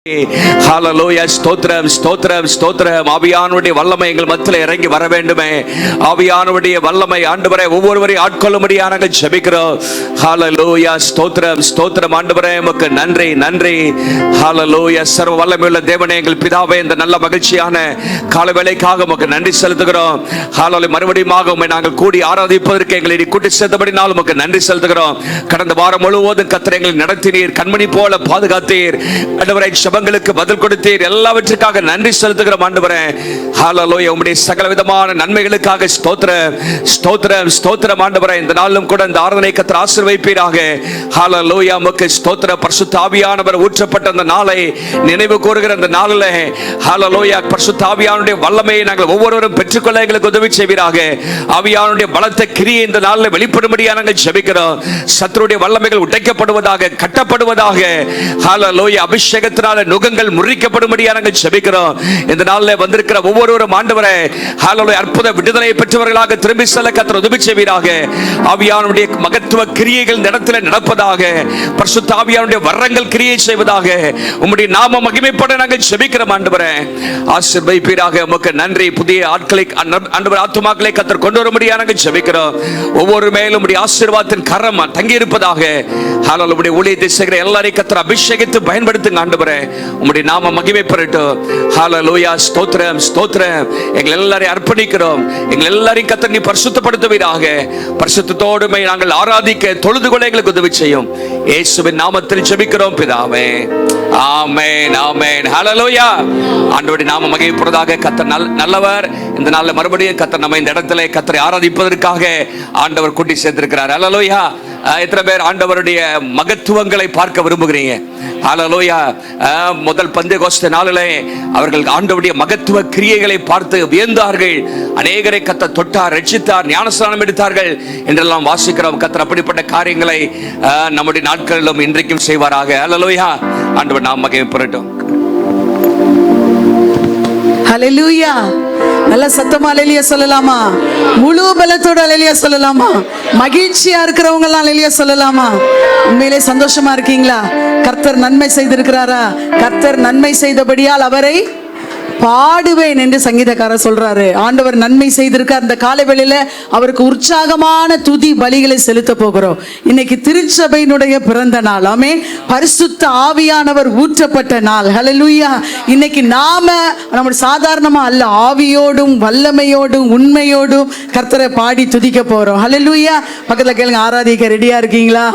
ஹல்லேலூயா. ஸ்தோத்திரம் ஸ்தோத்திரம் ஸ்தோத்திரம். ஆவியானவருடைய வல்லமை எங்கள் மத்தியில் இறங்கி வர வேண்டுமே. ஆவியானவருடைய வல்லமை ஆண்டவரே ஒவ்வொருவரையும் ஆட்கொள்ளும்படியாக நாங்கள் ஜெபிக்கிறோம். ஹல்லேலூயா. ஸ்தோத்திரம் ஸ்தோத்திரம். ஆண்டவரே உமக்கு நன்றி நன்றி. ஹல்லேலூயா. சர்வ வல்லமையுள்ள தேவனே, எங்கள் பிதாவே, இந்த நல்ல மகிழ்ச்சியான காலை வேளைக்காக உமக்கு நன்றி செலுத்துகிறோம். ஹல்லேலூயா. மறுபடியும் உம்மை நாங்கள் கூடி ஆராதிப்பதற்கு எங்களை கூட்டி சேர்த்தபடினால் உமக்கு நன்றி செலுத்துகிறோம். கடந்த வாரம் முழுவதும் கர்த்தர் எங்களை நடத்தினீர், கண்மணி போல பாதுகாத்தீர். ஆண்டவரே, ஜெபங்களுக்கு பதில் கொடுத்தீர். எல்லாவற்றுக்காக நன்றி செலுத்துகிறோம் ஆண்டவரே. ஹல்லேலூயா. உம்முடைய சகல விதமான நன்மைகளுக்காக ஸ்தோத்திரம் ஸ்தோத்திரம் ஸ்தோத்திரம் ஆண்டவரே. இந்த நாளிலும் கூட இந்த ஆராதனை கர்த்தர் ஆசீர்வதிப்பீராக. ஹல்லேலூயா. உமக்கு ஸ்தோத்திரம். பரிசுத்த ஆவியானவர் ஊற்றப்பட்ட அந்த நாளை நினைவு கூறுகிற அந்த நாளில் ஹல்லேலூயா, பரிசுத்த ஆவியானுடைய வல்லமையை நாங்கள் ஒவ்வொருவரும் பெற்றுக்கொள்ள எங்களுக்கு உதவி செய்வீராக. ஆவியானுடைய பலத்த கிரியை இந்த நாளில் வெளிப்படும்படியாக நாங்கள் ஜெபிக்கிறோம். சத்துருடைய வல்லமைகள் உடைக்கப்படுவதாக, கட்டப்படுவதாக. ஹல்லேலூயா. அபிஷேகத்தினால நுகங்கள் முறிக்கப்படும்படியாக நாங்கள் ஜெபிக்கிறோம். இந்த நாளில் வந்திருக்கிற ஒவ்வொருவரும் ஆண்டவரே ஹல்லேலூயா அற்புத விடுதலை பெற்றவர்களாக திரும்பி செல்ல கர்த்தர் உதவி செய்வீராக. ஆவியானுடைய மகத்துவ கிரியைகள் இந்த இடத்துல நடப்பதாக. பரிசுத்த ஆவியானுடைய வரங்கள் கிரியை செய்வதாக. உம்முடைய நாம மகிமைப்பட நாங்கள் ஜெபிக்கிறோம் ஆண்டவரே. ஆசீர்வதிப்பீராக. உமக்கு நன்றி. புதிய ஆட்களை ஆண்டவர் ஆத்துமாக்களை கர்த்தர் கொண்டு வரும்படியாக நாங்கள் ஜெபிக்கிறோம். ஒவ்வொரு மேலும் உம்முடைய ஆசீர்வாதத்தின் கரம் தங்கி இருப்பதாக. ஹல்லேலூயா. உம்முடைய ஊழியத்தை செய்கிற எல்லாரையும் கர்த்தர் அபிஷேகித்து பயன்படுத்துங்க ஆண்டவரே. உம்முடைய நாம மகிமை பெறட்டும். ஹல்லேலூயா. ஸ்தோத்திரம் ஸ்தோத்திரம். எங்கள் எல்லாரையும் அர்ப்பணிக்கிறோம். எங்கள் எல்லாரையும் கர்த்தர் நீ பரிசுத்தப்படுத்துவீராக. பரிசுத்தத்தோடு நாங்கள் ஆராதிக்க தொழுது கொள்ள எங்களுக்கு உதவி செய்யும். இயேசுவின் நாமத்தில் ஜெபிக்கிறோம் பிதாவே. ஆமென் ஆமென். ஹல்லேலூயா. ஆண்டவருடைய நாம மகிமைப்படுவதாக. கர்த்தர் நல்லவர். இந்த நாள்ல மறுபடியும் கர்த்தர் நம்ம இந்த இடத்துல கர்த்தரை ஆராதிப்பதற்காக ஆண்டவர் கூட்டி சேர்த்திருக்கிறார். ஹல்லேலூயா. எத்தனை பேர் ஆண்டவருடைய மகத்துவங்களை பார்க்க விரும்புகிறீங்க? ஹல்லேலூயா. முதல் பந்தேகோஸ்தே நாளிலே அவர்கள் ஆண்டவருடைய மகத்துவ கிரியைகளை பார்த்து வியந்தார்கள். அநேகரை கர்த்தர் தொட்டார், ரட்சித்தார், ஞானஸ்நானம் எடுத்தார்கள் என்றெல்லாம் வாசிக்கிறோம். கர்த்தர் அப்படிப்பட்ட காரியங்களை நம்முடைய நாட்களிலும் இன்றைக்கும் செய்வாராக. ஹல்லேலூயா. ஆண்டவர் நாம மகிமை பெறட்டும். ஹல்லேலூயா. நல்ல சத்தமா ஹல்லேலூயா சொல்லலாமா? முழு பலத்தோட ஹல்லேலூயா சொல்லலாமா? மகிழ்ச்சியா இருக்கிறவங்க எல்லாம் ஹல்லேலூயா சொல்லலாமா? உண்மையிலே சந்தோஷமா இருக்கீங்களா? கர்த்தர் நன்மை செய்திருக்கிறாரா? கர்த்தர் நன்மை செய்தபடியால் அவரை பாடுவேன் என்று சங்கீதக்காரர் சொல்றாரு. ஆண்டவர் நன்மை செய்திருக்கார். அந்த காலை வேளையில அவருக்கு உற்சாகமான துதி பலிகளை செலுத்த போகிறோம். இன்னைக்கு திருச்சபையினுடைய பிறந்த நாள். ஆமென். பரிசுத்த ஆவியானவர் ஊற்றப்பட்ட நாள். ஹல்லேலூயா. இன்னைக்கு நாம நம்ம சாதாரணமா அல்ல, ஆவியோடும் வல்லமையோடும் உண்மையோடும் கர்த்தரை பாடி துதிக்க போறோம். ஹல்லேலூயா. பக்கத்துல கேளுங்க, ஆராதிக்க ரெடியா இருக்கீங்களா?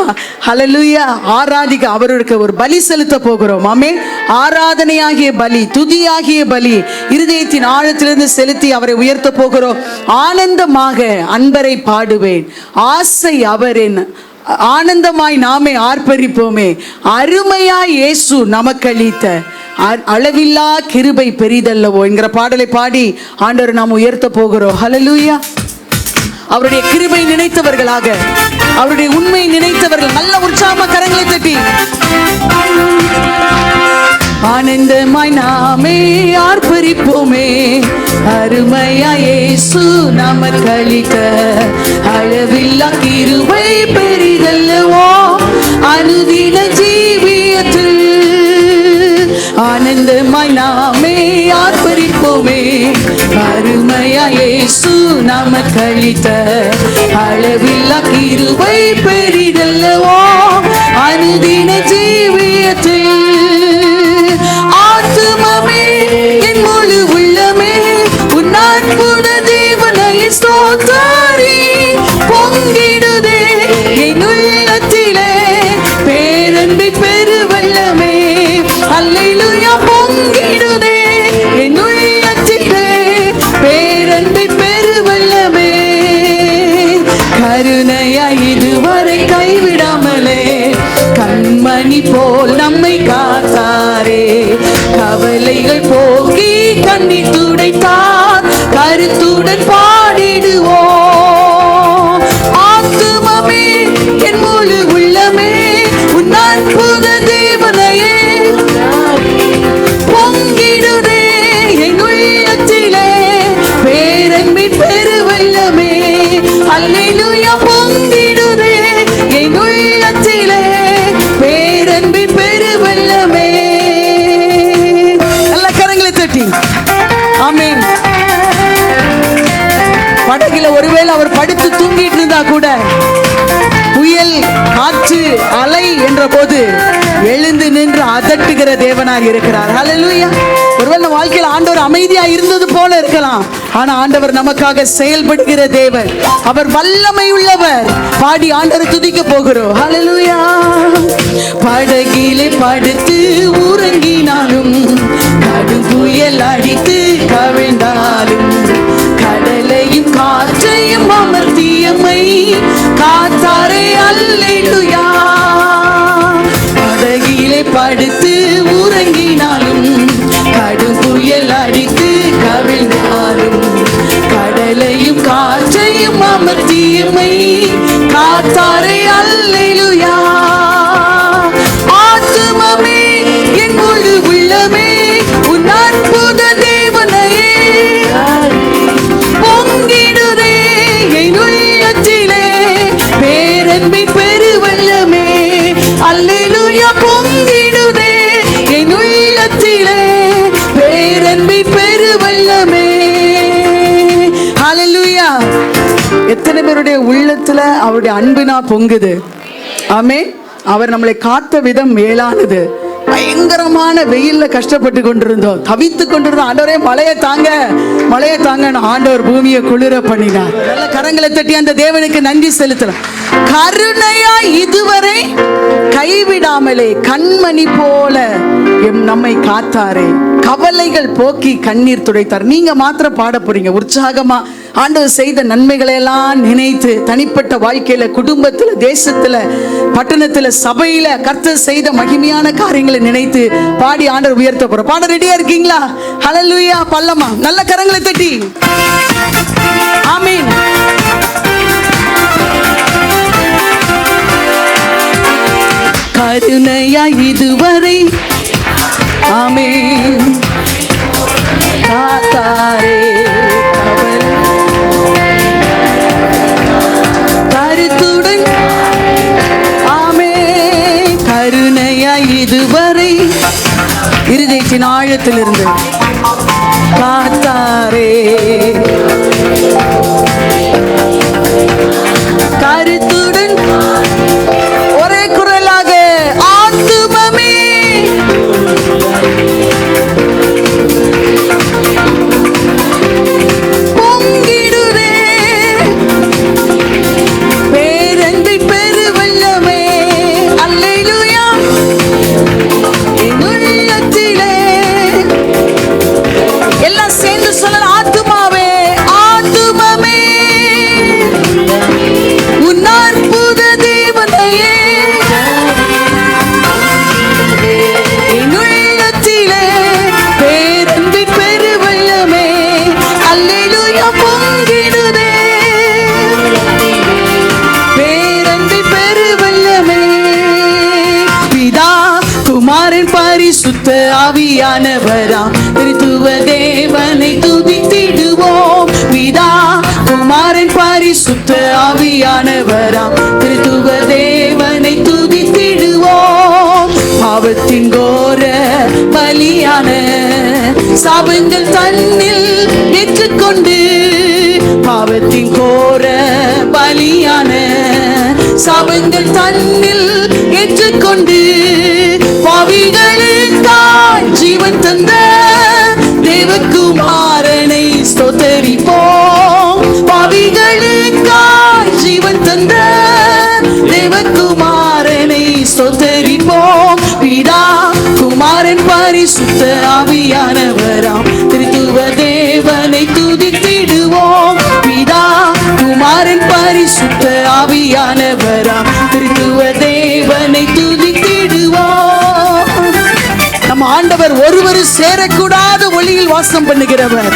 ஹல்லேலூயா. ஆராதிக்க அவருக்கு ஒரு பலி செலுத்த போகிறோம். ஆமென். ஆராதனையாகிய பலி, துதியாகிய பலி இருதயத்தின் ஆழத்திலிருந்து செலுத்தி அவரை உயர்த்த போகிறோம். ஆனந்தமாக அன்பரை பாடுவேன், ஆசை அவரின் ஆனந்தமாய் நாமே ஆர்ப்பரிப்போமே. அருமையாய் இயேசு நமக்களித்த அளவில்லா கிருபை பெரிதல்லவோ என்கிற பாடலை பாடி ஆண்டவர் நாம் உயர்த்த போகிறோம். ஹல்லேலூயா. அவருடைய கிருபை நினைத்தவர்களாக, அவருடைய உண்மை நினைத்தவர்கள் நல்ல உற்சாகமா கரங்களை தட்டி ஆனந்தமாய் நாமே ஆர்ப்பரிப்போமே. அருமையாய் இயேசு நமக்களித்த அளவில்லா கிருபை பெரிதல்லவோ அனுதின ஜீவியத்தில். ஆனந்தமாய் நாமே ஆர்ப்பரிப்போமே. அருமையாய் இயேசு நமக்களித்த அளவில்லா கிருபை பெரிதல்லவோ அனுதின ஜீவியத்தில். ஆத்துமமே என் முழு உள்ளமே உன் அற்புத தேவனை ஸ்தோத்திரி. பொங்கிடுதே என் உள்ளத்திலே பேரன்பை பெருவல்லமே. அல்லேலூயா. பொங்கிடுதே என் உள்ளத்திலே பேரன்பை பெருவல்லமே. கருணையாய் இதுவரை கைவிடாமலே கண்மணி போல் நம்மை காத்தாரே. கவலைகள் போக்கி கண்ணீர் துடைத்தார். கருத்துடன் பாடிடுவோம். ஆத்துமமே என் முழு உள்ளமே உன் அற்புத தேவனையே. பொங்கிடுதே என் உள்ளத்திலே பேரன்பின் பெருவல்லமே. அல்லேலூயா. பொங்கிடுதே என் உள்ளத்திலே பேரன்பின் பெருவல்லமே. படுத்து தூங்கிட்டு இருந்தா கூட, புயல் காற்று அலை என்ற போது எழுந்து நின்று அதட்டுகிற தேவனாக இருக்கிறார். ஹல்லேலூயா. ஒருவேளை நம்ம வாழ்க்கையில் ஆண்டவர் அமைதியா இருந்தது போல இருக்கலாம், ஆனா ஆண்டவர் நமக்காக செயல்படுகிற தேவன். அவர் வல்லமை உள்ளவர். பாடி ஆண்டவரை துதிக்க போகிறோம். ஹல்லேலூயா. படகிலே படுத்து உறங்கினாலும், கடும் புயல் அடித்து கவிழ்ந்தாலும், கடலையும் காற்றையும் அமர்த்தியமை காத்தாரே. அல்லேலூயா. படகிலே படுத்து உறங்கினாலும், கடும் புயல் அடித்து கவிழ்ந்தாலும், கடலையும் காற்றையும் அமர்த்தியமை காத்தாரே. அல்லேலூயா. ஆத்துமமே என் முழு உள்ளமே உன் அற்புத தேவனையே பொங்கிடுதே என் உள்ளத்திலே பேரன்பின் பெருவெள்ளமே. அல்லேலூயா. பொங்கிடுதே என் உள்ளத்திலே பேரன்பின் பெருவெள்ளமே. ஹல்லேலூயா. எத்தனை பேருடைய உள்ளத்துல அவருடைய அன்பினா பொங்குது? ஆமென். அவர் நம்மளை காத்த விதம் மேலானது. பயங்கரமான வெயில்ல கஷ்டப்பட்டு கொண்டிருந்தோம், தவித்து கொண்டிருந்தோம். ஆண்டவரே மழையை தாங்க, மழையை தாங்க. ஆண்டவர் பூமியை குளிர பண்ணினார். நல்ல கரங்களை தட்டி அந்த தேவனுக்கு நன்றி செலுத்தலாம். கருணையா இதுவரை கைவிடாமலே கண்மணி போல நம்மை காத்தாரே. கவலைகள் போக்கி கண்ணீர் துடைத்தார். நீங்க மாத்திரம் பாட போறீங்க உற்சாகமா. ஆண்டவர் செய்த நன்மைகளை எல்லாம் நினைத்து, தனிப்பட்ட வாழ்க்கையில, குடும்பத்துல, தேசத்துல, பட்டணத்துல, சபையில கர்த்தர் செய்த மகிமையான காரியங்களை நினைத்து பாடி ஆண்டவர் உயர்த்த போறோம். பாட ரெடியா இருக்கீங்களா? ஹல்லேலூயா. பல்லமா நல்ல கரங்களை தட்டி. ஆமென். கருணையா இதுவரை ஆமென் காத்தாரே. கருத்துடன் ஆமென் கருணையா இதுவரை இருதயத்தின் ஆழத்திலிருந்து காத்தாரே. கருத்துடன் ஒரே குரலாக ஆத்துமமே பொங்கிடுதே பேரன்பை பெருவெள்ளமே. அல்லேலூயா. என் உள்ளத்திலே எல்லாம் சேர்ந்து சொல்லலாம். ஆத்துமாவே ஆத்துமமே உன் அற்புத தேவனையே என் உள்ளத்திலே பேரன்பின் பெருவெள்ளமே. அல்லேலூயா. பொங்கிடுதே பேரன்பின் பெருவெள்ளமே. பிதா குமாரன் பரிசுத்த ஆவியானவராம் திருத்துவ தேவனை துதித்திடுவோம். பிதா குமாரன் பரிசுத்த ஆவியானவராம் திருத்துவ தேவனை துதித்திடுவோம். பாவத்தின் கோர பலியான சாபங்கள் தன்னில் ஏற்றுக்கொண்டு, பாவத்தின் கோர பலியான சாபங்கள் தன்னில் ஏற்றுக்கொண்டு, பாவிகளுக்காய் ஜீவன் தந்த தேவகுமாரனை ஸ்தோத்தரிப்போம். பாவிகளுக்காய் ஜீவன் தந்த தேவகுமாரனை ஸ்தோத்தரிப்போம். பிதா குமாரன் பரிசுத்த ஆவியானவராம் திருத்துவ தேவனை துதித்திடுவோம். பிதா குமாரன் பரிசுத்த ஆவியானவராம் திருத்துவ தேவனை துதித்திடுவோம். நம்ம ஆண்டவர் ஒருவரும் சேரக்கூடாத ஒளியில் வாசம் பண்ணுகிறவர்,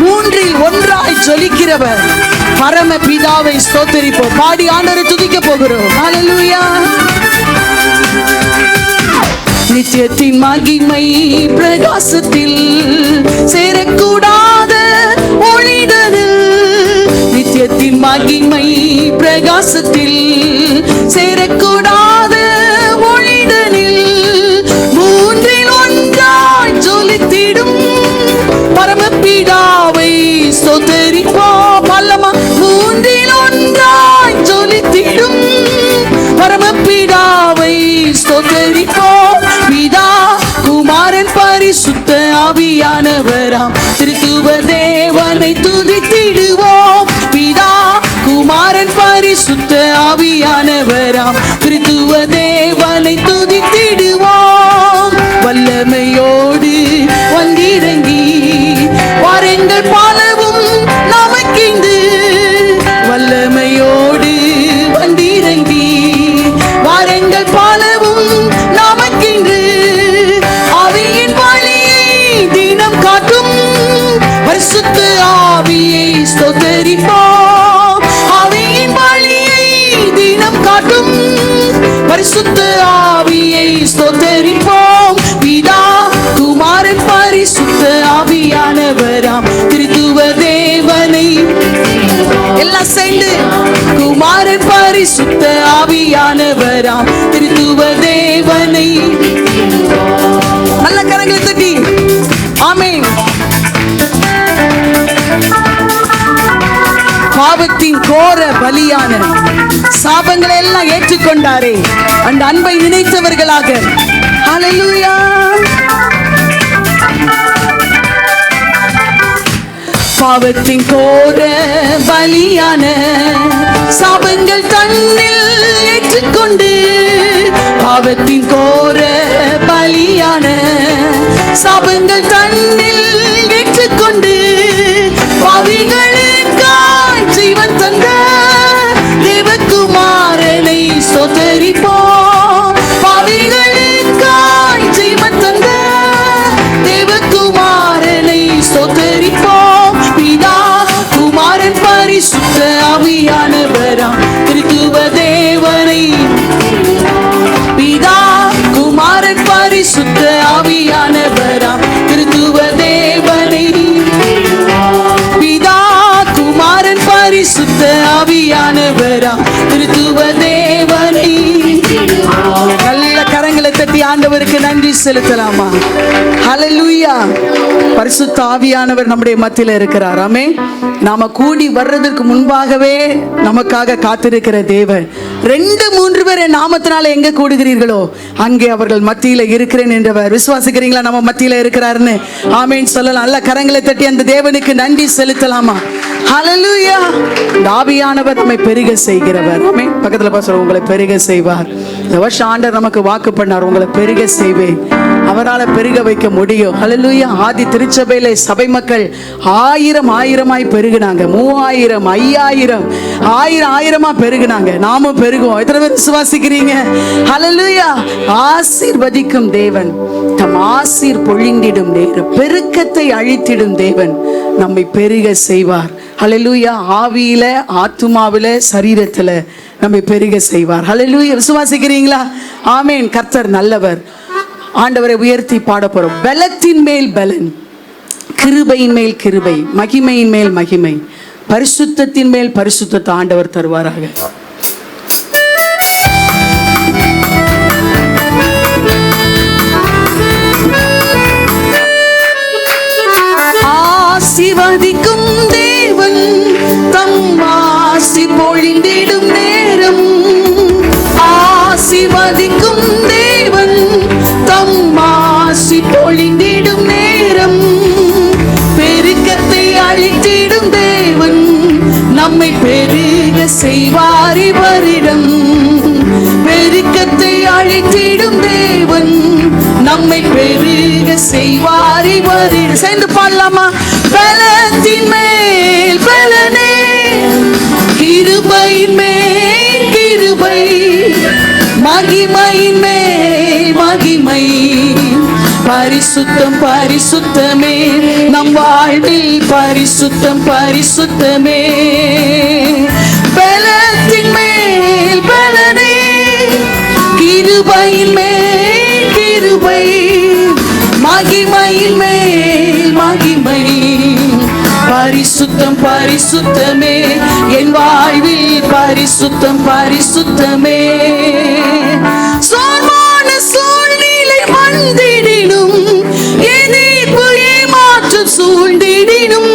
மூன்றில் ஒன்றாய் ஜொலிக்கிறவர். பரம பிதாவை ஸ்தோத்திரிப்போம். பாடி ஆண்டவரை துதிக்க போகிறோம். ஹல்லேலூயா. நித்தியத்தின் மகிமை பிரகாசத்தில் சேரக்கூடாத ஒளிதனில், நித்தியத்தின் மகிமை பிரகாசத்தில் சேரக்கூடாத ஒளிதனில், மூன்றில் ஒன்றாய் ஜொலித்திடும் பரமபிதாவை ஸ்தோத்திரிப்போம். பல்லமா மூன்றில் ஆவியானவராம் திருத்துவ தேவனை துதித்திடுவோம். பிதா குமாரன் பரிசுத்த ஆவியானவராம் திருத்துவ தேவனை துதித்திடுவோம். வல்லமையோடு வந்திறங்கி வாருங்கள் பலவும் நமக்கிந்து. வல்லமையோடு வந்திறங்கி வாருங்கள் பலவும் நமக்கின்று. ஆவியின் வழியை தினம் காட்டும் பரிசுத்த ஆவியை ஸ்தோத்தரிப்போம். ஆவியின் வழியை தினம் காட்டும் பரிசுத்த ஆவியை ஸ்தோத்தரிப்போம். பிதா குமாரன் பரிசுத்த ஆவியானவராம் திருத்துவ தேவனை எல்லாம் சேர்ந்து குமாரன் பரிசுத்த ஆவியானவராம் திருத்துவ தேவனை நல்ல கரங்களை தட்டி ஆமென். பாவத்தின் கோர பலியான சாபங்களை எல்லாம் ஏற்றுக்கொண்டாரே அந்த அன்பை நினைத்தவர்களாக ஹல்லேலூயா. பாவத்தின் கோர பலியான சாபங்கள் தன்னில் ஏற்றுக்கொண்டு. பாவத்தின் கோர பலியான சாபங்கள் தன்னில் ஏற்றுக்கொண்டு. பாவிகளுக்காய் ஜீவன் தந்த தேவகுமாரனை ஸ்தோத்தரிப்போம். பாவிகளுக்காய் ஜீவன் தந்த தேவகுமாரனை ஸ்தோத்தரிப்போம். பிதா குமாரன் பரிசுத்த ஆவியானவராம் திருத்துவ தேவனை. பிதா குமாரன் பரிசுத்த ஆவியானவராம் திருத்துவ தேவனை. பிதா குமாரன் பரிசுத்த ஆவியானவராம் திருத்துவ தேவனை. நல்ல கரங்களை தட்டி ஆண்டவருக்கு நன்றி செலுத்தலாமா? ஹல்லேலூயா. பரிசுத்த ஆவியானவர் நம்முடைய மத்தியில் இருக்கிறார். ஆமென். நாம கூடி வர்றதற்கு முன்பாகவே நமக்காக காத்திருக்கிற தேவன். 2-3 பேர் என் நாமத்தினால எங்க கூடுகிறீர்களோ அங்கே அவர்கள் மத்தியில இருக்கிறேன் என்றவர். விசுவாசிக்கிறீங்களா நம்ம மத்தியில இருக்கிறாருன்னு? ஆமென் சொல்லலாம். நல்ல கரங்களை தட்டி அந்த தேவனுக்கு நன்றி செலுத்தலாமா? ஹல்லேலூயா. ஆவியானவர் நம்மை பெருக செய்கிறவர். ஆமென். பக்கத்துல பாச உங்களை பெருக செய்வார். இந்த வருஷம் ஆண்டவர் நமக்கு வாக்கு பண்ணார், உங்களை பெருக செய்வேன். அவரால் பெருக வைக்க முடியும். ஹல்லேலூயா. ஆதி திருச்சபையிலே சபை மக்கள் 1000 பெருகினாங்க. 3000 5000 1000 பெருகினாங்க. நாமும் பெருகுவோம். எத்தனை பேர் விசுவாசிக்கிறீங்க? ஹல்லேலூயா. ஆசீர்வதிக்கும் தேவன், தம் ஆசீர் பொழிந்திடும் நேரம், பெருக்கத்தை அழித்திடும் தேவன் நம்மை பெருக செய்வார். ஹல்லேலூயா. ஆவியில, ஆத்துமாவில, சரீரத்துல நம்மை பெருக செய்வார். ஹல்லேலூயா. விசுவாசிக்கிறீங்களா? ஆமென். கர்த்தர் நல்லவர். ஆண்டவரை உயர்த்தி பாட போறோம். பலத்தின் மேல் பலன், கிருபையின் மேல் கிருபை, மகிமையின் மேல் மகிமை, பரிசுத்தத்தின் மேல் பரிசுத்தத்தை ஆண்டவர் தருவாராக. ஆசீர்வதிக்கும் தேவன் தம் ஆசி பொழிந்திடும் நேரம். ஆசீர்வதிக்கும் தேவன் தம் ஆசி பொழிந்திடும் நேரம். பெருக்கத்தை அழித்திடும் தேவன் நம்மை பெருக செய்வார் இவரிடம். பெருக்கத்தை அழித்திடும் தேவன் நம்மை பெருக செய்வார் இவரிடம். சேர்ந்து பாடலாமா? பலத்தின் மேல் பலனே, கிருபையின் மேல் கிருபை, மகிமையின் மேல் மகிமை, பரிசுத்தம் பரிசுத்தமே நம் வாழ்வில், பரிசுத்தம் பரிசுத்தமே. பலத்தின் மேல் பலனே, கிருபையின் மேல் கிருபை, மகிமையின் மேல் மகிமை, பரிசுத்தம் பரிசுத்தமே என் வாழ்வில், பரிசுத்தம் பரிசுத்தமே. சோர்வான சூழ்நிலை வந்திடினும், எதிர்ப்பு ஏமாற்றம் சூழ்ந்திடினும்,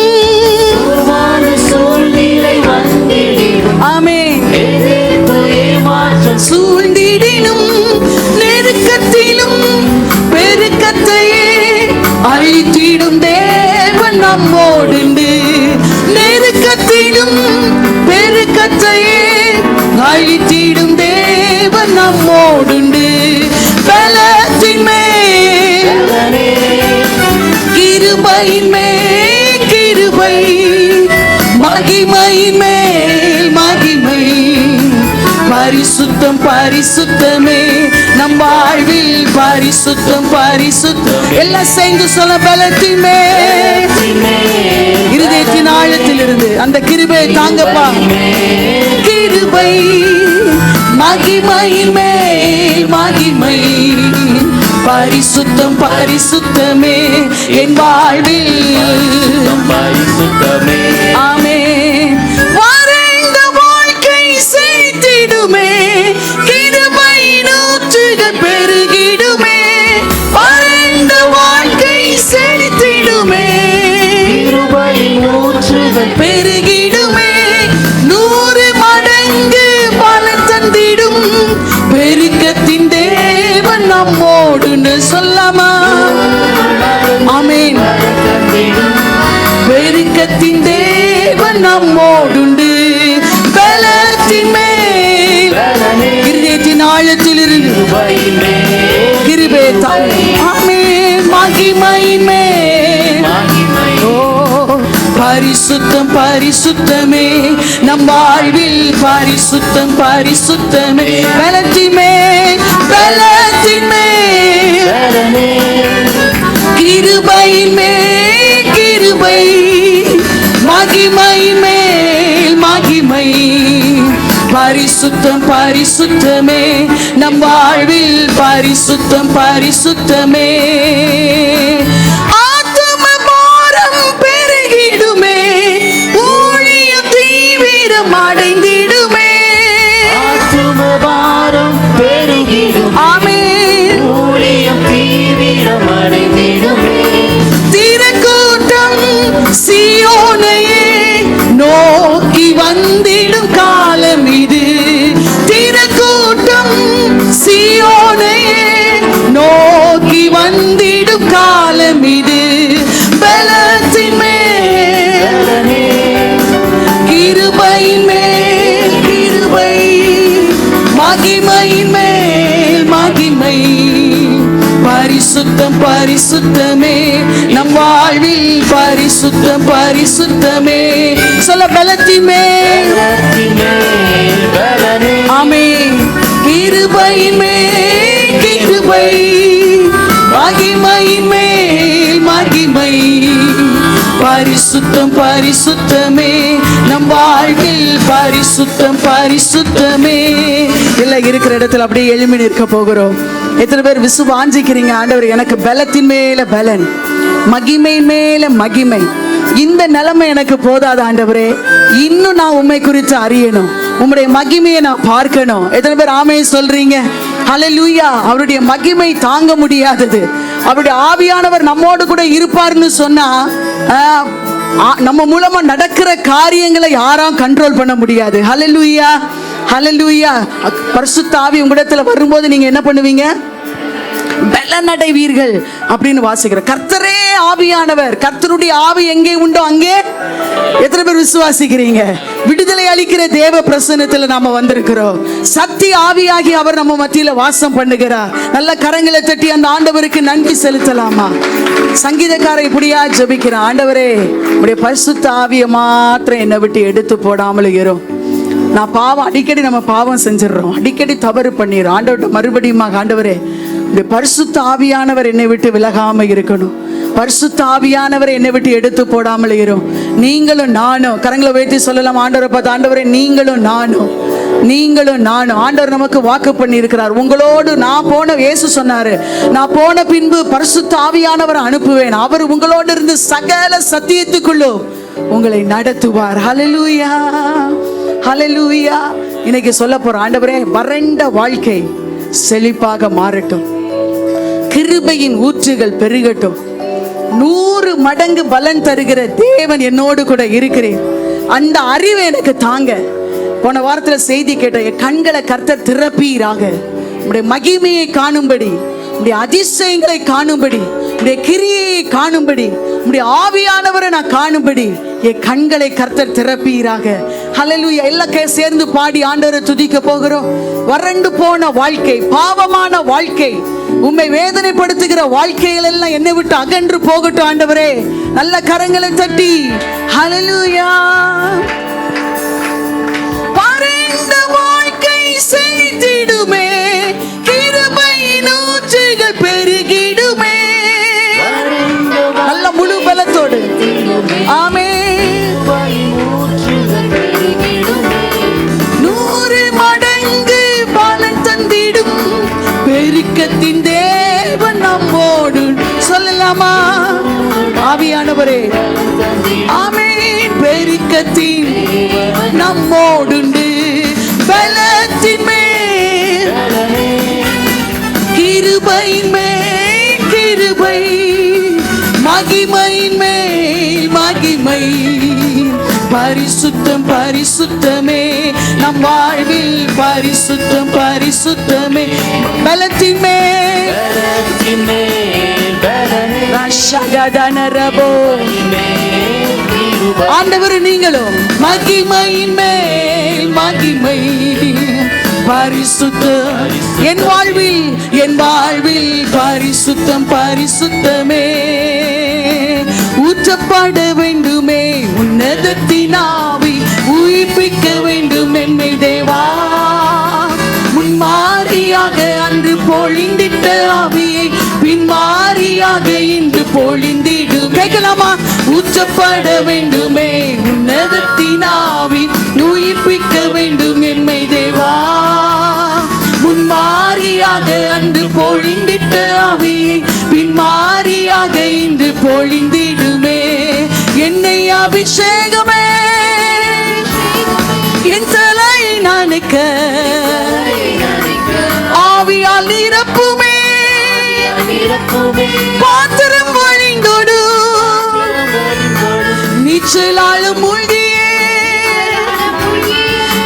ஆமென், சூழ்ந்திடினும், நெருக்கத்திலும் பெருக்கத்தையே அழித்தி நம்மோடுண்டு. நெருக்கத்திலும் பெருக்கத்தையே அழித்திடும் தேவன் நம்மோடுண்டு. பலத்தின் மேல் கிருபையின் மேல் கிருபை, மகிமையின் மேல் மகிமை. பரிசுத்தம் பரிசுத்தமே நம் வாழ்வில் பரிசுத்தம் பரிசுத்தம். எல்லாம் சேர்ந்து சொல்ல, பலத்தின் மேல், இருதயத்தின் ஆழத்தில் இருந்து அந்த கிருபையை தாங்கப்பா. கிருபை மகிமையின் மேல் மகிமை. பரிசுத்தம் பரிசுத்தமே என் வாழ்வில் பரிசுத்தமே. ஆமென். வறண்ட வாழ்க்கை செழித்திடுமே, கிருபையின் ஊற்றுகள் பெருகிடுமே. வறண்ட வாழ்க்கை செழித்திடுமே, கிருபையின் ஊற்றுகள் பெருகிடுமே. 100 மடங்கு பலன் தந்திடும் பெருக்கத்தின் தேவன் நம்மோடுன்னு சொல்லாமா? ஆமென். பெருக்கத்தின் தேவன் நம்மோடுண்டு. பலத்தின் மேல், இருதயத்தின் ஆழத்தில் இருந்து கிருபை தாங்க. ஆமென். மகிமையின் மேல், ஓ பரிசுத்தம் பரிசுத்தமே நம் வாழ்வில் பரிசுத்தம் பரிசுத்தமே. பலத்தின் மேல், பலத்தின் மேல், கிருபையின் மேல் கிருபை, மகிமையின் மேல் மகிமை. பரிசுத்தம் பரிசுத்தமே நம் வாழ்வில் பரிசுத்தம் பரிசுத்தமே. ஆத்தும பாரம் பெருகிடுமே, ஊழியம் தீவிரம் அடைந்திடுமே. ஆத்தும பாரம் பெருகிடும், ஆமென். ஊழியம் தீவிரம் அடைந்திடுமே. திரக்கூட்டம் சீயோனையே நோக்கி வந்திடும் காலம் இது. திரக்கூட்டம் சீயோனையே நோக்கி வந்திடும் காலம் இது. பலத்தின் மேல், கிருபையின் மேல் கிருபை, மகிமையின் மேல் மகிமை. பரிசுத்தம் பரிசுத்தமே நம் வாழ்வில் பரிசுத்தம் பரிசுத்தமே. சொல்ல, பலத்தின் மேல், ஆமென். கிருபையின் மேல் கிருபை, மகிமையின் மேல் மகிமை. பரிசுத்தம் பரிசுத்தமே நம் வாழ்வில் பரிசுத்தம் பரிசுத்தமே. எல்லாம் இருக்கிற இடத்துல அப்படியே எழுமி நிற்க போகிறோம். எத்தனை பேர் விசுவாஞ்சிக்கிறீங்க, ஆண்டவர் எனக்கு பலத்தின் மேல பலன், மகிமையின் மேல மகிமை. இந்த நிலைமை எனக்கு போதாது ஆண்டவரே, இன்னும் நான் உம்மை குறித்து அறியணும், உம்முடைய மகிமையை நான் பார்க்கணும். எத்தனை பேர் ஆமென் சொல்றீங்க? ஹல்லேலூயா. அவருடைய மகிமை தாங்க முடியாதது. அவருடைய ஆவியானவர் நம்மோடு கூட இருப்பார்னு சொன்னா நம்ம மூலமா நடக்கிற காரியங்களை யாரும் கண்ட்ரோல் பண்ண முடியாது. ஹல்லேலூயா ஹல்லேலூயா. பரிசுத்த ஆவி உங்களிடத்துல வரும்போது நீங்க என்ன பண்ணுவீங்க? பலனடைவீர்கள் அப்படின்னு வாசிக்கிற. கர்த்தரே ஆவியானவர், கர்த்தருடைய ஆவி எங்கே உண்டோ அங்கே எத்தனை பேர் விசுவாசிக்கிறீங்க? விடுதலை அளிக்கிற தேவ பிரசன்னத்துல நாம வந்திருக்கிறோம். சக்தி ஆவியாகி அவர் நம்ம மத்தியில வாசம் பண்ணுகிறார். நல்ல கரங்களை தட்டி அந்த ஆண்டவருக்கு நன்றி செலுத்தலாமா? சங்கீதக்காரன் இப்படியா ஜெபிக்கிறான், ஆண்டவரே உடைய பரிசுத்த ஆவியை மாத்திரம் என்னை விட்டு எடுத்து போடாமல் இரும். நான் பாவம், அடிக்கடி நம்ம பாவம் செஞ்சிடறோம், அடிக்கடி தவறு பண்ணிடுறோம். ஆண்டவர்கிட்ட மறுபடியும், ஆண்டவரே இந்த பரிசுத்த ஆவியானவர் என்னை விட்டு விலகாம இருக்கணும், பரிசுத்த ஆவியானவரை என்னை விட்டு எடுத்து போடாமல் இரும். நீங்களும் நானும் கரங்களை உயர்த்தி சொல்லலாம், ஆண்டவரை பார்த்து, ஆண்டவரே நீங்களும் நானும், நீங்களும் நானும். ஆண்டவர் நமக்கு வாக்கு பண்ணி இருக்கிறார், உங்களோடு நான் போன, இயேசு சொன்னாரு, நான் போன பின்பு பரிசுத்த ஆவியானவரை அனுப்புவேன், அவர் உங்களோடு இருந்து சகல சத்தியத்துக்குள்ளோ உங்களை நடத்துவார். ஹல்லேலூயா ஹல்லேலூயா. இன்னைக்கு சொல்ல போற, ஆண்டவரே வறண்ட வாழ்க்கை செழிப்பாக மாறட்டும், கிருபையின் ஊற்றுகள் பெருகட்டும், 100 மடங்கு பலன் தருகிற தேவன் என்னோடு கூட இருக்கிறேன், அந்த அறிவை எனக்கு தாங்க. போன வாரத்துல செய்தி கேட்ட, என் கண்களை கர்த்தர் திறப்பீராக, உம்முடைய மகிமையை காணும்படி உடைய அதிசயங்களை காணும்படி, உடைய கிரியை காணும்படி, உடைய ஆவியானவரை நான் காணும்படி என் கண்களை கர்த்தர் திறப்பீராக. ஹல்லேலூயா. எல்லாம் சேர்ந்து பாடி ஆண்டவரை துதிக்க போகிறோம். வறண்டு போன வாழ்க்கை, பாவமான வாழ்க்கை, உம்மை வேதனைப்படுத்துகிற வாழ்க்கைகள் எல்லாம் என்னை விட்டு அகன்று போகட்டும் ஆண்டவரே. நல்ல கரங்களை தட்டி ஹல்லேலூயா. வறண்ட வாழ்க்கை செய்திடுமே, கிருபையின் ஊற்றுகள் பெருகிடுமே. நல்ல முழு பலத்தோடு ஆமென். 100 மடங்கு பலன் தந்திடும் பெருக்கத்தின் தேவன் நம்மோடு. சொல்லலாமா ஆவியானவரே? ஆமென். பெருக்கத்தின் நம்மோடுண்டு, பலத்தின் மேல் கிருபையின் மேல் கிருபை, மகிமையின் மேல் மகிமை. பரிசுத்தம் பரிசுத்தமே நம் வாழ்வில், பரிசுத்தம் பரிசுத்தமே. பலத்தின் மேல் ஆண்டவர் நீங்களும் மகிமையின் மேல் மகிமை. பரிசுத்தம் என் வாழ்வில், என் வாழ்வில் பரிசுத்தம் பரிசுத்தமே. ஊற்றப்பட வேண்டுமே உன்னதத்தின் ஆவி, உயிர்ப்பிக்க வேண்டும் என்னை தேவா. முன்மாறியாக அன்று பொழிந்திட்ட ஆவியை பின்மாறியாக இன்று பொழிந்திடு. கேட்கலாமா? ஊற்றப்பட வேண்டுமே உன்னதத்தின் ஆவி, உயிர்ப்பிக்க வேண்டும் என்னை தேவா. முன்மாறியாக அன்று பொழிந்திட்ட ஆவியை பின்மாறியாக இன்று பொழிந்திடுமே. என்னை அபிஷேகமே, என் தலை நனைக்க ஆவியால் நிரப்புமே. பாத்திரம் வழிந்தோடு நீச்சலாலும் மூழ்கியே,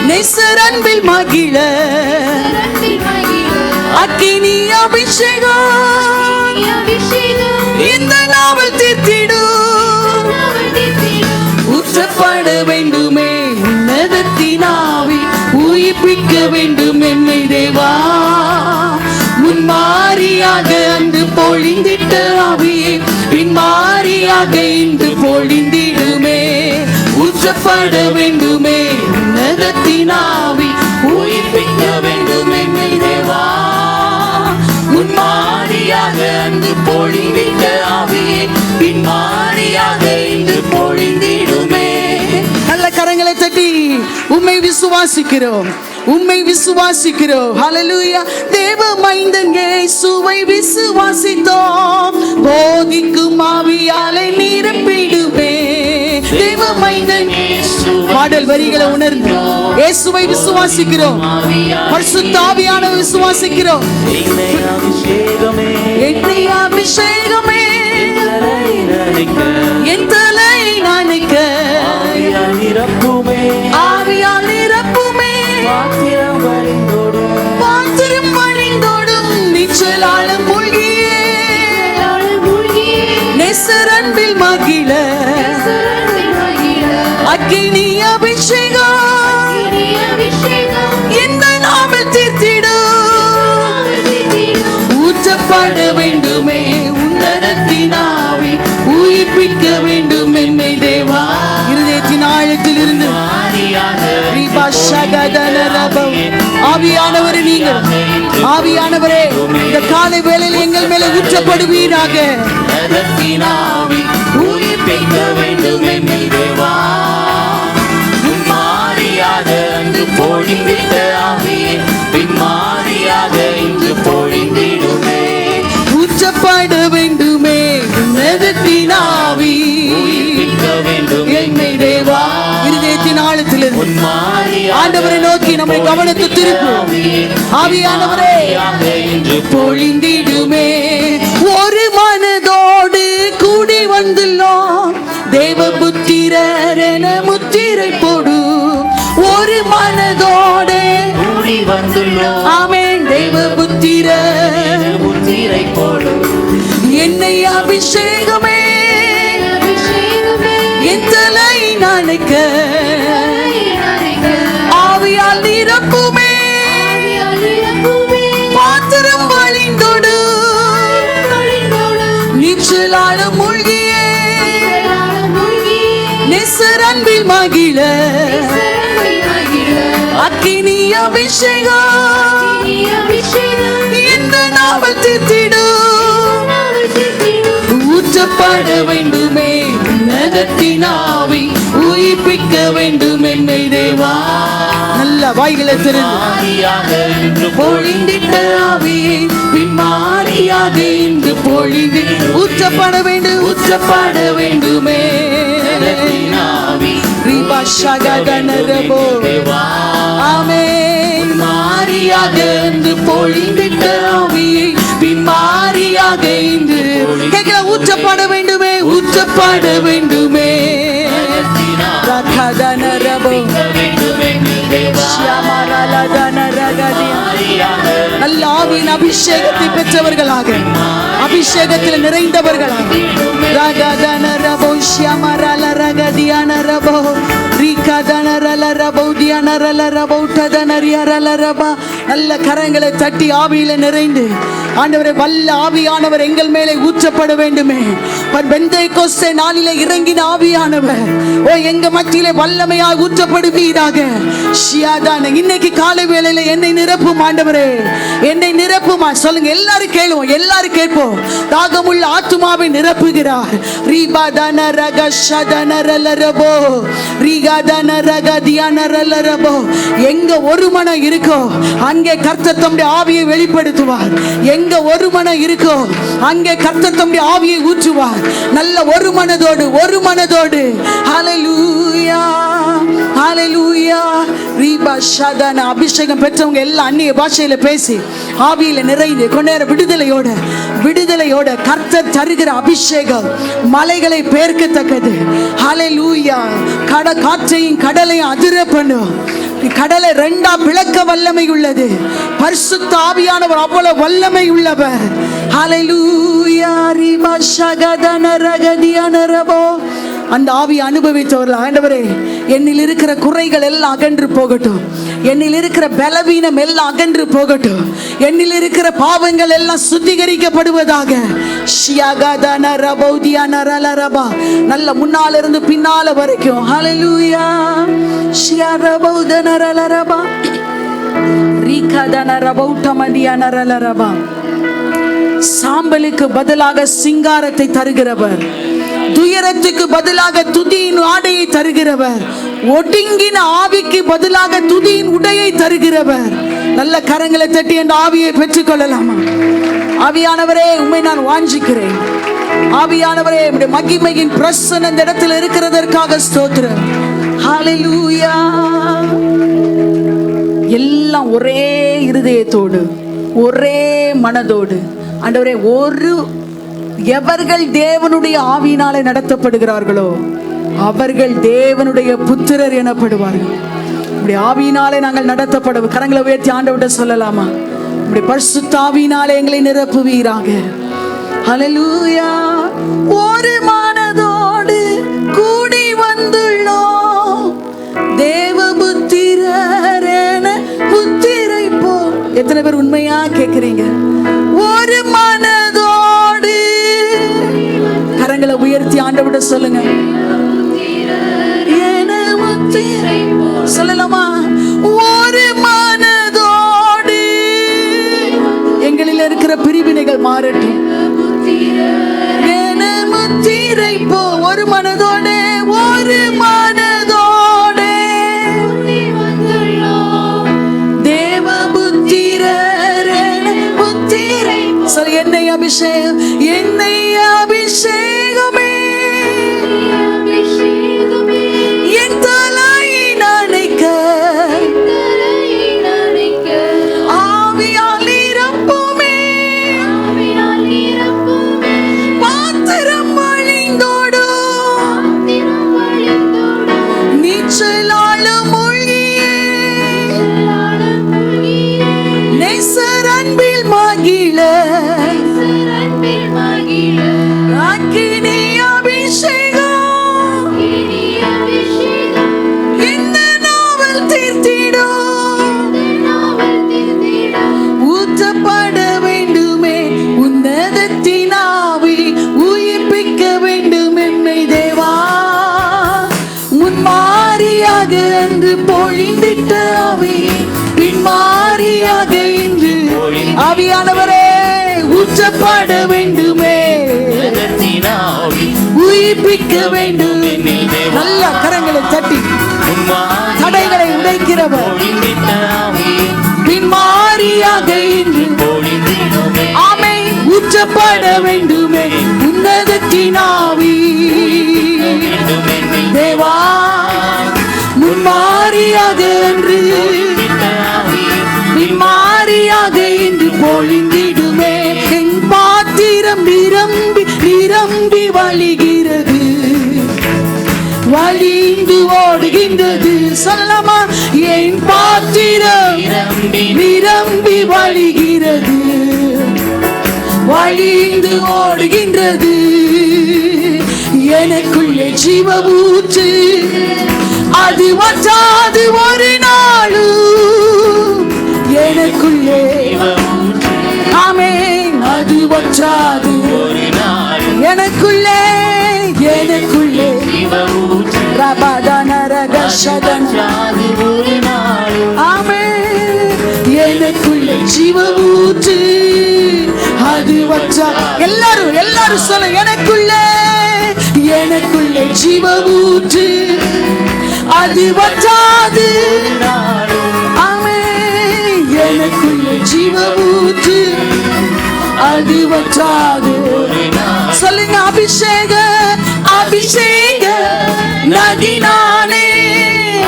நேசர் அன்பில் மகிழ அக்கினி அபிஷேகம் இந்த நாவல் தீர்த்திடும். ஊற்றப்பட வேண்டுமே உன்னதத்தின் ஆவி, உயிர்ப்பிக்க வேண்டும் என்னை தேவா. முன்மாறியாக அன்று பொழிந்திட்ட ஆவியை பின்மாறியாக இன்று பொழிந்திடுமே. ஊற்றப்பட வேண்டுமே உன்னதத்தின் ஆவி, உயிர்ப்பிக்க வேண்டும் என்னை தேவா. முன்மாறியாக அன்று பொழிந்திட்ட ஆவியை பின்மாறியாக இன்று பொழிந்திடுமே. நல்ல கரங்களை தட்டி உம்மை விசுவாசிக்கிறோம், உம்மை விசுவாசிக்கிறோம். ஹல்லேலூயா. தேவ மைந்தன் இயேசுவை விசுவாசித்தோம், போதிக்கும் ஆவியாலே நிரப்பிடுவே. தேவ மைந்தன் பாடல் வரிகளை உணர்ந்து இயேசுவை விசுவாசிக்கிறோம், பரிசுத்த ஆவியானவரை விசுவாசிக்கிறோம். என்னை அபிஷேகமே, என் தலை நனைக்க ஆவியால் நிரப்புமே. பாத்திரம் வழிந்தோடும் நீச்சலாலும் மூழ்கியே, நேசர் அன்பில் மகிழ அக்கினி அபிஷேகம் இந்த நாமத்தில் தீர்த்திடும். ஊற்றப்பட வேண்டுமே உன்னதத்தின் ஆவி, உயிர்ப்பிக்க வேண்டும் என்னை தேவா. இருதயத்தின் ஆழத்தில் இருந்து ஆவியானவரே, நீங்கள் ஆவியானவரே இந்த காலை வேளையில் எங்கள் மேலே ஊற்றப்படுவீராக. உயிர்ப்பிக்க வேண்டும் என்னை தேவா. முன்மாறியாக அன்று பொழிந்திட்ட ஆவியை பின்மாறியாக இன்று பொழிந்திடுமே. ஊற்றப்பட வேண்டுமே உன்னதத்தின் ஆவி, உயிர்ப்பிக்க வேண்டும் என்னை தேவா. இருதயத்தின் ஆழத்தில் ஆண்டவரை நோக்கி நம்மை கவனத்தை திருப்பும். ஆவியானவரே இன்று பொழிந்திடுமே. ஒரு மனதோடு கூடி வந்துள்ளோம், தேவ புத்திரர் என முத்திரை போடு. ஒரு மனதோடு கூடி வந்துள்ளோம், ஆமென். தேவ புத்திரர் முத்திரை என்னை அபிஷேகமே என் தலை நனைக்க ஆவியால் நிரப்புமே பாத்திரம் வழிந்தோடு நீச்சலால மூழ்கியே நெசர் அன்பில் மகிழ அக்கினி அபிஷேகம் இந்த நாவல் தீர்த்திடும் ஊற்றப்பட வேண்டுமே உன்னதத்தினாவி உயிர்ப்பிக்க வேண்டும் என்னை தேவா. நல்ல வாய்களை திறந்து பொழிந்திட்ட ஆவியை பின்மாறியாக இன்று பொழிந்து ஊற்றப்பட வேண்டும் ஊற்றப்பட வேண்டுமே ஆமென். மாறியாக இன்று பொழிந்திட்ட ஆவியை பின்மாறியாக இன்று கேட்கல ஊற்றப்பட வேண்டுமே ஊற்றப்பட வேண்டுமே நல்ல ஆவியின் அபிஷேகத்தை பெற்றவர்களாக அபிஷேகத்தில் நிறைந்தவர்களாக நல்ல கரங்களை தட்டி ஆவியில நிறைந்து ஆண்டவரே வல்ல ஆவியானவர் எங்கள் மேலே ஊற்றப்பட வேண்டுமே. பெந்தேகோஸ்தே நாளிலே இறங்கின ஆவியானவர் ஓ எங்க மத்தியிலே வல்லமையாக ஊற்றப்படுவீராக. இன்னைக்கு காலை வேளையில என்னை நிரப்பும் ஆண்டவரே, என்னை நிரப்புமா சொல்லுங்க. எல்லாரும் கேளுவோம், எல்லாரும் கேட்போம். தாகமுள்ள ஆத்துமாவை நிரப்புகிறார். எங்க ஒரு மனம் இருக்கோ அங்கே கர்த்தர் தம்முடைய ஆவியை வெளிப்படுத்துவார். எங்க ஒரு மனம் இருக்கோ அங்கே கர்த்தர் தம்முடைய ஆவியை ஊற்றுவார். நல்ல ஒரு மனதோடு ஒரு மனதோடு ஹல்லேலூயா ஹல்லேலூயா. அபிஷேகம் பெற்றவங்க எல்லாம் அந்நிய பாஷையில பேசி ஆவியில நிறைந்து கொண்டேற விடுதலையோட விடுதலையோட கர்த்தர் தருகிற அபிஷேகம் மலைகளை பெயர்க்கத்தக்கது. ஹல்லேலூயா. காற்றையும் கடலையும் அதிர பண்ணும். கடலை ரெண்டா பிளக்க வல்லமை உள்ளது. பரிசுத்த ஆவியானவர் அவ்வளவு வல்லமை உள்ளவர். ஹல்லேலூயா. அந்த ஆவியை அனுபவித்தவர்கள் ஆண்டவரே என்னில் இருக்கிற குறைகள் எல்லாம் அகன்று போகட்டும், என்னில் இருக்கிற பலவீனம் எல்லாம் அகன்று போகட்டும், என்னில் இருக்கிற பாவங்கள் எல்லாம் சுத்திகரிக்கப்படுவதாக. நல்ல முன்னால இருந்து பின்னால வரைக்கும் ஹல்லேலூயா. சாம்பலுக்கு பதிலாக சிங்காரத்தை தருகிறவர், துயரத்துக்கு பதிலாக துதியின் ஆடையை தருகிறவர், ஒடுங்கின ஆவிக்கு பதிலாக துதியின் உடையை தருகிறவர். நல்ல கரங்களை தட்டி அந்த ஆவியை பெற்றுக் கொள்ளலாமா? ஆவியானவரே உம்மை நான் வாஞ்சிக்கிறேன். ஆவியானவரே உம்முடைய மகிமையின் பிரசன்னம் இந்த இடத்தில் இருக்கிறதற்காக ஸ்தோத்திரம். ஹல்லேலூயா. எல்லாம் ஒரே இருதயத்தோடு ஒரே மனதோடு ஆண்டவரே எவர்கள் தேவனுடைய ஆவியினாலே நடத்தப்படுகிறார்களோ அவர்கள் தேவனுடைய புத்திரர் எனப்படுவார்கள். இப்படி ஆவியினாலே நாங்கள் நடத்தப்படுவோம். கரங்களை உயர்த்தி ஆண்டவர்கிட்ட சொல்லலாமா? இப்படி பரிசுத்த ஆவியினாலே எங்களை நிரப்புவீராக. ஹல்லேலூயா. ஒரு மனதோடு கூடி வந்துள்ளோம் தேவ புத்திரரேன புத்திரை போ. எத்தனை பேர் உண்மையா கேட்கிறீங்க? ஒரு மனதோடு கரங்களை உயர்த்தி ஆண்டவர்கிட்ட சொல்லுங்க. சொல்லலாமா? ஒரு மனதோடு எங்களில் இருக்கிற பிரிவினைகள் மாறட்டும். ஒரு மனதோடு ஒரு மனதோடு தேவ புத்திரரே புத்திரை சொல். என்னை அபிஷேகம் என்னை அபிஷேகமே என் தலை நனைக்க ஆவியால் நிரப்புமே பாத்திரம் வழிந்தோடும் நீச்சலால மூழ்கியே நேசர் அன்பில் மகிழ ஆவியானவரே ஊற்றப்பட வேண்டுமே, உன்னதத்தினாவி உயிர்ப்பிக்க வேண்டும். என்னில் தேவா. நல்ல கரங்களை தட்டி உம்மாதிரியாக தடைகளை உடைக்கிறவர் பொழிந்திட்ட ஆவியே, பின்மாரியாக இன்று பொழிந்திடுமே. ஆமை ஊற்றப்பட வேண்டுமே உன்னதத்தினாவி வேண்டும் என்னில் தேவா, முன்மாரியாக என்று பொழிந்திட்ட ஆவியே, பின்மாரியாக இன்று பொழிந்திடுமே. என் பாத்திரம் நிரம்பி நிரம்பி வழிகிறது, வழிந்து ஓடுகின்றது. சொல்லலாமா? என் பாத்திரம் நிரம்பி நிரம்பி வழிகிறது, வழிந்து ஓடுகின்றது. எனக்குள்ளே ஜீவ ஊற்று, அது வற்றாது ஒரு நாளும். எனக்குள்ளே ஆமென், அது வற்றாது ஒரு நாள் எனக்குள்ளே, எனக்குள்ளே ஜீவ ஊற்று ரபதனரகஷதன வற்றாது ஒரு நாள் ஆமென், எனக்குள்ளே ஜீவ ஊற்று, அது வற்றா. எல்லாரும் எல்லாரும் சொல்ல, எனக்குள்ளே, எனக்குள்ளே ஜீவ ஊற்று, அது வற்றாது. ஆமென், எனக்குள்ளே ஜீவ ஊற்று, அது வற்றாது. சொல்லுங்க, அபிஷேக அபிஷேக நதி நானே.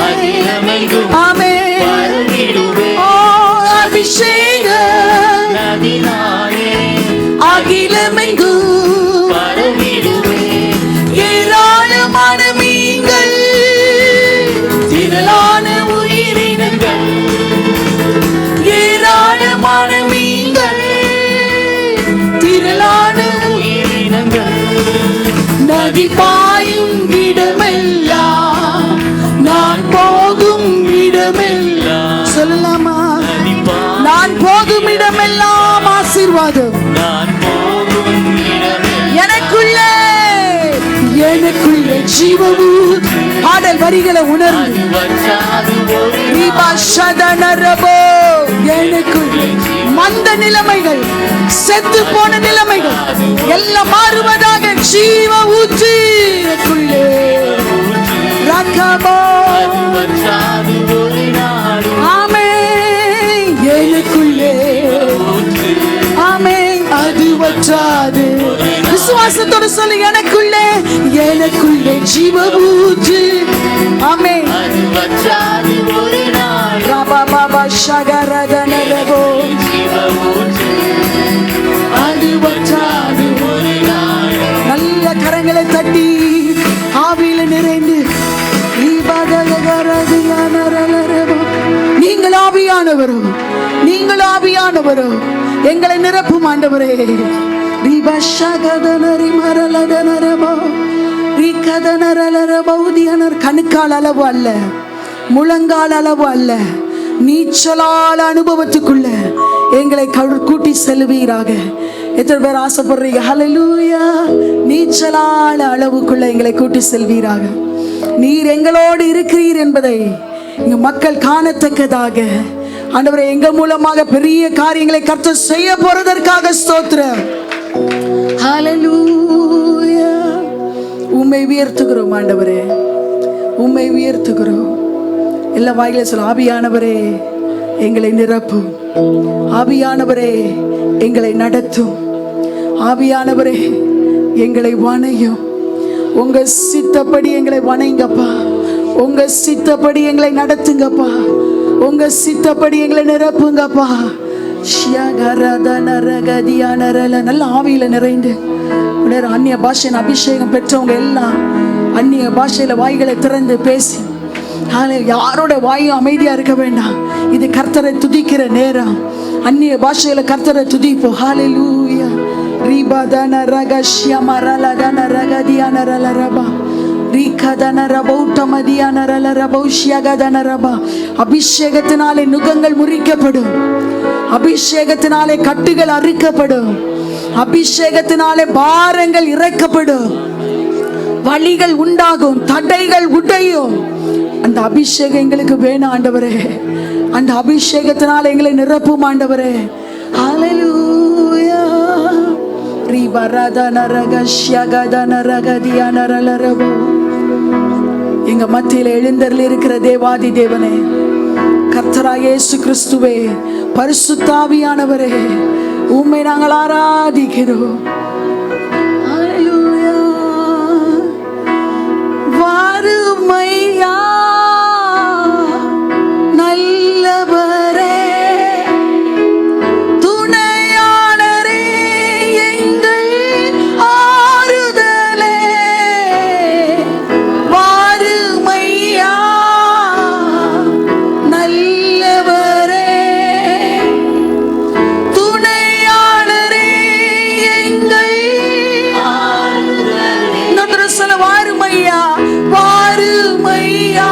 அகிலமெங்கும் ஆமென், பரவிடுவே. ஓ அபிஷேக நதினாலே அகிலமெங்கும் பரவிடுவே. ஏராளமான மீன்கள், திரளான உயிரினங்கள் ஏராளமான மீன்கள், திரளான உயிரினங்கள் நதி பாயும் இடமெல்லாம், நான் போகும் இடமெல்லாம். சொல்லலாமா? நான் போகும் இடமெல்லாம் ஆசீர்வாதம். நான் போகும் இடமே எனக்குள்ளே, எனக்குள்ளே ஜீவபூத். பாடல் வரிகளை உணர்ந்து வற்றாது ஒரு ரீபாஷதனரபோ. எனக்குள்ளே மந்த நிலைமைகள், செத்து போன நிலைமைகள் எல்லாம் மாறுவதாக. ஜீவ ஊற்று எனக்குள்ளே ரக்கபோ. வற்றாது ஒரு நாளும் ஆமென், எனக்குள்ளே ஆமென், அது வற்றாது. விசுவாசத்தோடு சொல்லு, எனக்குள்ளே, எனக்குள்ளே ஜீவ ஊற்று. ஆமென். அது வற்றாது ஒரு நாள் ரபா பாபா ஷகரதனரபோ. ஜீவ ஊற்று அது வற்றாது. ஒரு நாள் நல்ல கரங்களை தட்டி ஆவியில நிறைந்து நீங்கள் ஆவியானவரோ, நீங்கள் ஆவியானவரோ, எங்களை நிரப்பும் ஆண்டவரே. கணுக்கால் அளவு அல்ல, முழங்கால் அளவு அல்ல, நீச்சலால் அனுபவத்துக்குள்ள எங்களை கூட்டி செல்வீராக. எத்தனை பேர் ஆசைப்படுறீங்க? ஹல்லேலூயா. நீச்சலால் அளவுக்குள்ள எங்களை கூட்டி செல்வீராக. நீர் எங்களோடு இருக்கிறீர் என்பதை இங்க மக்கள் காணத்தக்கதாக ஆண்டவரே, எங்க மூலமாக பெரிய காரியங்களை கர்த்தர் செய்ய போறதற்காக ஸ்தோத்திரம். ஹல்லேலூயா. உம்மை உயர்த்துகிறோம் ஆண்டவரே, உம்மை உயர்த்துகிறோம். எல்லா வாயில சொல்ல, ஆவியானவரே எங்களை நிரப்பும், ஆவியானவரே எங்களை நடத்தும், ஆவியானவரே எங்களை வணையும். உங்க சித்தப்படி எங்களை வணைங்கப்பா, உங்க சித்தப்படி எங்களை நடத்துங்கப்பா, உங்க சித்தப்படி எங்களை நிரப்புங்கப்பா. நல்ல ஆவியில நிறைந்து அந்நிய பாஷையின் அபிஷேகம் பெற்றவங்க எல்லாம் அந்நிய பாஷையில வாய்களை திறந்து பேசி, யாரோட வாயும் அமைதியா இருக்க வேண்டாம். இது கர்த்தரை துதிக்கிற நேரம். அந்நிய பாஷையில கர்த்தரை துதிப்போம். ஹல்லேலூயா. ரிபதன ரகஷ்ய மரலதன ரகதியான ரலரபா ரிகதன ரபௌட்டமதியான ரலரபௌஷ்யகதன ரபா. அபிஷேகத்தினாலே நுகங்கள் முறிக்கப்படும், அபிஷேகத்தினாலே கட்டுகள் அறுக்கப்படும், அபிஷேகத்தினாலே பாரங்கள் இறக்கப்படும், வழிகள் உண்டாகும், தடைகள் உடையும். அந்த அபிஷேகம் எங்களுக்கு வேணும் ஆண்டவரே. அந்த அபிஷேகத்தினால எங்களை நிரப்பும் ஆண்டவரே. ஹalleluya ரிபரதனரகஷ்யகதனரகதியனரலரபோ. எங்க மத்தியில எழுந்தருளி இருக்கிற தேவாதி தேவனே, கர்த்தராகிய இயேசு கிறிஸ்துவே, பரிசுத்த ஆவியானவரே, உம்மை நாங்கள் ஆராதிக்கிறோம். ஹalleluya வாருமையா நல்லவரே, துணையாளரே, எங்கள் ஆறுதலே, வாருமையா நல்லவரே, துணையாளரே, எங்கள் இன்னொரு சொல்ல, வாருமையா வாருமையா,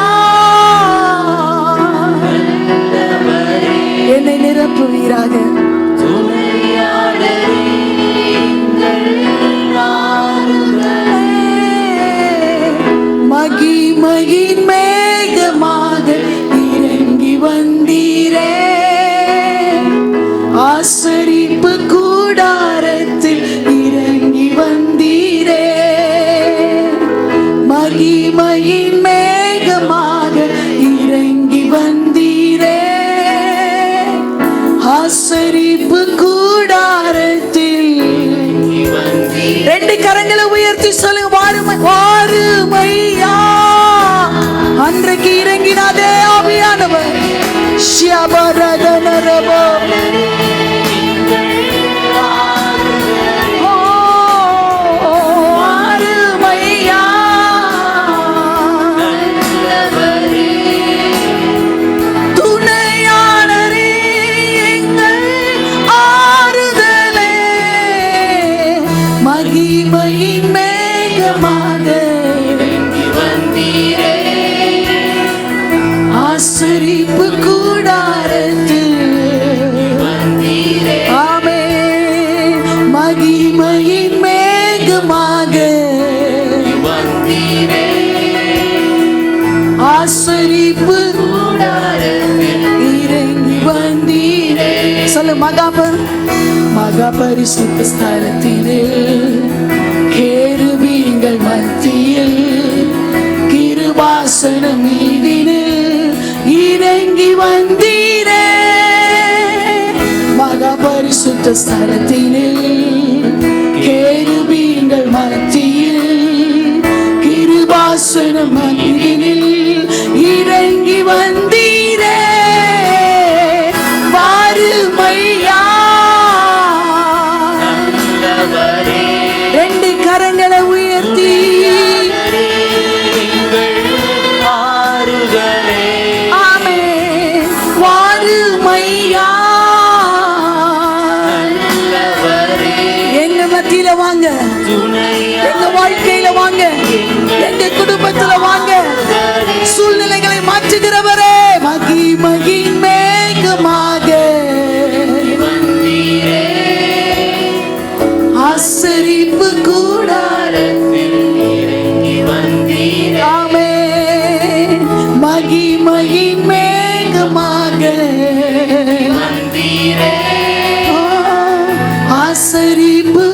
என்னை நிரப்புவீராக. மகிமையின் மேகமாக இறங்கி வந்தீரே, ஆசரிப்பு கூடாரத்தில் இறங்கி வந்தீரே, மகிமையின் மேகமாக இறங்கி வந்தீரே, ஆசரிப்பு கூடாரத்தில். ரெண்டு கரங்களை உயர்த்தி சொல்லுங்க, வாருமை வாருமையா. அன்றைக்கு இறங்கினாதே ஆவியானவர், ஷியபரதனரபோ. வாருமையா துணையாளரே, எங்கள் ஆறுதலே, மகிமையின் மேகமாக ஆசரிப்பு கூடாரத்தில். ஆமென். மகிமையின் மேகமாக ஆசரிப்பு இறங்கி வந்தீரே. சொல்லு, மகாபரிசுத்த ஸ்தலத்திலே, கேருபீன்கள் மத்தியில், கிருபாசனம் மீதினில் இறங்கி வந்தீரே, மகாபரிசுத்த ஸ்தலத்திலே, கேருபீன்கள் மத்தியில், கிருபாசனம் மீதினில் இறங்கி வந்தீரே, வாருமையா. ரெண்டு கரங்களை உயர்த்தி ஆமென், வாருமையா. எங்க மத்தியில வாங்க, எங்க வாழ்க்கையில வாங்க, எங்க குடும்பத்துல வாங்க. சூழ்நிலைகளை மாற்றுகிறவரே, மகிமையின் மேகமாக ஆசரிப்பு கூடாரத்தில் ஆமென், மகிமையின் மேகமாக ஆசரிப்பு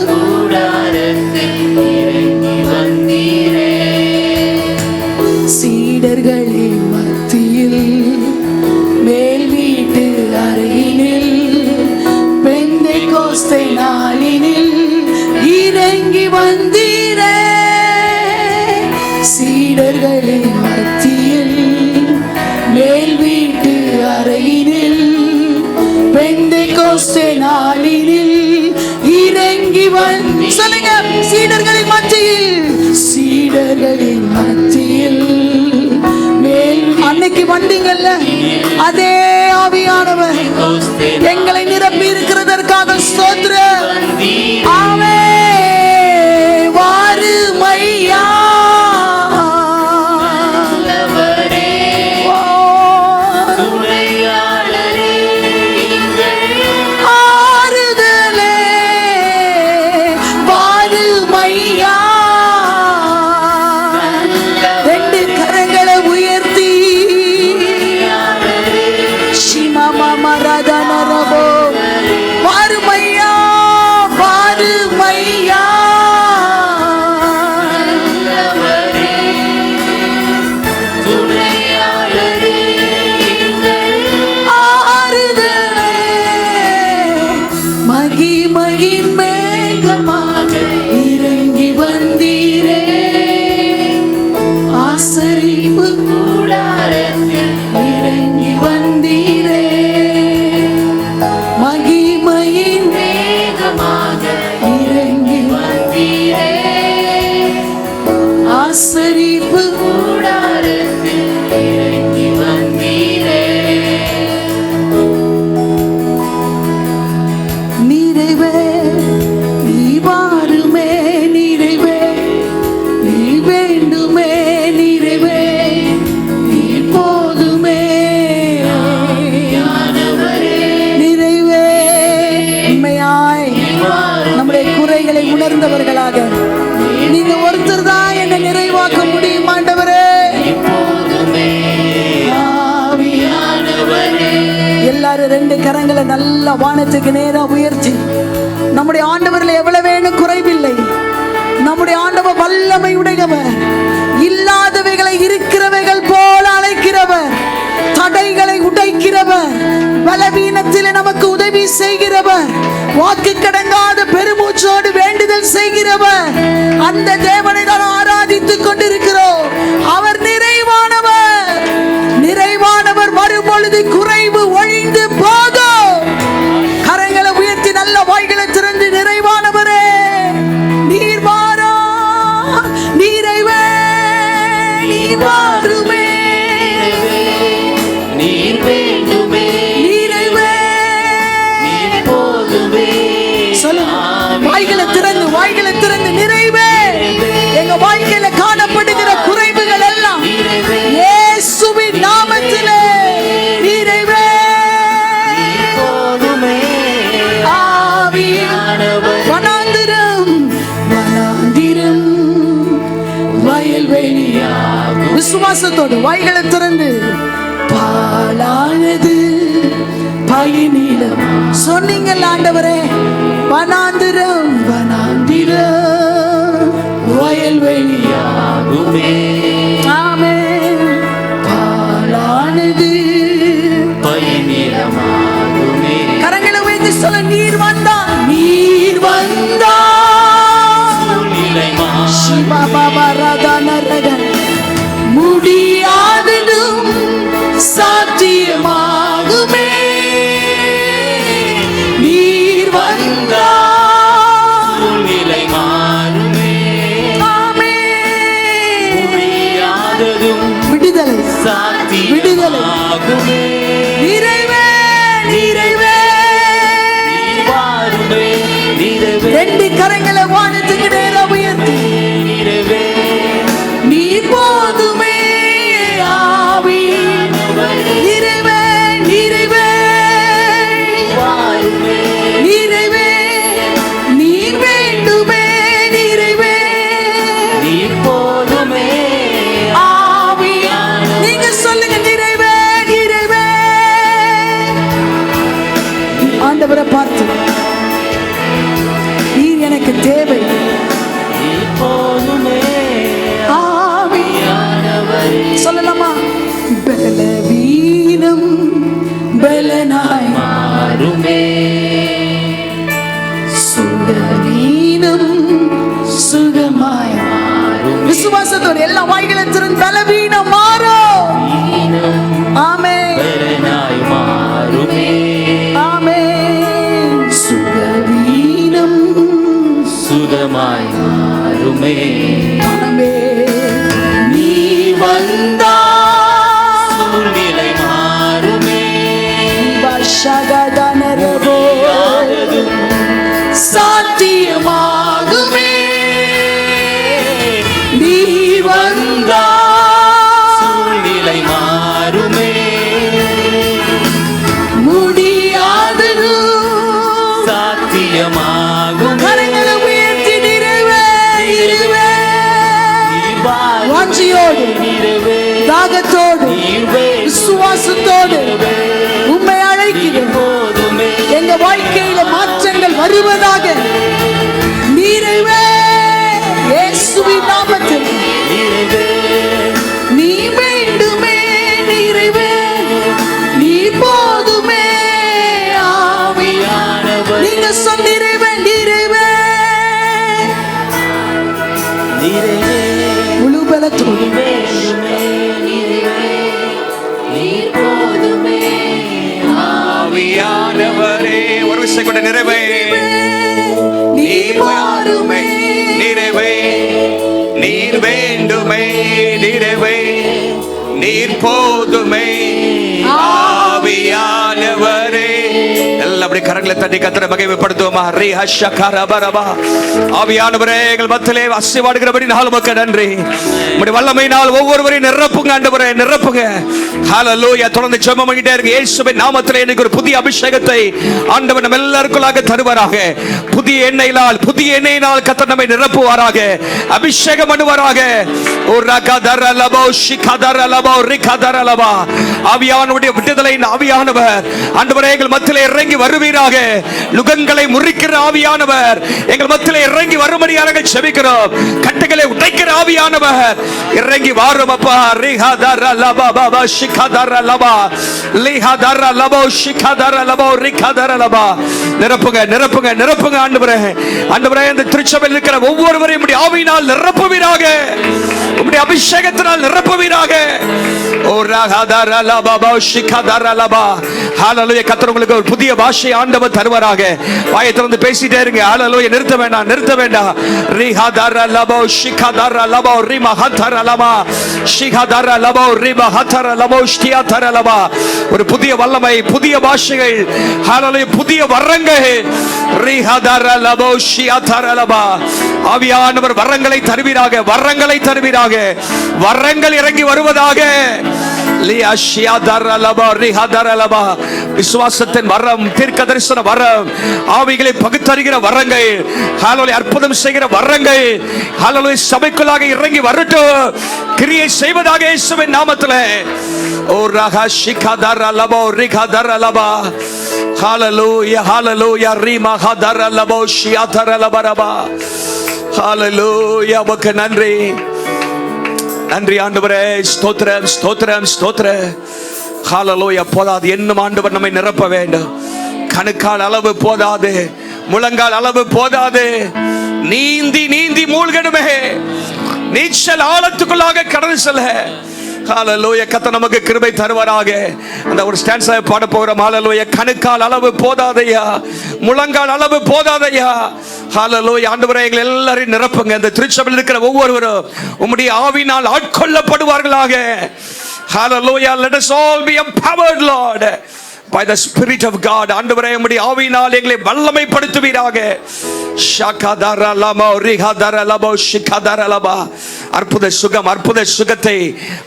சீடர்களின் மத்தியில், மேல் வீட்டு அறையினில், பெந்தெகோஸ்தே நாளினில் இறங்கி வந்தீரே, சீடர்களின் மத்தியில், மேல் வீட்டு அறையினில், பெந்தெகோஸ்தே நாளினில் இறங்கி வந்து. சொல்லுங்க, சீடர்களின் மத்தியில், சீடர்களின் மத்தியில், மேல். அன்னைக்கு வந்தீங்கல்ல, அதே ஆவியானவர் எங்களை நிரப்பி இருக்கிறதற்காக ஸ்தோத்திரம். ஆமென், வாருமையா. ஆறுதலே, வாருமையா. ரெண்டு கரங்களை உயர்த்தி, சிமமம ஆசரிப்பு கூடாரத்தில் இறங்கி வந்தீரே. நிறைவே நீ வாருமே, நிறைவே நீ வேண்டுமே, நிறைவே நீ போதுமே. நிறைவே உண்மையாய் நம்முடைய குறைகளை உணர்ந்தவர்களாக நீங்க ஒருத்தர் தான் என்னை நிறைவாக்க முடியும் ஆண்டவரே. எல்லாரும் ரெண்டு கரங்களை நல்லா வானத்துக்கு நேரா உயர்த்தி நம்முடைய ஆண்டவரில் எவ்வளவு வேணும் குறைவில்லை. நம்முடைய ஆண்டவர் வல்லமை உடையவர், இல்லாதவைகளை இருக்கிறவைகள் போல அழைக்கிறவர், தடைகளை உடைக்கிறவர், பலவீனத்தில் நமக்கு உதவி செய்கிறவர், வாக்கு கடங்காத பெருமூச்சோடு வேண்டுதல் செய்கிறவர். அந்த தேவனை தான் ஆராதித்துக் கொண்டிருக்கிறோம். அவர் நிறைவானவர். நிறைவானவர் வரும் பொழுது குறைவு ஒழிந்து போகும். கரங்களை உயர்த்தி நல்ல வாய்களை திறந்து நிறைவானவரே நீர் வாரா, நிறைவே நீர் வாருமே, நீர் வேண்டுமே, நிறைவே நீர் போதுமே. வாய்களை திறந்து, வாய்களை திறந்து நிறைவே. எங்க வாழ்க்கையில காணப்படுகிற குறைவுகள் எல்லாம் இயேசுவின் நாமத்திலே நிறைவே. போதுமே ஆவியானவர் வனாந்திரம், வனாந்திரம் வயல்வெளியாகும். விசுவாசத்தோடு வாய்களை திறந்து பாலானது பயனிலம் சொன்னீங்கள் ஆண்டவரே. வனாந்திரம், வனாந்திரம் வயல்வெளியாகுமே. ஆமென். பாலானது பயனிலமாகுமே. கரங்களை உயர்த்தி சொல்ல, நீர் வந்தா, நீர் வந்தா. சூழ்நிலை முடியாததும் சாத்தியமாகுமே. நீர் வந்தா சூழ்நிலை மாறுமே. முடியாததும் விடுதலை, சாத்தியமாகுமே. நிறைவே, நிறைவே. வாருமே, நிறைவே, ரெண்டு கரங்களை வானத்துக்கு நேரா உயர்த்தி நிறைவே நீர் போதுமே. ஆவி நிறைவே, நிறைவே வாருமே, நிறைவே நீர் வேண்டுமே, நிறைவே நீர் போதுமே. ஆவியா நீங்க சொல்லுங்க, நிறைவே, நிறைவே. ஆண்டவரை பார்த்து நீர் எனக்கு தேவை. நீர் போதுமே. ஆவியானவரே சொல்லலாமா? பலவீனம் பலனாய் மாறுமே. சுகவீனம் சுகமாய் மாறும். விசுவாசத்தோடு எல்லா வாய்களை திறந்து பலவீனம் மாறும். ஆமென், பலனாய் மாறுமே. ஆமென். சுகவீனம் சுகமாய் மாறுமே. ஆமென். நீ வந்தா சூழ்நிலை மாறுமே. வர்ஷகதனரபோ சாத்தியமாகுமே. நீ வந்தா சூழ்நிலை மாறுமே. முடியாதது சாத்தியமாகுமே. கரங்களை உயர்த்தி நிறைவே, நிறைவே. வாஞ்சியோடு, நிறைவே, தாகத்தோடு, நிறைவே, விசுவாசத்தோடு உம்மை அழைக்கிறேன். போதுமே. எங்க வாழ்க்கையில மாற்றங்கள் வருவதாக. நிறைவே இயேசுவின் நாமத்தில் நிறைவே, நீ வேண்டுமே, நிறைவே நீ போதுமே. ஆவியானவர் நீங்க சொல், நிறைவே, நிறைவே நிறைவே, முழு பலத்தோடு வேண்டுமே. நிறைவே, நீர் போதுமே. ஆவியானவரே ஒரு விஷயம் கூட நிறைவே நீ வாருமே, நிறைவே நீர் வேண்டுமே நிறைவே நீர் போதுமே ஆவியானவரே. எல்லாம் அப்படி கரங்களை தட்டி கர்த்தரை மகிமைப்படுத்துவோமா. ஆவியானவரே எங்கள் மத்தியிலே அசைவாடுகிறபடி நாள் உமக்கு நன்றி. உம்முடைய வல்லமையினால் ஒவ்வொருவரையும் நிரப்புங்க ஆண்டவரே, நிரப்புங்க. ஹல்லேலூயா. தொடர்ந்து ஜெபம் பண்ணிட்டே இருங்க. இயேசுவின் நாமத்திலே எனக்கு ஒரு புதிய அபிஷேகத்தை ஆண்டவர் நம்ம எல்லாருக்குள்ளாக தருவாராக. புதிய எண்ணெயினால் கர்த்தர் நம்மை நிரப்புவாராக, அபிஷேகம் பண்ணுவாராக. ஆவியானவருடைய விடுதலையின் ஆவியானவர் ஆண்டவரே எங்கள் மத்தியிலே இறங்கி வருவீராக. நுகங்களை முறிக்கிற ஆவியானவர் எங்கள் மத்தியிலே இறங்கி வரும்படியாக ஜெபிக்கிறோம். கட்டுகளை உடைக்கிற ஆவியானவர் இறங்கி வாரும் அப்பா. ரிஹாதர லபா பாபா ஷிகாதர லபா லிஹாதர லபோ ஷிகாதர லபோ ரிகாதர லபா. நிரப்புங்க நிரப்புங்க நிரப்புங்க ஆண்டவரே. ஆண்டவரே இந்த திருச்சபையில் இருக்கிற ஒவ்வொருவரையும் உம்முடைய ஆவியினால் நிரப்புவீராக, உம்முடைய அபிஷேகத்தினால் நிரப்புவீராக. ஓ ரஹாதர லபா பா ஷிகாதர லபா. ஹல்லேலூயா. கர்த்தர் உங்களுக்கு ஒரு புதிய பாஷை ஆண்டவர் தருவாராக. வாயை திறந்து பேசிட்டே இருங்க. ஹல்லேலூயா. நிறுத்த வேண்டாம், நிறுத்த வேண்டாம். ரிஹாதர லபோ ஷிகாதர லபோ ரிமஹதர லபா ஷிகாதர லபோ ரிமஹதர லபோ ஷ்டியாதர லபா. ஒரு புதிய வல்லமை, புதிய பாஷைகள், ஹல்லேலூயா, புதிய வரங்கள். ரிஹாதர லபோ ஷியாதர லபா. ஆவியானவர் வரங்களை தருவீராக, வரங்களை தருவீராக. வரங்கள் இறங்கி வருவதாக. விசுவாசத்தின் வரம், தீர்க்க தரிசன வரம், ஆவிகளை பகுத்தறிகிற வரங்கள், ஹல்லேலூயா, அற்புதம் செய்கிற வரங்கள், ஹல்லேலூயா, சபைக்குள்ளாக இறங்கி வரட்டும், கிரியை செய்வதாக இயேசுவின் நாமத்திலே. ஓ ரஹா ஷிகாதர லபோ ரிகாதர லபா. ஹல்லேலூயா ஹல்லேலூயா. ரிமஹதர லபோ ஷியாதர லபரபா. ஹல்லேலூயா. உமக்கு நன்றி, நன்றி ஆண்டவரே. ஸ்தோத்திரம் ஸ்தோத்திரம் ஸ்தோத்திரம். ஹல்லேலூயா. போதாது, இன்னும் ஆண்டவர் நம்மை நிரப்ப வேண்டும். கணுக்கால் அளவு போதாது, முழங்கால் அளவு போதாது. நீந்தி நீந்தி மூழ்கணுமே, நீச்சல் ஆழத்துக்குள்ளாக கடந்து செல்ல. ஹல்லேலூயா. கர்த்தர் நமக்கு கிருபை தருவாராக. அந்த ஒரு ஸ்டான்ஸை பாட போகிறோம். ஹல்லேலூயா. கணுக்கால் அளவு போதாதையா, முழங்கால் அளவு போதாதையா. ஹல்லேலூயா. ஆண்டவரே எங்களை எல்லாரையும் நிரப்புங்க. இந்த திருச்சபையில் இருக்கிற ஒவ்வொருவரும் உம்முடைய ஆவியினால் ஆட்கொள்ளப்படுவார்களாக. ஹல்லேலூயா. Let us all be empowered, Lord, by the Spirit of God. ஆண்டவரே உம்முடைய ஆவியினால் எங்களை வல்லமைப்படுத்துவீராக. ஷகதர லபோ ரிஹதர லபோ ஷிகதர லபா. அற்புத சுகம், அற்புத சுகத்தை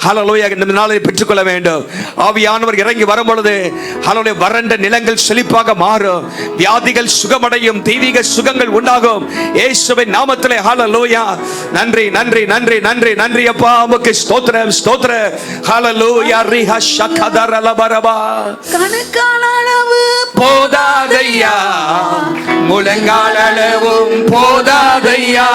ஹல்லேலூயா இந்த நாளில் பெற்றுக்கொள்ள வேண்டும். ஆவியானவர் இறங்கி வரும் பொழுது ஹல்லேலூயா வறண்ட நிலங்கள் செழிப்பாக மாறும், வியாதிகள் சுகமடையும், தெய்வீக சுகங்கள் உண்டாகும் இயேசுவின் நாமத்திலே. ஹல்லேலூயா. நன்றி நன்றி நன்றி நன்றி நன்றி அப்பா, உமக்கு ஸ்தோத்திரம் ஸ்தோத்திரம். ஹல்லேலூயா. ரிஹ ஷகதர லபரபா. கணுக்கால் அளவு போதாதையா, முழங்கால் அளவும் போதாதையா.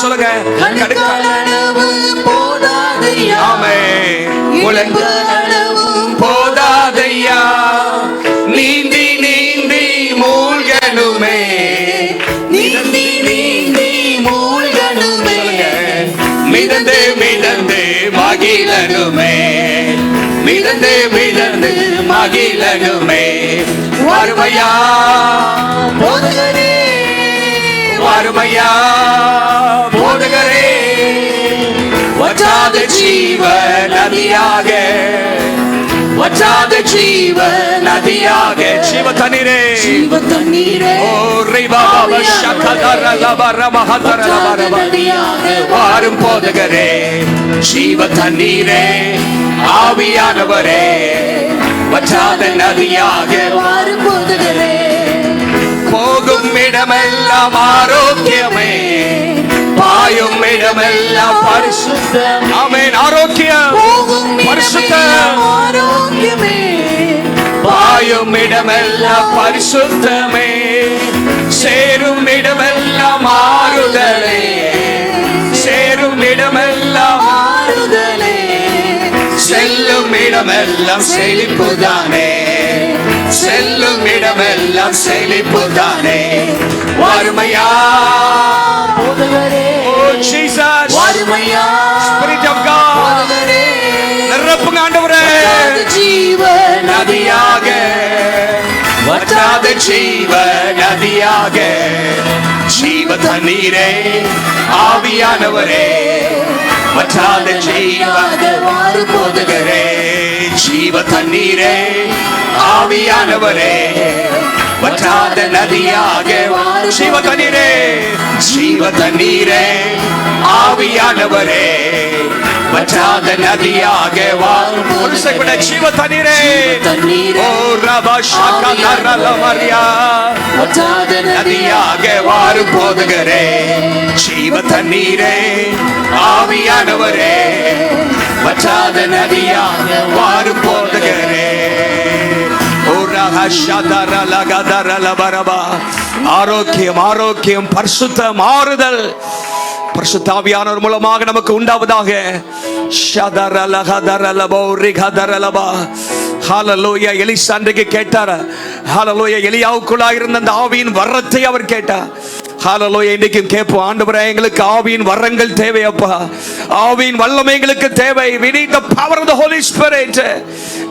சொல்லுங்க. கணுக்கால் அளவு போதாதையா. ஆமென். முழங்கால் அளவும் போதாதையா. நீந்தி நீந்தி மூழ்கணுமே, நீந்தி நீந்தி மூழ்கணுமே. மிதந்து மிதந்து மகிழனுமே, மிதந்து மிதந்து மகிழனுமே. வருமையா போதகரே, வருமையா போதகரே. வற்றாத ஜீவ நதியாக, வற்றாத ஜீவ நதியாக. ஜீவ தண்ணீரே, ஜீவ தண்ணீரே. ஓ ரிபாப ஷகதர லபர மஹதர லபர. வாரும் போதகரே, ஜீவ தண்ணீரே, ஆவியானவரே, வற்றாத நதியாக. வாரும் போதகரே. போகும் இடமெல்லாம் ஆரோக்கியமே, பாயும் இடமெல்லாம் பரிசுத்தம். ஆமென். ஆரோக்கியம், போகும் பரிசுத்தம். இடமெல்லாம் ஆரோக்கியமே, பாயும் இடமெல்லாம் பரிசுத்தமே. சேரும் இடமெல்லாம் ஆறுதலே, சேரும் இடமெல்லாம் ஆறுதலே. செல்லும் இடமெல்லாம் செழிப்புதானே, செல்லும் இடமெல்லாம் செழிப்புதானே. வறுமையா போதகரே, ஓ ஜீசஸ், வறுமையா Spirit of God, போதகரே. நிரப்புங்க ஆண்டவரே. வற்றாத ஜீவ நதியாக, வற்றாத ஜீவ நதியாக. ஜீவ தண்ணீரே, ஆவியானவரே, வற்றாத ஜீவாக வாரு போதுகிறே ஜீவ தண்ணீரே ஆவியானவரே வற்றாத நதியாக வாரு ஜீவ தண்ணீரே ஜீவ தண்ணீரே ஆவியானவரே வற்றாத நதியாக வாரு போதுகிறே ஜீவ தண்ணீரே ஓ ரபா ஷகதரல மரியா வற்றாத நதியாக வாரு போதுகிறே ஜீவ தண்ணீரே ஆவியானவரே வற்றாத நதியாக வாரு போதுகிறே ஆரோக்கியம் ஆரோக்கியம் பரிசுத்த மாறுதல் பரிசுத்த ஆவியானவர் மூலமாக நமக்கு உண்டாவதாக. ஹல்லேலூயா. எலிசா அன்றைக்கு கேட்டார். ஹல்லேலூயா. எலியாவுக்குள்ளாக இருந்த அந்த ஆவியின் வரத்தை அவர் கேட்டார். ஹல்லேலூயா. இன்றைக்கும் கேட்போம், ஆண்டவரே எங்களுக்கு ஆவியின் வரங்கள் தேவை அப்பா, ஆவியின் வல்லமை எங்களுக்கு தேவை. We need the power of the Holy Spirit.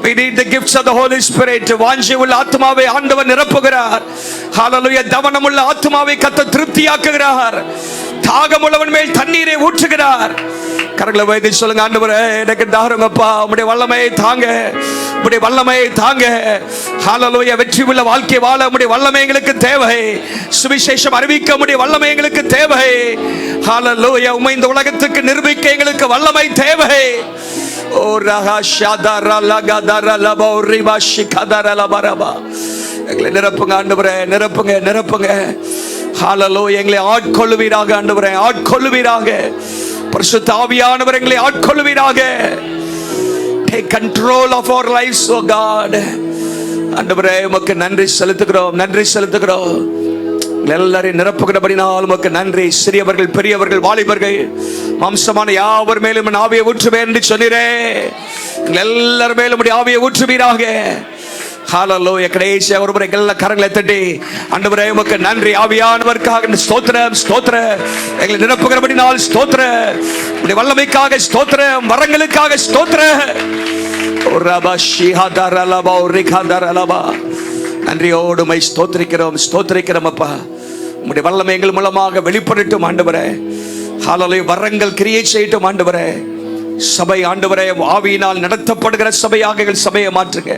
We need the gifts of the Holy Spirit. வாஞ்சையுள்ள ஆத்துமாவை ஆண்டவர் நிரப்புகிறார். ஹல்லேலூயா. தவனமுள்ள ஆத்துமாவை கர்த்தர் திருப்தியாக்குகிறார். தாகமுள்ளவன் மேல் தண்ணீரை ஊற்றுகிறார். கரங்களை வைத்து சொல்லுங்க, ஆண்டவரே எனக்கு தாகங்கப்பா, உம்முடைய வல்லமையை தாங்க, உம்முடைய வல்லமையை தாங்க. ஹல்லேலூயா. வெற்றி உள்ள வாழ்க்கை வாழ உம்முடைய வல்லமை எங்களுக்கு தேவை. சுவிசேஷம் அறிவிக்க உம்முடைய வல்லமை எங்களுக்கு தேவை. ஹல்லேலூயா. உம்மை இந்த உலகத்துக்கு நிரூபிக்க எங்களுக்கு வல்லமை தேவை. ஓ ரஹா ஷதர லகதர லபோ ரிபாஷி கதர லபரபா. எங்களை நிரப்புங்க ஆண்டவரே, நிரப்புங்க நிரப்புங்க. ஹல்லேலூயா. எங்களை ஆட்கொள்ளுவீராக ஆண்டவரே, ஆட்கொள்ளுவீராக. பரிசுத்த ஆவியானவர் எங்களை ஆட்கொள்ளுவீராக. Take control of our lives, oh God. ஆண்டவரே உமக்கு நன்றி செலுத்துகிறோம், நன்றி செலுத்துகிறோம். எல்லாரையும் நிரப்புகிறபடினால் உமக்கு நன்றி. சிறியவர்கள் பெரியவர்கள் வாலிபர்கள் மாம்சமான யாவர் மேலும் ஆவியை ஊற்றுவேன் என்று சொன்னீரே, எல்லார் மேலும் ஆவியை ஊற்றுவீராக. ஹல்லேலூயா. கடைசியாக ஒருமுறை எல்லா கரங்களை தட்டி ஆண்டவரே உமக்கு நன்றி. ஆவியானவருக்காக ஸ்தோத்திரம் ஸ்தோத்திரம். எங்களை நிரப்புகிறபடினால் ஸ்தோத்திரம். உம்முடைய வல்லமைக்காக ஸ்தோத்திரம், வரங்களுக்காக ஸ்தோத்திரம். நன்றியோடு மை ஸ்தோத்திரிக்கிறோம் ஸ்தோத்திரிக்கிறோம் அப்பா. உம்முடைய வல்லமை எங்கள் மூலமாக வெளிப்படட்டும் ஆண்டவரே. ஹல்லேலூயா. வரங்கள் கிரியை செய்யட்டும் ஆண்டவரே. சபை ஆண்டவரே ஆவியினால் நடத்தப்படுகிற சபையாக எங்கள் சபையை மாற்றுங்க.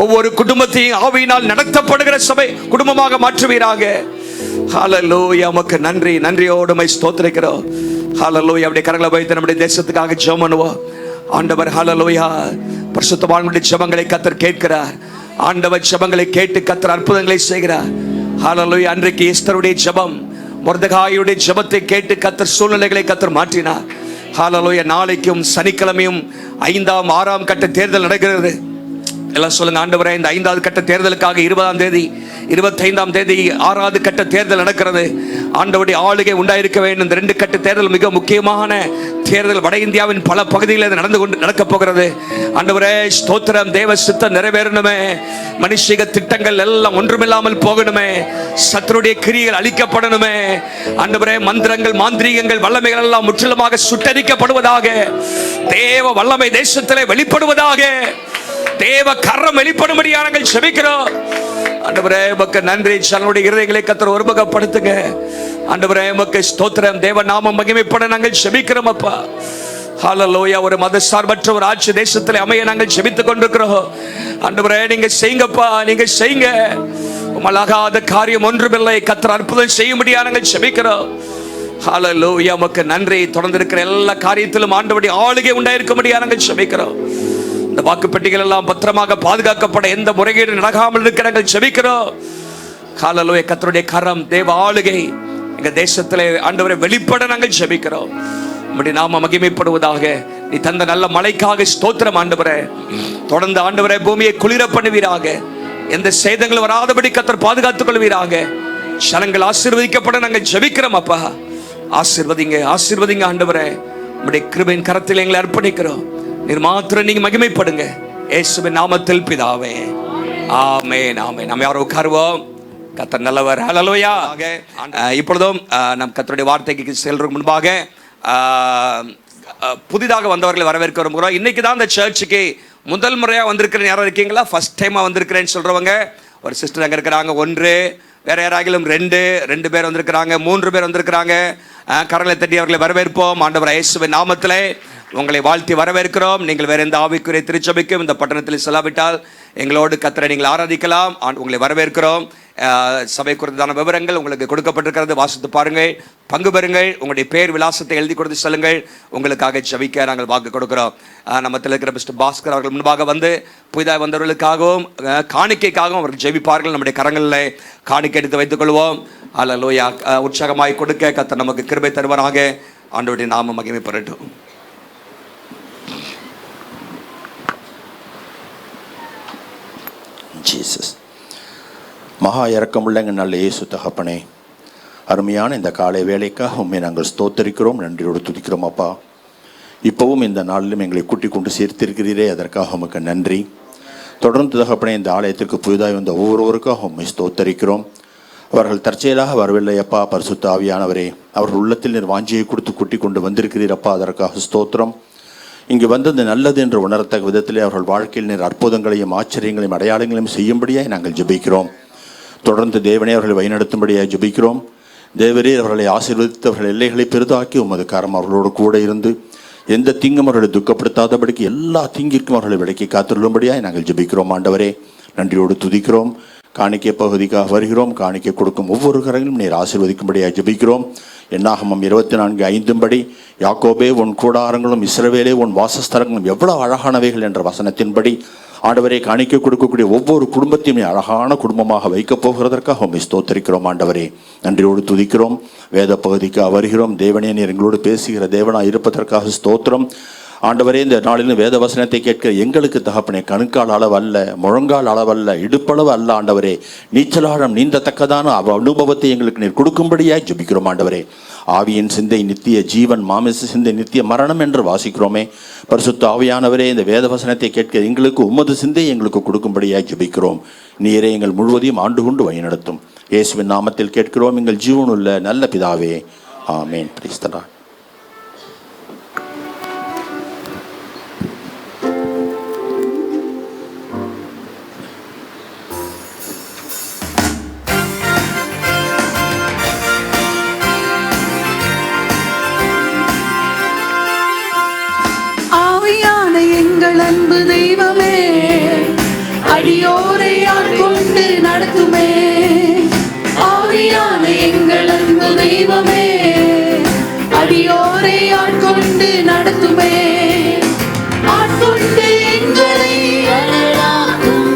ஒவ்வொரு குடும்பத்தையும் ஆவியினால் நடத்தப்படுகிற சபை குடும்பமாக மாற்றுவீராக. ஹல்லேலூயா. உமக்கு நன்றி, நன்றியோடு மை ஸ்தோத்திரிக்கிறோம். ஹல்லேலூயா. அப்படியே கரங்களை வைத்து நம்முடைய தேசத்துக்காக ஜெபம் பண்ணுவோம். ஆண்டவர் ஹல்லேலூயா. பரிசுத்தவான்களுடைய ஜெபங்களை கர்த்தர் கேட்கிறார். ஆண்டவர் ஜெபங்களை கேட்டு கர்த்தர் அற்புதங்களை செய்கிறார். ஹல்லேலூயா. அன்றைக்கு எஸ்தருடைய ஜெபம், மொர்தெகாயுடைய ஜெபத்தை கேட்டு கர்த்தர் சூழ்நிலைகளை கர்த்தர் மாற்றினார். ஹல்லேலூயா. நாளைக்கும் சனிக்கிழமையும் 5ஆம் 6ஆம் கட்ட தேர்தல் நடக்கிறது. எல்லாம் சொல்லுங்க, ஆண்டவரே இந்த 5வது கட்ட தேர்தலுக்காக 20ஆம் தேதி 25ஆம் தேதி 6வது கட்ட தேர்தல் நடக்கிறது. ஆண்டவருடைய ஆளுகை உண்டாயிருக்க வேண்டும். இந்த 2 கட்ட தேர்தல் மிக முக்கியமான தேர்தல். வட இந்தியாவின் பல பகுதிகளில் நடக்க போகிறது. ஆண்டவரே ஸ்தோத்திரம். தேவ சித்தம் நிறைவேறணுமே. மனுஷிக திட்டங்கள் எல்லாம் ஒன்றுமில்லாமல் போகணுமே. சத்துருடைய கிரியைகள் அழிக்கப்படணுமே. ஆண்டவரே மந்திரங்கள் மாந்திரீகங்கள் வல்லமைகள் எல்லாம் முற்றிலுமாக சுட்டரிக்கப்படுவதாக. தேவ வல்லமை தேசத்திலே வெளிப்படுவதாக. தேவ கரம் வெளிப்படும்படியாக நாங்கள் ஜெபிக்கிறோம். ஆண்டவரே உமக்கு நன்றி. சனுடைய இருதயங்களை கர்த்தர் ஒருமுகப்படுத்துங்க. ஆண்டவரே உமக்கு ஸ்தோத்திரம். தேவ நாமம் மகிமைப்பட நாங்கள் ஜெபிக்கிறோம் அப்பா. ஹல்லேலூயா. ஒரு மதசார்பற்ற ஒரு ஆட்சி தேசத்திலே அமைய நாங்கள் ஜெபித்துக் கொண்டிருக்கிறோம். ஆண்டவரே நீங்க செய்யுங்கப்பா, நீங்க செய்யுங்க. உமலாகாத காரியம் ஒன்றுமில்லை. கர்த்தர் அற்புதம் செய்யும்படியாக நாங்கள் ஜெபிக்கிறோம். ஹல்லேலூயா. உமக்கு நன்றி. தொடர்ந்து இருக்கிற எல்லா காரியத்திலும் ஆண்டவருடைய ஆளுகை உண்டாயிருக்கும்படியாக நாங்கள் ஜெபிக்கிறோம். இந்த வாக்குப்பெட்டிகள் எல்லாம் பத்திரமாக பாதுகாக்கப்பட எந்த முறைகேடு நடக்காமல் இருக்க நாங்கள் ஜெபிக்கிறோம். ஹல்லேலூயா. கர்த்தருடைய கரம் தேவ ஆளுகை எங்க தேசத்திலே ஆண்டவரை வெளிப்பட நாங்கள் ஜெபிக்கிறோம். உம்முடைய நாம மகிமைப்படுவதாக. நீ தந்த நல்ல மழைக்காக ஸ்தோத்திரம் ஆண்டவரே. தொடர்ந்து ஆண்டவரே பூமியை குளிர பண்ணுவீராக. எந்த சேதங்களும் வராதபடி கர்த்தர் பாதுகாத்துக் கொள்வீராக. சனங்கள் ஆசீர்வதிக்கப்பட நாங்கள் ஜெபிக்கிறோம் அப்பா. ஆசீர்வதிங்க, ஆசீர்வதிங்க ஆண்டவரே. உம்முடைய கிருபையின் கரத்தில் எங்களை அர்ப்பணிக்கிறோம். நீர் மாத்திரம் நீங்க மகிமைப்படுங்க. இயேசுவின் நாமத்தில் பிதாவே, ஆமென் ஆமென். நாம் யாரும் உட்காருவோம். கர்த்தர் நல்லவர். ஹல்லேலூயா. இப்பொழுதும் நம் கர்த்தருடைய வார்த்தைக்கு செல்றதுக்கு முன்பாக புதிதாக வந்தவர்களை வரவேற்க விரும்புகிறோம். இன்னைக்கு தான் இந்த சர்ச்சுக்கு முதல் முறையாக வந்திருக்கிறேன். யாரும் இருக்கீங்களா? ஃபர்ஸ்ட் டைமாக வந்திருக்கிறேன்னு சொல்கிறவங்க ஒரு சிஸ்டர் அங்கே இருக்கிறாங்க. 1 வேற யாராகிலும் 2 பேர் வந்திருக்கிறாங்க. 3 பேர் வந்திருக்கிறாங்க. கரங்களை தட்டி அவர்களை வரவேற்போம். ஆண்டவர் இயேசுவின் நாமத்திலே உங்களை வாழ்த்தி வரவேற்கிறோம். நீங்கள் வேற எந்த ஆவிக்குரிய திருச்சபைக்கும் இந்த பட்டணத்தில் செல்லாவிட்டால் எங்களோடு கர்த்தரை நீங்கள் ஆராதிக்கலாம். உங்களை வரவேற்கிறோம். சபை குறித்தான விவரங்கள் உங்களுக்கு கொடுக்கப்பட்டிருக்கிறது, வாசித்து பாருங்கள், பங்கு பெறுங்கள். உங்களுடைய பேர் விலாசத்தை எழுதி கொடுத்து செல்லுங்கள். உங்களுக்காக ஜெபிக்க நாங்கள் வாக்கு கொடுக்கிறோம். நம்மத்தில் இருக்கிற மிஸ்டர் பாஸ்கர் அவர்கள் முன்பாக வந்து புதிதாக வந்தவர்களுக்காகவும் காணிக்கைக்காகவும் அவர்கள் ஜெபிப்பார்கள். நம்முடைய கரங்களில் காணிக்கை எடுத்து வைத்துக் கொள்வோம். அல்லேலூயா. உற்சாகமாய் கொடுக்க கர்த்தர் நமக்கு கிருபை தருவாராக. ஆண்டவருடைய நாமம் மகிமை பெறட்டும். ஜீசஸ். மகா இரக்கமுள்ள எங்கள் நல்ல இயேசு தகப்பனே, அருமையான இந்த காலை வேலைக்காக உண்மை நாங்கள் ஸ்தோத்தரிக்கிறோம், நன்றியோடு துதிக்கிறோம். அப்பா, இப்போவும் இந்த நாளிலும் எங்களை கூட்டிக் கொண்டு சேர்த்திருக்கிறீரே, அதற்காக உமக்கு நன்றி. தொடர்ந்து தகப்பனே, இந்த ஆலயத்திற்கு புதிதாக வந்த ஒவ்வொருவருக்காக உண்மை ஸ்தோத்தரிக்கிறோம். அவர்கள் தற்செயலாக வரவில்லை அப்பா. பரிசுத்த ஆவியானவரே, அவர்கள் உள்ளத்தில் நீர் வாஞ்சியை கொடுத்து கூட்டிக் கொண்டு வந்திருக்கிறீர் அப்பா, அதற்காக ஸ்தோத்திரம். இங்கு வந்தது நல்லது என்று உணரத்தக்க விதத்திலே அவர்கள் வாழ்க்கையில் நீர் அற்புதங்களையும் ஆச்சரியங்களையும் அடையாளங்களையும் செய்யும்படியாய் நாங்கள் ஜெபிக்கிறோம். தொடர்ந்து தேவனே அவர்களை வழிநடத்தும்படியாக ஜெபிக்கிறோம். தேவரே அவர்களை ஆசீர்வதித்து அவர்கள் எல்லைகளை பெரிதாக்கி உமது கரம் அவர்களோடு கூட இருந்து எந்த தீங்கும் அவர்களை துக்கப்படுத்தாதபடிக்கு எல்லா தீங்கிற்கும் அவர்களை விலக்கி காத்துள்ளும்படியாய் நாங்கள் ஜெபிக்கிறோம். ஆண்டவரே, நன்றியோடு துதிக்கிறோம். காணிக்கை பகுதிக்காக வருகிறோம். காணிக்கை கொடுக்கும் ஒவ்வொரு கரங்களும் நீர் ஆசீர்வதிக்கும்படியாக ஜெபிக்கிறோம். என்னாகமம் 24:5 யாக்கோபே உன் கூடாரங்களும் இஸ்ரவேலே உன் வாசஸ்தலங்களும் எவ்வளவு அழகானவைகள் என்ற வசனத்தின்படி ஆண்டவரே, காணிக்கை கொடுக்கக்கூடிய ஒவ்வொரு குடும்பத்தையும் அழகான குடும்பமாக வைக்கப் போகிறதற்காக உம்மை ஸ்தோத்தரிக்கிறோம். ஆண்டவரே, நன்றியோடு துதிக்கிறோம். வேத பகுதிக்காக வருகிறோம். தேவனே, நீர் எங்களோடு பேசுகிற தேவனாக இருப்பதற்காக ஸ்தோத்திரம். ஆண்டவரே, இந்த நாளிலும் வேத வசனத்தை கேட்கிற எங்களுக்கு தகப்பனே, கணுக்கால் அளவு அல்ல, முழங்கால் அளவல்ல, இடுப்பளவு அல்ல ஆண்டவரே, நீச்சலாழம் நீந்தத்தக்கதான அனுபவத்தை எங்களுக்கு நீர் கொடுக்கும்படியாய் ஜெபிக்கிறோம். ஆண்டவரே, ஆவியின் சிந்தை நித்திய ஜீவன், மாமிச சிந்தை நித்திய மரணம் என்று வாசிக்கிறோமே. பரிசுத்த ஆவியானவரே, இந்த வேத வசனத்தை கேட்கிற எங்களுக்கு உமது சிந்தை எங்களுக்கு கொடுக்கும்படியாய் ஜெபிக்கிறோம். நீரே எங்கள் முழுவதையும் ஆண்டு கொண்டு வழிநடத்தும். இயேசுவின் நாமத்தில் கேட்கிறோம் எங்கள் ஜீவனுள்ள நல்ல பிதாவே, ஆமேன். Praise the Lord. அன்பு தெய்வமே, அடியோரை ஆட்கொண்டு நடத்துமே. ஆவியான எங்கள் அன்பு தெய்வமே, அடியோரை ஆட்கொண்டு நடத்துமே. ஆட்கொண்டு எங்களை அனலாக்கும்,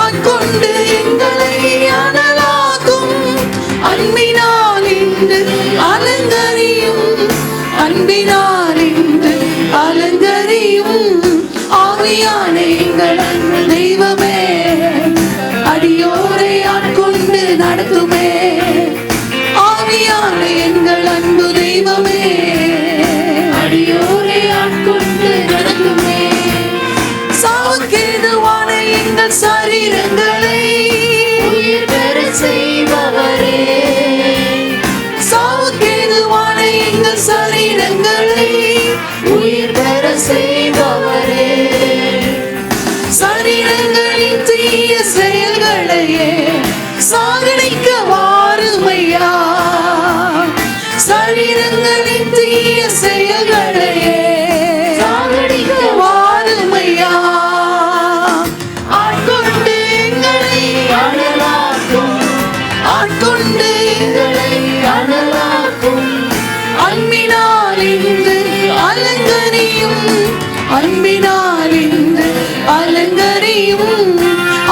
ஆட்கொண்டு எங்களை அனலாக்கும். அன்பினால் இன்று அலங்கரியும், அன்பினால் இன்று அலங்கரியும். ஆவியான எங்கள் அன்பு தெய்வமே, அடியோரை ஆட்கொண்டு நடத்துமே. ஆவியான எங்கள் அன்பு தெய்வமே, அடியோரை ஆட்கொண்டு நடத்துமே. சாவுக்கேதுவான எங்கள் சரீரங்களை உயிர் பெற செய்பவரே, சாவுக்கேதுவான எங்கள் சரீரங்களை உயிர் பெற செய்பவரே. சரீரங்களின் தீய செயல்களையே சாகடிக்க வாருமையா, சரீரங்களின் தீய செயல்களையே சாகடிக்க வாருமையா. ஆட்கொண்டு எங்களை அனலாக்கும், ஆட்கொண்டு எங்களை அனலாக்கும். அன்பினால் இன்று அலங்கரியும், அன்பினால் இன்று அலங்கரியும்.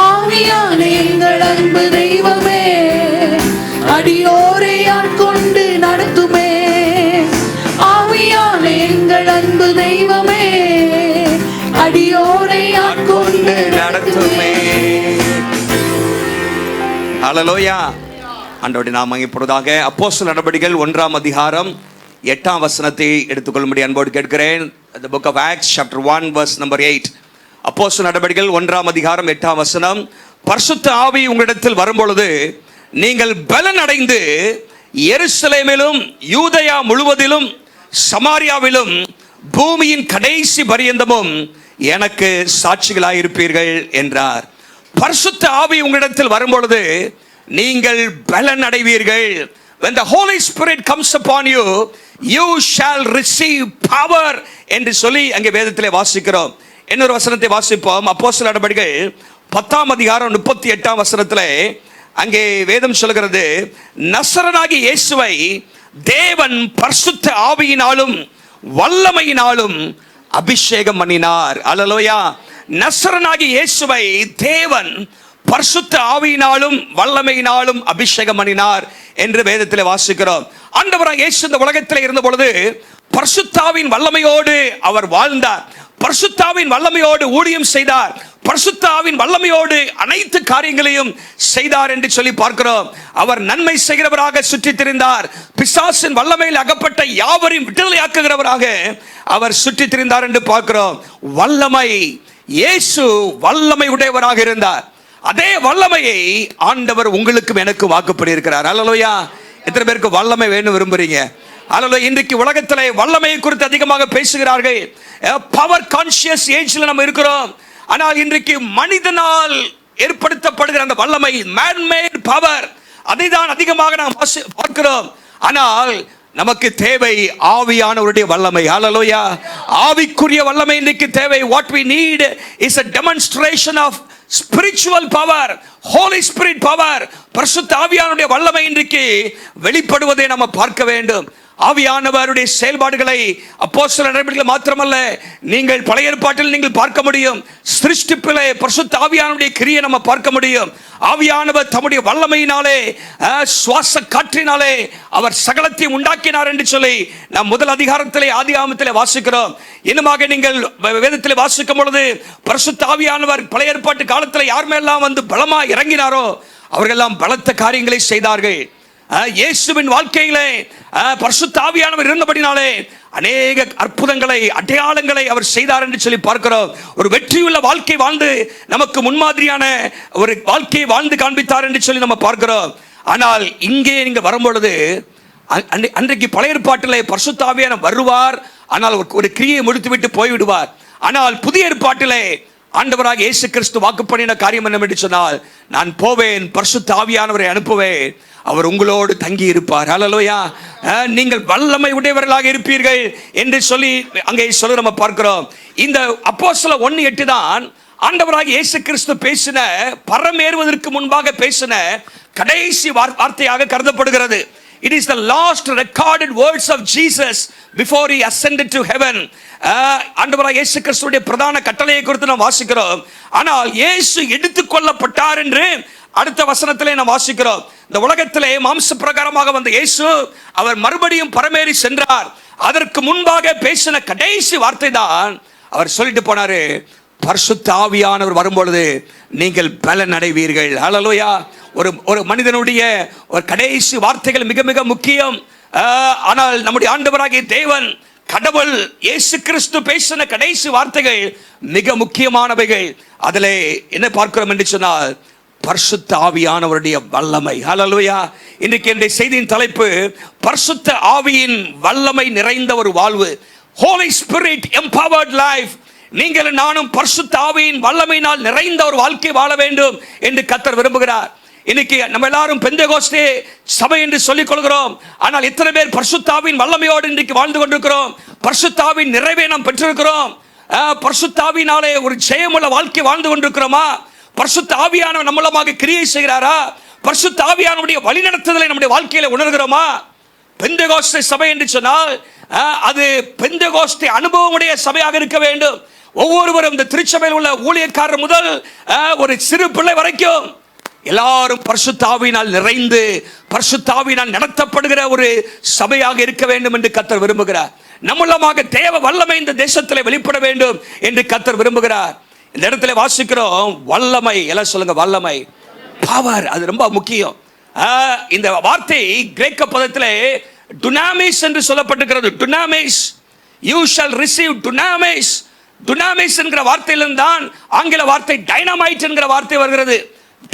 ஆவியான எங்கள் அன்பு தெய்வமே, அடியோரை ஆட்கொண்டு நடத்துமே. ஆவியான எங்கள் அன்பு தெய்வமே, அடியோரை ஆட்கொண்டு நடத்துமே. அல்லேலூயா. ஆண்டவருடைய நாமம் இப்பொழுதாக அப்போஸ்தலர் நடபடிகள் 1:8 எடுத்துக்கொள்ளும்படி அன்போடு கேட்கிறேன். The book of Acts chapter 1 verse number 8. அப்போஸ்தலர் நடபடிகள் 1:8. பரிசுத்த ஆவி உங்களிடத்தில் வரும்பொழுது நீங்கள் பலன் அடைந்து எருசலேமிலும் யூதேயா முழுவதிலும் சமாரியாவிலும் பூமியின் கடைசி பரியந்தமும் எனக்கு சாட்சிகளாயிருப்பீர்கள் என்றார். பரிசுத்த ஆவி உங்களிடத்தில் வரும்பொழுது நீங்கள் பலன் அடைவீர்கள். when the Holy Spirit comes upon you, you shall receive power என்று சொல்லி அங்கே வேதத்திலே வாசிக்கிறோம். இன்னொரு வசனத்தை வாசிப்போம். அப்போஸ்தலர் நடபடிகள் 10ஆம் அதிகாரம் 38ஆம் வசனத்திலே அங்கே வேதம் சொல்கிறது, நசரனாகிய இயேசுவை தேவன் பரிசுத்த ஆவியினாலும் வல்லமையினாலும் அபிஷேகம் பண்ணினார். அல்லேலூயா. நசரனாகிய இயேசுவை தேவன் பரிசுத்த ஆவியினாலும் வல்லமையினாலும் அபிஷேகம் பண்ணினார் என்று வேதத்தில் வாசிக்கிறோம். ஆண்டவராகிய இயேசு இந்த உலகத்தில் இருந்த பொழுது பரிசுத்தாவின் வல்லமையோடு அவர் வாழ்ந்தார். பரிசுத்தாவின் வல்லமையோடு ஊழியம் செய்தார். பரிசுத்தாவின் வல்லமையோடு அனைத்து காரியங்களையும் செய்தார் என்று சொல்லி பார்க்கிறோம். அவர் நன்மை செய்கிறவராக சுற்றித் திரிந்தார். பிசாசின் வல்லமையில் அகப்பட்ட யாவரையும் விடுதலையாக்குகிறவராக அவர் சுற்றித் திரிந்தார் என்று பார்க்கிறோம். வல்லமை, இயேசு வல்லமை உடையவராக இருந்தார். அதே வல்லமையை ஆண்டவர் உங்களுக்கும் எனக்கு வாக்குப்படி இருக்கிறார். அல்லேலூயா. எத்தனை பேருக்கு வல்லமை வேணும் விரும்புறீங்க? அல்லேலூயா. இன்றைக்கு உலகத்திலே வல்லமையை குறித்து அதிகமாக பேசுகிறார்கள். பவர் கான்ஷியஸ் ஏஜ்ல நம்ம இருக்கிறோம். ஆனால் இன்றைக்கு மனிதனால் ஏற்படுத்தப்படுகிற அந்த வல்லமை, மேன்மேட் பவர், அதை தான் அதிகமாக நாம் பார்க்கிறோம். ஆனால் நமக்கு தேவை ஆவியானவருடைய வல்லமை. ஹல்லேலூயா. ஆவிக்குரிய வல்லமை இன்றைக்கு தேவை. What we need is a demonstration of spiritual power, Holy Spirit power. பரிசுத்த ஆவியானவருடைய வல்லமை இன்றைக்கு வெளிப்படுவதை நம்ம பார்க்க வேண்டும். ஆவியானவருடைய செயல்பாடுகளை அப்போஸ்தலர் நடபடிகளில் மாத்திரமல்ல, நீங்கள் பழைய ஏற்பாட்டில் நீங்கள் பார்க்க முடியும். சிருஷ்டிப்பிலே பரிசுத்த ஆவியானவருடைய கிரியை நம்ம பார்க்க முடியும். ஆவியானவர் தம்முடைய வல்லமையினாலே, சுவாச காற்றினாலே அவர் சகலத்தையும் உண்டாக்கினார் என்று சொல்லி நாம் முதல் அதிகாரத்திலே ஆதியாகமத்திலே வாசிக்கிறோம். இன்னுமாக நீங்கள் வேதத்திலே வாசிக்கும் பொழுது பரிசுத்த ஆவியானவர் பழைய ஏற்பாட்டு காலத்தில் யார் மேலாம் வந்து பலமா இறங்கினாரோ அவர்களெல்லாம் பலத்த காரியங்களை செய்தார்கள். இயேசுவின் வாழ்க்கையிலே பரிசுத்த ஆவியானவர் இருந்தபடினாலே அநேக அற்புதங்களை, அடையாளங்களை அவர் செய்தார் என்று சொல்லி பார்க்கிறோம். ஒரு வெற்றியுள்ள வாழ்க்கை வாழ்ந்து நமக்கு முன்மாதிரியான ஒரு வாழ்க்கையை வாழ்ந்து காண்பித்தார் என்று சொல்லி நம்ம பார்க்கிறோம். ஆனால் இங்கே நீங்க வரும்பொழுது அன்றைக்கு பழைய ஏற்பாட்டிலே பரிசுத்த ஆவியானவர் வருவார், ஆனால் ஒரு கிரியை முடித்துவிட்டு போய்விடுவார். ஆனால் புதிய ஏற்பாட்டிலே ஆண்டவராக இயேசு கிறிஸ்து வாக்கு பண்ணின காரியம் என்னவென்று சொன்னால், நான் போவேன், பரிசுத்த ஆவியானவரை அனுப்புவேன், அவர் உங்களோடு தங்கி இருப்பார். ஹல்லேலூயா. நீங்கள் வல்லமை உடையவர்களாக இருப்பீர்கள் என்று சொல்லி அங்கே சொல்ல நம்ம பார்க்கிறோம். இந்த அப்போஸ்தலர் 1:8 தான் ஆண்டவராக இயேசு கிறிஸ்து பேசின, பரமேறுவதற்கு முன்பாக பேசின கடைசி வார்த்தையாக கருதப்படுகிறது. It is the last recorded words of Jesus before he ascended to heaven. ஆண்டவராகிய இயேசு கிறிஸ்துவின் பிரதான கட்டளையை குறித்து நாம் வாசிக்கிறோம். ஆனால் இயேசு எடுத்துக்கொள்ளப்பட்டார் என்று அடுத்த வசனத்திலே நாம் வாசிக்கிறோம். இந்த உலகத்திலே மாம்ச பிரகாரமாக வந்த இயேசு அவர் மறுபடியும் பரமேறி சென்றார். அதற்கு முன்பாக பேசின கடைசி வார்த்தை தான் அவர் சொல்லிட்டு போனாரு, பரிசுத்த ஆவியானவர் வரும்பொழுது நீங்கள் பலன் அடைவீர்கள். ஹல்லேலூயா. ஒரு மனிதனுடைய ஒரு கடைசி வார்த்தைகள் மிக மிக முக்கியம். ஆனால் நம்முடைய ஆண்டவராகிய தேவன் கடவுள் இயேசு கிறிஸ்து பேசின கடைசி வார்த்தைகள் மிக முக்கியமானவைகள். அதிலே என்ன பார்க்கிறோம் என்று சொன்னால், பரிசுத்த ஆவியானவருடைய வல்லமை. ஹல்லேலூயா. இன்றைக்கு என்னுடைய செய்தியின் தலைப்பு பரிசுத்த ஆவியின் வல்லமை நிறைந்த ஒரு வாழ்வு. Holy Spirit empowered life. நீங்கள் நானும் பரிசுத்த ஆவியின் வல்லமையினால் நிறைந்த ஒரு வாழ்க்கை வாழ வேண்டும் என்று கர்த்தர் விரும்புகிறார். இன்னைக்கு நம்ம எல்லாரும் பெந்தெகோஸ்தே சபை என்று சொல்லிக் கொள்கிறோம். ஆனால் எத்தனை பேர் பரிசுத்த ஆவியின் வல்லமையோடு இன்றைக்கு வாழ்ந்து கொண்டிருக்கிறோம்? பரிசுத்த ஆவியின் நிறைவை நாம் பெற்றிருக்கிறோம்? பரிசுத்த ஆவியினாலே ஒரு ஜெயமுள்ள வாழ்க்கை வாழ்ந்து கொண்டிருக்கிறோமா? பரிசுத்த ஆவியானவர் நம்ம மூலமாக கிரியை செய்கிறாரா? பரிசுத்த ஆவியானவருடைய வழிநடத்துதலை நம்முடைய வாழ்க்கையில உணர்கிறோமா? பெந்தெகோஸ்தே சபை என்று சொன்னால் அது பெந்தெகோஸ்தே அனுபவமுடைய சபையாக இருக்க வேண்டும். ஒவ்வொருவரும் இந்த திருச்சபையில் உள்ள ஊழியக்காரர் முதல் ஒரு சிறு பிள்ளை வரைக்கும் எல்லாரும் பரிசுத்த ஆவியினால் நிறைந்து பரிசுத்த ஆவியினால் நடத்தப்படுகிற ஒரு சபையாக இருக்க வேண்டும் என்று கர்த்தர் விரும்புகிறார். நம்மூலமாக தேவ வல்லமை இந்த தேசத்தில் வெளிப்பட வேண்டும் என்று கர்த்தர் விரும்புகிறார். இந்த இடத்துல வாசிக்கிறோம் வல்லமை. எல்லாம் சொல்லுங்க, வல்லமை, பவர். அது ரொம்ப முக்கியம். இந்த வார்த்தை கிரேக்க பதத்திலே டுனாமிஸ் என்று சொல்லப்பட்டிருக்கிறது. Dunamis, you shall receive dunamis. dunamis என்கிற வார்த்தையிலிருந்து தான் ஆங்கில வார்த்தை டைனமைட் என்கிற வார்த்தை வருகிறது.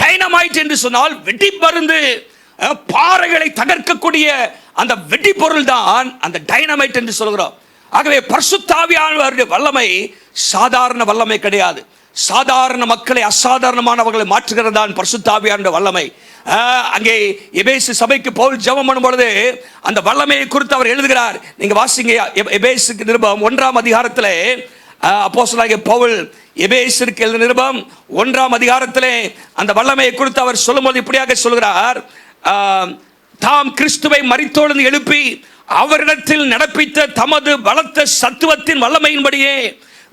டைனமைட் என்று சொன்னால் வெடி மருந்து, பாறைகளை தகர்க்கக்கூடிய அந்த வெடி பொருள் தான் அந்த டைனமைட் என்று சொல்கிறோம். ஆகவே பரிசுத்த ஆவியானவருடைய வல்லமை சாதாரண வல்லமை கிடையாது. சாதாரண மக்களை அசாதாரணமானவர்களை மாற்றுகிறதான் பரிசுத்த ஆவியானவருடைய வல்லமை. அங்கே எபேசு சபைக்கு பவுல் ஜெபம் பண்ணும் பொழுது அந்த வல்லமையை குறித்து அவர் எழுதுகிறார். நீங்க வாசிங்க எபேசுக்கு நிருபம் 1ஆம் அதிகாரத்திலே அப்போஸ்தலனாகிய பவுல் எபேசிற்கு எழுதின நிருபம் 1ஆம் அதிகாரத்திலே அந்த வல்லமையை குறித்து அவர் சொல்லும்போது இப்படியாக சொல்கிறார். தாம் கிறிஸ்துவை மரித்தோடு எழுப்பி அவரிடத்தில் நடப்பித்த தமது பலத்த சத்துவத்தின் வல்லமையின்படியே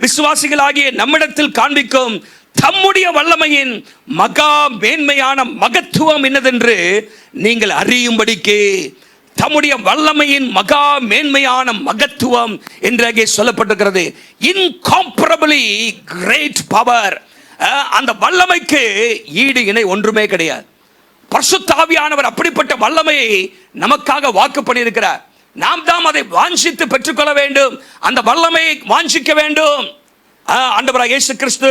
விசுவாசிகளாகிய நம்மிடத்தில் காண்பிக்கும் தம்முடைய வல்லமையின் மகா மேன்மையான மகத்துவம் என்னதென்று நீங்கள் அறியும்படிக்கு, தம்முடைய வல்லமையின் மகா மேன்மையான மகத்துவம் என்று அங்கே சொல்லப்பட்டிருக்கிறது. இன்காம்பரபிளி கிரேட் பவர். அந்த வல்லமைக்கு ஈடு இணை ஒன்றுமே கிடையாது. பரிசுத்த ஆவியானவர் அப்படிப்பட்ட வல்லமையை நமக்காக வாக்கு பண்ணியிருக்கிறார். நாம் தான் அதை வாஞ்சித்து பெற்றுக்கொள்ள வேண்டும். அந்த வல்லமையை வாஞ்சிக்க வேண்டும். ஆண்டவராகிய இயேசு கிறிஸ்து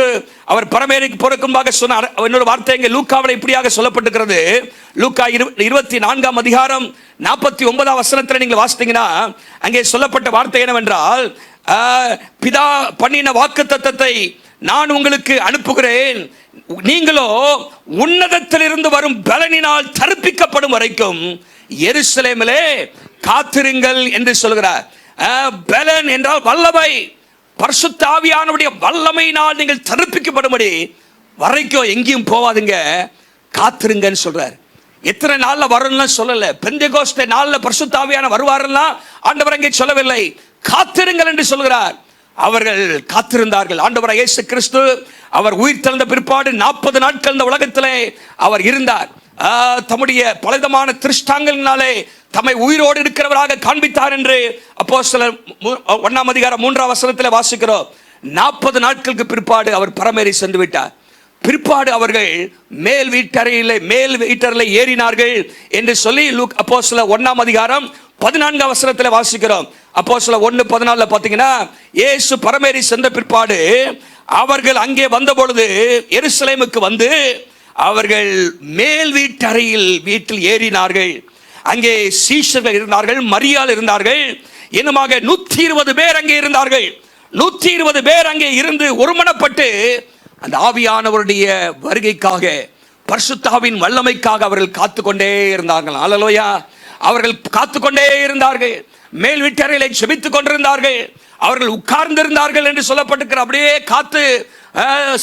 அவர் பரமேறிக்கு போறதுக்கு சொன்னார். இன்னொரு வார்த்தை இங்கே லூக்காவில் இப்படியாக சொல்லப்பட்டிருக்கிறது. லூக்கா 24ஆம் அதிகாரம் 49ஆம் வசனத்தில் நீங்கள் வாசித்தீங்கன்னா அங்கே சொல்லப்பட்ட வார்த்தை என்னவென்றால், பிதா பண்ணின வாக்குத்தத்தத்தை நான் உங்களுக்கு அனுப்புகிறேன், நீங்களோ உன்னதத்திலிருந்து வரும் பலனினால் தரிப்பிக்கப்படும் வரைக்கும் எருசலேமிலே காத்திருங்கள் என்று சொல்கிறார். பலன் என்றால் வல்லமை. பரிசுத்த ஆவியானவருடைய வல்லமையினால் நீங்கள் தரிப்பிக்கப்படும்படி வரைக்கும் எங்கேயும் போவாதுங்க, காத்திருங்கன்னு சொல்றார். எத்தனை நாள்ல வரும்னு சொல்லல. பெந்தெகோஸ்தே நாள்ல பரிசுத்த ஆவியானவர் வருவாருன்னா ஆண்டவர் அங்கே சொல்லவில்லை, காத்திருங்கள் என்று சொல்கிறார். அவர்கள் காத்திருந்தார்கள். ஆண்டவராகிய இயேசு கிறிஸ்து அவர் உயிர் தெழுந்த பிற்பாடு 40 நாட்கள் இந்த உலகத்திலே அவர் இருந்தார். தம்முடைய பலவிதமான திருஷ்டாங்கங்களினாலே தம்மை உயிரோடு இருக்கிறவராக காண்பித்தார் என்று அப்போஸ்தலர் 1ஆம் அதிகாரம் 3ஆம் வசனத்தில் வாசிக்கிறோம். 40 நாட்களுக்கு பிற்பாடு அவர் பரமேறி சென்று விட்டார். பிற்பாடு அவர்கள் மேல் வீட்டறையிலே ஏறினார்கள் என்று சொல்லி அப்போஸ்தலர் 1ஆம் அதிகாரம் 14ஆம் வசனத்தில் வாசிக்கிறோம். அப்போஸ்தலர் 1:14 பார்த்தீங்கன்னா, இயேசு பரமேறி சென்ற பிற்பாடு அவர்கள் அங்கே வந்த பொழுது எருசலேமுக்கு வந்து அவர்கள் மேல் வீட்டில் ஏறினார்கள். அங்கே சீஷர்கள் இருந்தார்கள், மரியாள் இருந்தார்கள், என்னமாக 120 பேர் அங்கே இருந்தார்கள். 120 பேர் அங்கே இருந்து ஒருமனப்பட்டு அந்த ஆவியானவருடைய வருகைக்காக, பரிசுத்தாவின் வல்லமைக்காக அவர்கள் காத்துக்கொண்டே இருந்தார்கள். அல்லேலூயா. அவர்கள் காத்துக்கொண்டே இருந்தார்கள். மேல் வீட்டறையிலே ஜெபித்துக் கொண்டிருந்தார்கள். அவர்கள் உட்கார்ந்திருந்தார்கள் என்று சொல்லப்பட்டிருக்கிற. அப்படியே காத்து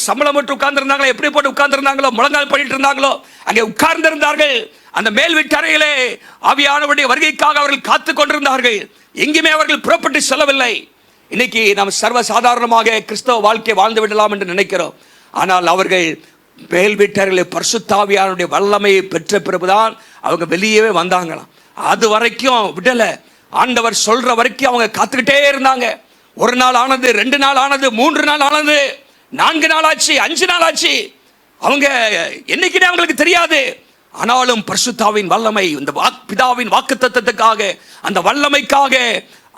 சம்பளம் விட்டு உட்கார்ந்திருந்தாங்களோ, எப்படி போட்டு உட்கார்ந்திருந்தாங்களோ, முழங்கால் பண்ணிட்டு இருந்தாங்களோ, அங்கே உட்கார்ந்திருந்தார்கள். அந்த மேல் வீட்டறையிலே ஆவியானவருடைய வருகைக்காக அவர்கள் காத்து கொண்டிருந்தார்கள். எங்குமே அவர்கள் புறப்பட்டு செல்லவில்லை. இன்னைக்கு நாம் சர்வசாதாரணமாக கிறிஸ்தவ வாழ்க்கை வாழ்ந்து விடலாம் என்று நினைக்கிறோம். ஆனால் அவர்கள் மேல் வீட்டறையிலே பரிசுத்த ஆவியானவருடைய வல்லமையை பெற்ற பிறகுதான் அவங்க வெளியவே வந்தாங்களாம். அது வரைக்கும் விடல. ஆண்டவர் சொல்ற வரைக்கும் அவங்க காத்துக்கிட்டே இருந்தாங்க. 1 நாள் ஆனது, 2 நாள் ஆனது, 3 நாள் ஆனது, 4 நாள் ஆச்சு, 5 நாள் ஆச்சு. அவங்க என்னைக்குனே அவங்களுக்கு தெரியாது. ஆனாலும் பரிசுத்தாவின் வல்லமை, இந்த பிதாவின் வாக்குத்தத்தத்துக்காக, அந்த வல்லமைக்காக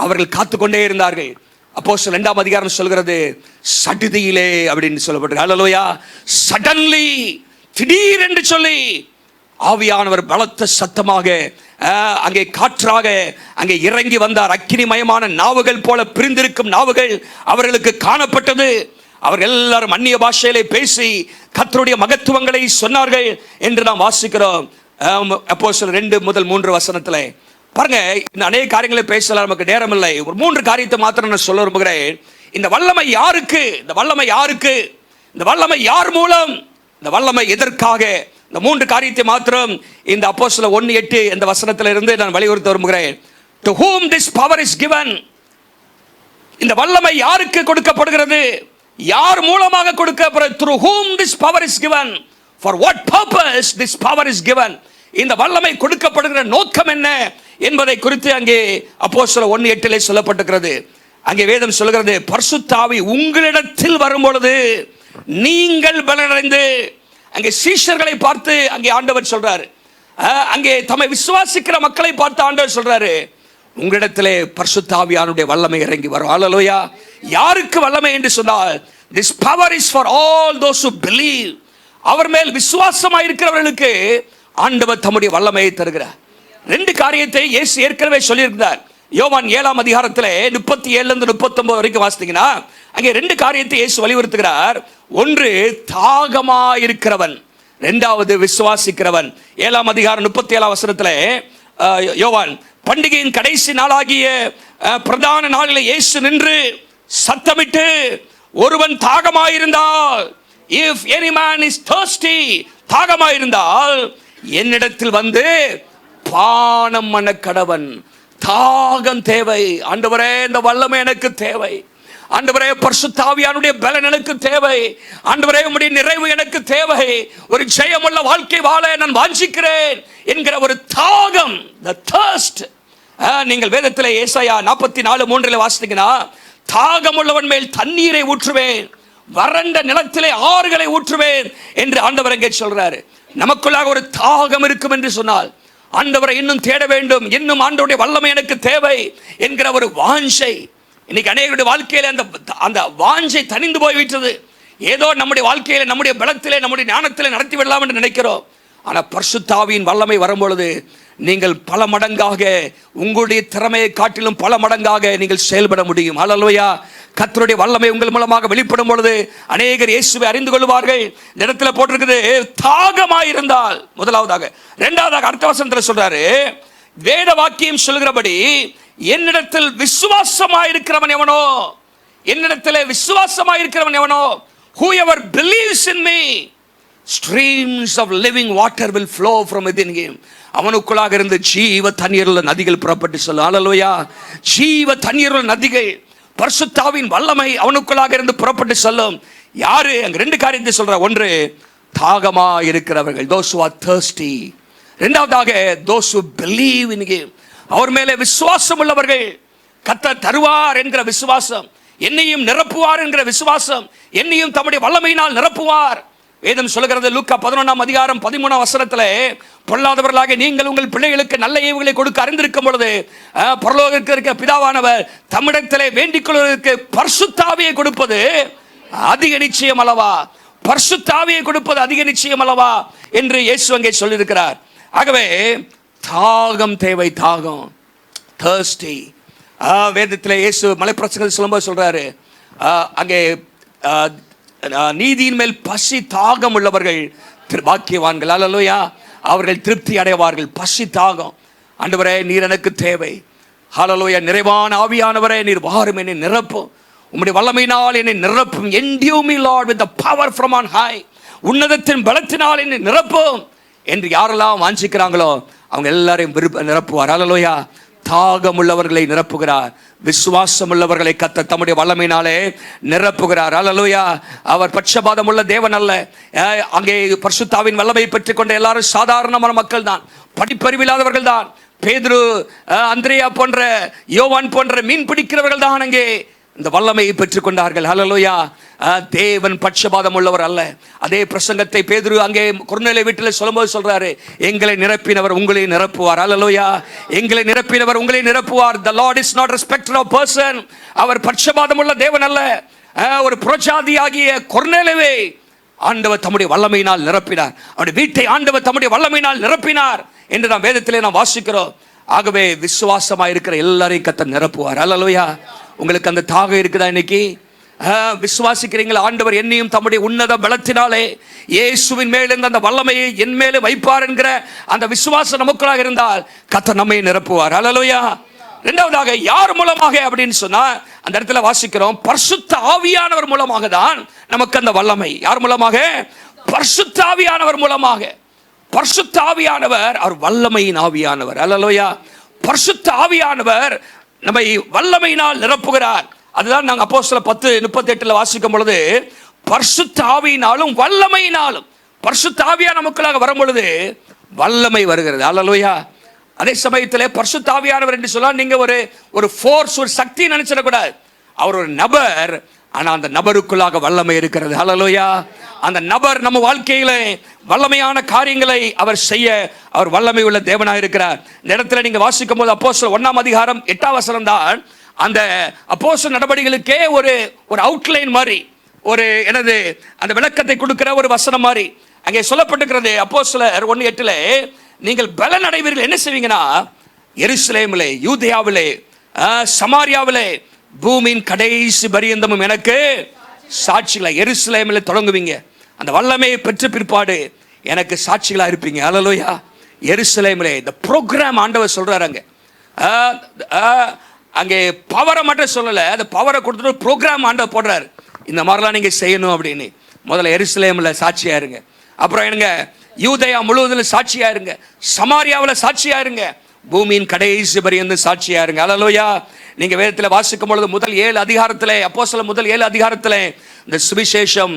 அவர்கள் காத்துக்கொண்டே இருந்தார்கள். அப்போஸ்தலர் 2ஆம் அதிகாரம் சொல்கிறது, சடுதியிலே அப்படின்னு சொல்லப்பட்டிருக்கு. அல்லேலூயா. சடன்லி, திடீர் என்று சொல்லி ஆவியானவர் பலத்த சத்தமாக அங்கே காற்றாக அங்கே இறங்கி வந்தார். அக்கினிமயமான நாவுகள் போல பிரிந்திருக்கும் நாவுகள் அவர்களுக்கு காணப்பட்டது. அவர்கள் எல்லாரும் அந்நிய பாஷையிலே பேசி கர்த்தருடைய மகத்துவங்களை சொன்னார்கள் என்று நாம் வாசிக்கிறோம். அப்போஸ்தலர் 2:3 வசனத்தில் பாருங்க. இந்த அநேக காரியங்களை பேசலாம், நமக்கு நேரம் இல்லை. ஒரு 3 காரியத்தை மாத்திரம் நான் சொல்ல விரும்புகிறேன். இந்த வல்லமை யாருக்கு? இந்த வல்லமை யாருக்கு? இந்த வல்லமை யார் மூலம்? இந்த வல்லமை எதற்காக? இந்த 3 காரியத்தை மாத்திரம் இந்த அப்போஸ்தலர் 1:8 இந்த வசனத்திலிருந்து நான் வலியுறுத்த விரும்புகிறேன். To whom this power is given. இந்த வல்லமை யாருக்கு கொடுக்கப்படுகிறது? யார் மூலமாக கொடுக்கப்படுகிறது? Through whom this power is given. For what purpose this power is given. இந்த வல்லமை கொடுக்கப்படுகிற நோக்கம் என்ன என்பதை குறித்து அங்கே அப்போஸ்தலர் 1:8 சொல்லப்பட்டிருக்கிறது. அங்கே வேதம் சொல்கிறது, பரிசுத்த ஆவி உங்களிடத்தில் வரும் பொழுது நீங்கள் பலனடைந்து. அங்கே சீஷர்களை பார்த்து அங்கே ஆண்டவர் சொல்றாரு, அங்கே தம்மை விசுவாசிக்கிற மக்களை பார்த்து ஆண்டவர் சொல்றாரு, உங்களிடத்திலே பரிசுத்த ஆவியானுடைய வல்லமை இறங்கி வரும். அல்லேலூயா. யாருக்கு வல்லமை என்று சொன்னால், this power is for all those who believe. அவர் மேல் விசுவாசமாக இருக்கிறவர்களுக்கு ஆண்டவர் தம்முடைய வல்லமையை தருகிறார். 2 காரியத்தை இயேசு ஏற்கனவே சொல்லியிருக்கிறார். யோவான் 7ஆம் அதிகாரத்தில் 37 39 வரைக்கும் வாசித்தீங்கன்னா அங்கே ரெண்டு காரியத்தை இயேசு வலியுறுத்துகிறார். ஒன்று தாகமாயிருக்கிறவன், இரண்டாவது விசுவாசிக்கிறவன். 7ஆம் அதிகாரம் 37ஆம் வசனத்திலே யோவான் பண்டிகையின் கடைசி நாளாகிய பிரதான நாளில் இயேசு நின்று சத்தமிட்டு, ஒருவன் தாகமாயிருந்தால், if any man is thirsty, தாகமாயிருந்தால் என்னிடத்தில் வந்து பானம் பண்ண கடவன். தாகம் தேவை ஆண்டவரே, இந்த வல்லமை எனக்கு தேவை ஆண்டவரே, பரிசுத்த ஆவியானுடைய பலன் எனக்கு தேவை ஆண்டவரே, உம்முடைய நிறைவு எனக்கு தேவை, ஒரு ஜெயமுள்ள வாழ்க்கை வாழ நான் வாஞ்சிக்கிறேன் என்கிற ஒரு தாகம், the thirst. நீங்கள் வேதத்தில் ஏசாயா 44:3 வாசித்தீங்கன்னா, தாகம் உள்ளவன் மேல் தண்ணீரை ஊற்றுவேன், வறண்ட நிலத்திலே ஆறுகளை ஊற்றுவேன் என்று ஆண்டவர் எங்கே சொல்றாரு. நமக்குள்ளாக ஒரு தாகம் இருக்கும் என்று சொன்னால், ஆண்டவரை இன்னும் தேட வேண்டும், இன்னும் ஆண்டவருடைய வல்லமை எனக்கு தேவை என்கிற ஒரு வாஞ்சை. இன்னைக்கு அநேகருடைய வாழ்க்கையில அந்த வாஞ்சை தணிந்து போய்விட்டது. ஏதோ நம்முடைய வாழ்க்கையில, நம்முடைய பலத்திலே, நம்முடைய ஞானத்திலே நடத்தி விடலாம் என்று நினைக்கிறோம். ஆனால் பரிசுத்த ஆவியின் வல்லமை வரும்பொழுது நீங்கள் பல மடங்காக, உங்களுடைய திறமையை காட்டிலும் பல மடங்காக நீங்கள் செயல்பட முடியும். ஹல்லேலூயா. கர்த்தருடைய வல்லமை உங்கள் மூலமாக வெளிப்படும் பொழுது அநேகர் இயேசுவை அறிந்து கொள்வார்கள். இந்த இடத்துல போட்டிருக்குது தாகமாயிருந்தால், முதலாவதாக. இரண்டாவதாக அடுத்த வசனத்தில் சொல்றாரு, வேத வாக்கியம் சொல்கிறபடி என்னிடத்தில் விசுவாசமாயிருக்கிறவன் எவனோ, என்னிடத்தில் விசுவாசமாயிருக்கிறவன் எவனோ, whoever believes in me, streams of living water will flow from within him. அவனுக்குள்ளாக இருந்து ஜீவ தண்ணீருள்ள நதிகள் புறப்பட்டு சொல்லும். ஹல்லேலூயா. ஜீவ தண்ணீருள்ள நதிகள், பரிசுத்த ஆவியின் வல்லமை அவனுக்குள்ளாக இருந்து புறப்பட்டு சொல்லும். யாரு? அங்க ரெண்டு காரியத்தை சொல்ற. ஒன்று தாகமா இருக்கிறவர்கள், those who are thirsty. இரண்டாவதாக those who believe in him, அவர் மேலே விசுவாசம் உள்ளவர்கள். கர்த்தர் தருவார் என்கிற விசுவாசம், என்னையும் நிரப்புவார் என்கிற விசுவாசம், என்னையும் தம்முடைய வல்லமையினால் நிரப்புவார். வேதம் சொல்லுகிறது, லூக்கா 11ஆம் அதிகாரம் 13ஆம் வசனத்திலே, பொல்லாதவர்களாக நீங்கள் உங்கள் பிள்ளைகளுக்கு நல்ல ஈவுகளை கொடுக்க அறிந்திருக்கும் பொழுது பரலோகத்தில் இருக்கிற பிதாவானவர் தம்மிடத்திலே வேண்டிக் கொள்வதற்கு பரிசுத்த ஆவியை கொடுப்பது அதிக நிச்சயம் அல்லவா, பரிசுத்த ஆவியை கொடுப்பது அதிக நிச்சயம் அல்லவா என்று இயேசு அங்கே சொல்லியிருக்கிறார். ஆகவே தாகம் தேவை, தாகம், thirsty. வேதத்தில் இயேசு மலைப்பிரசங்கத்தில் சொல்லும்போது சொல்றாரு, அங்கே நீதியின் மேல் பசி தாகம் உள்ளவர்கள் பாக்கியவான்கள். ஹல்லேலூயா. அவர்கள் திருப்தி அடைவார்கள். பசி தாகம், ஆண்டவரே நீர் எனக்கு தேவை. ஹல்லேலூயா. நிறைவான ஆவியானவரே நீர் வாரும், என்னை நிரப்பும், உம்முடைய வல்லமையினால் என்னை நிரப்பும். endue me Lord with the power from on high, உன்னதத்தின் பலத்தினால் என்னை நிரப்பும் என்று யாரெல்லாம் வாஞ்சிக்கிறாங்களோ அவங்க எல்லாரையும் நிரப்புவார். ஹல்லேலூயா. தாகம் உள்ளவர்களை நிரப்புகிறார், விசுவாசம் உள்ளவர்களை கர்த்தர் தம்முடைய வல்லமையினாலே நிரப்புகிறார். ஹல்லேலூயா. அவர் பட்சபாதம் உள்ள தேவன் அல்ல. அங்கே பரிசுத்த ஆவியின் வல்லமையை பெற்றுக் கொண்ட எல்லாரும் சாதாரணமான மக்கள் தான், படிப்பறிவில்லாதவர்கள் தான். பேதுரு, அந்திரேயா போன்ற, யோவான் போன்ற மீன் பிடிக்கிறவர்கள் தான் அங்கே இந்த வல்லமையை பெற்றுக் கொண்டார்கள். ஹல்லேலூயா. தேவன் பட்சபாதம் உள்ளவர் அல்ல. அதே பிரசங்கத்தை பேதுரு அங்கே கொர்நேலிய வீட்டில் சொல்லும்போது சொல்றாரு, எங்களை நிரப்பினவர் உங்களை நிரப்புவார். ஹல்லேலூயா. எங்களை நிரப்பினவர் உங்களை நிரப்புவார். the Lord is not respecter of person. அவர் பட்சபாதம் உள்ள தேவன் அல்ல. ஒரு புறஜாதியாகிய கொர்நேலியவை ஆண்டவர் தம்முடைய வல்லமையினால் நிரப்பினார், அவருடைய வீட்டை ஆண்டவர் தம்முடைய வல்லமையினால் நிரப்பினார் என்று நாம் வேதத்திலே நாம் வாசிக்கிறோம். ஆகவே விசுவாசமா இருக்கிற எல்லாரையும் கர்த்தர் நிரப்புவார். ஹல்லேலூயா. உங்களுக்கு அந்த தாகம் இருக்குதா? இன்னைக்கு விசுவாசிக்கிறீங்களா? ஆண்டவர் என்னையும் தம்முடைய உன்னத பலத்தினாலே இயேசுவின் மேல் இருந்த அந்த வல்லமையை என் மேலே வைப்பார் என்கிற அந்த விசுவாசம் நமக்குள்ளாக இருந்தால் கர்த்தர் நம்மை நிரப்புவார். ஹல்லேலூயா. இரண்டாவதாக யார் மூலமாக அப்படின்னு சொன்னா, அந்த இடத்துல வாசிக்கிறோம், பரிசுத்த ஆவியானவர் மூலமாக தான் நமக்கு அந்த வல்லமை. யார் மூலமாக? பரிசுத்த ஆவியானவர் மூலமாக. பரிசுத்த ஆவியானவர் அவர் வல்லமையின் ஆவியானவர். ஹல்லேலூயா. பரிசுத்த ஆவியானவர் நம்மை வல்லமையினால் நிரப்புகிறார். அதுதான் நாங்கள் அப்போஸ்தலர் 10:38 வாசிக்கும் பொழுது, பரிசுத்த ஆவியினாலும் வல்லமையினாலும், பரிசுத்த ஆவியா நமக்குள்ளாக வரும் பொழுது வல்லமை வருகிறது. ஹல்லேலூயா. அதே சமயத்திலே பரிசுத்த ஆவியானவர் என்று சொன்னால் நீங்க ஒரு ஃபோர்ஸ், ஒரு சக்தி நினைச்சிடக்கூடாது. அவர் ஒரு நபர், ஆனால் அந்த நபருக்குள்ளாக வல்லமை இருக்கிறது. ஹல்லேலூயா. அந்த நபர் நம்ம வாழ்க்கையிலே வல்லமையான காரியங்களை அவர் செய்ய அவர் வல்லமை உள்ள தேவனாக இருக்கிறார். இந்த இடத்துல நீங்க வாசிக்கும் போது அப்போஸ்தலர் 1ஆம் அதிகாரம் 8ஆம் வசனம் தான் அந்த அப்போஸ்தலர் நடவடிக்கைகளுக்கே ஒரு அவுட்லைன் மாதிரி, ஒரு அந்த விளக்கத்தை கொடுக்கிற ஒரு வசனம் மாதிரி அங்கே சொல்லப்பட்டிருக்கிறது. அப்போஸ்தலர் 1:8 நீங்கள் பலன் அடைவீர்கள். என்ன செய்வீங்கன்னா, எருசலேமிலே, யூதேயாவிலே, சமாரியாவிலே, பூமியின் கடைசி பரியந்தமும் எனக்கு சாட்சிகளா. எருசலேமில் தொடங்குவீங்க, அந்த வல்லமையை பெற்ற பிற்பாடு எனக்கு சாட்சிகளா இருப்பீங்க. அல்லேலூயா. எருசலேமிலே இந்த ப்ரோக்ராம் ஆண்டவர் சொல்றாரு. அங்கே பவரை மட்டும் சொல்லலை, அந்த பவரை கொடுத்துட்டு ப்ரோக்ராம் ஆண்டவர் போடுறாரு. இந்த மாதிரிலாம் நீங்கள் செய்யணும் அப்படின்னு. முதல்ல எருசலேமில் சாட்சியா இருங்க. அப்புறம் என்னங்க, யூதேயா முழுவதும் சாட்சியா இருங்க, சமாரியாவில் சாட்சியா இருங்க, பூமியின் கடைசி பரியந்தம் சாட்சியா இருங்க. அல்லேலூயா. நீங்க வேதத்தில் வாசிக்கும் பொழுது முதல் 7 அதிகாரத்தில், அப்போஸ்தலர் முதல் 7 அதிகாரத்தில் இந்த சுவிசேஷம்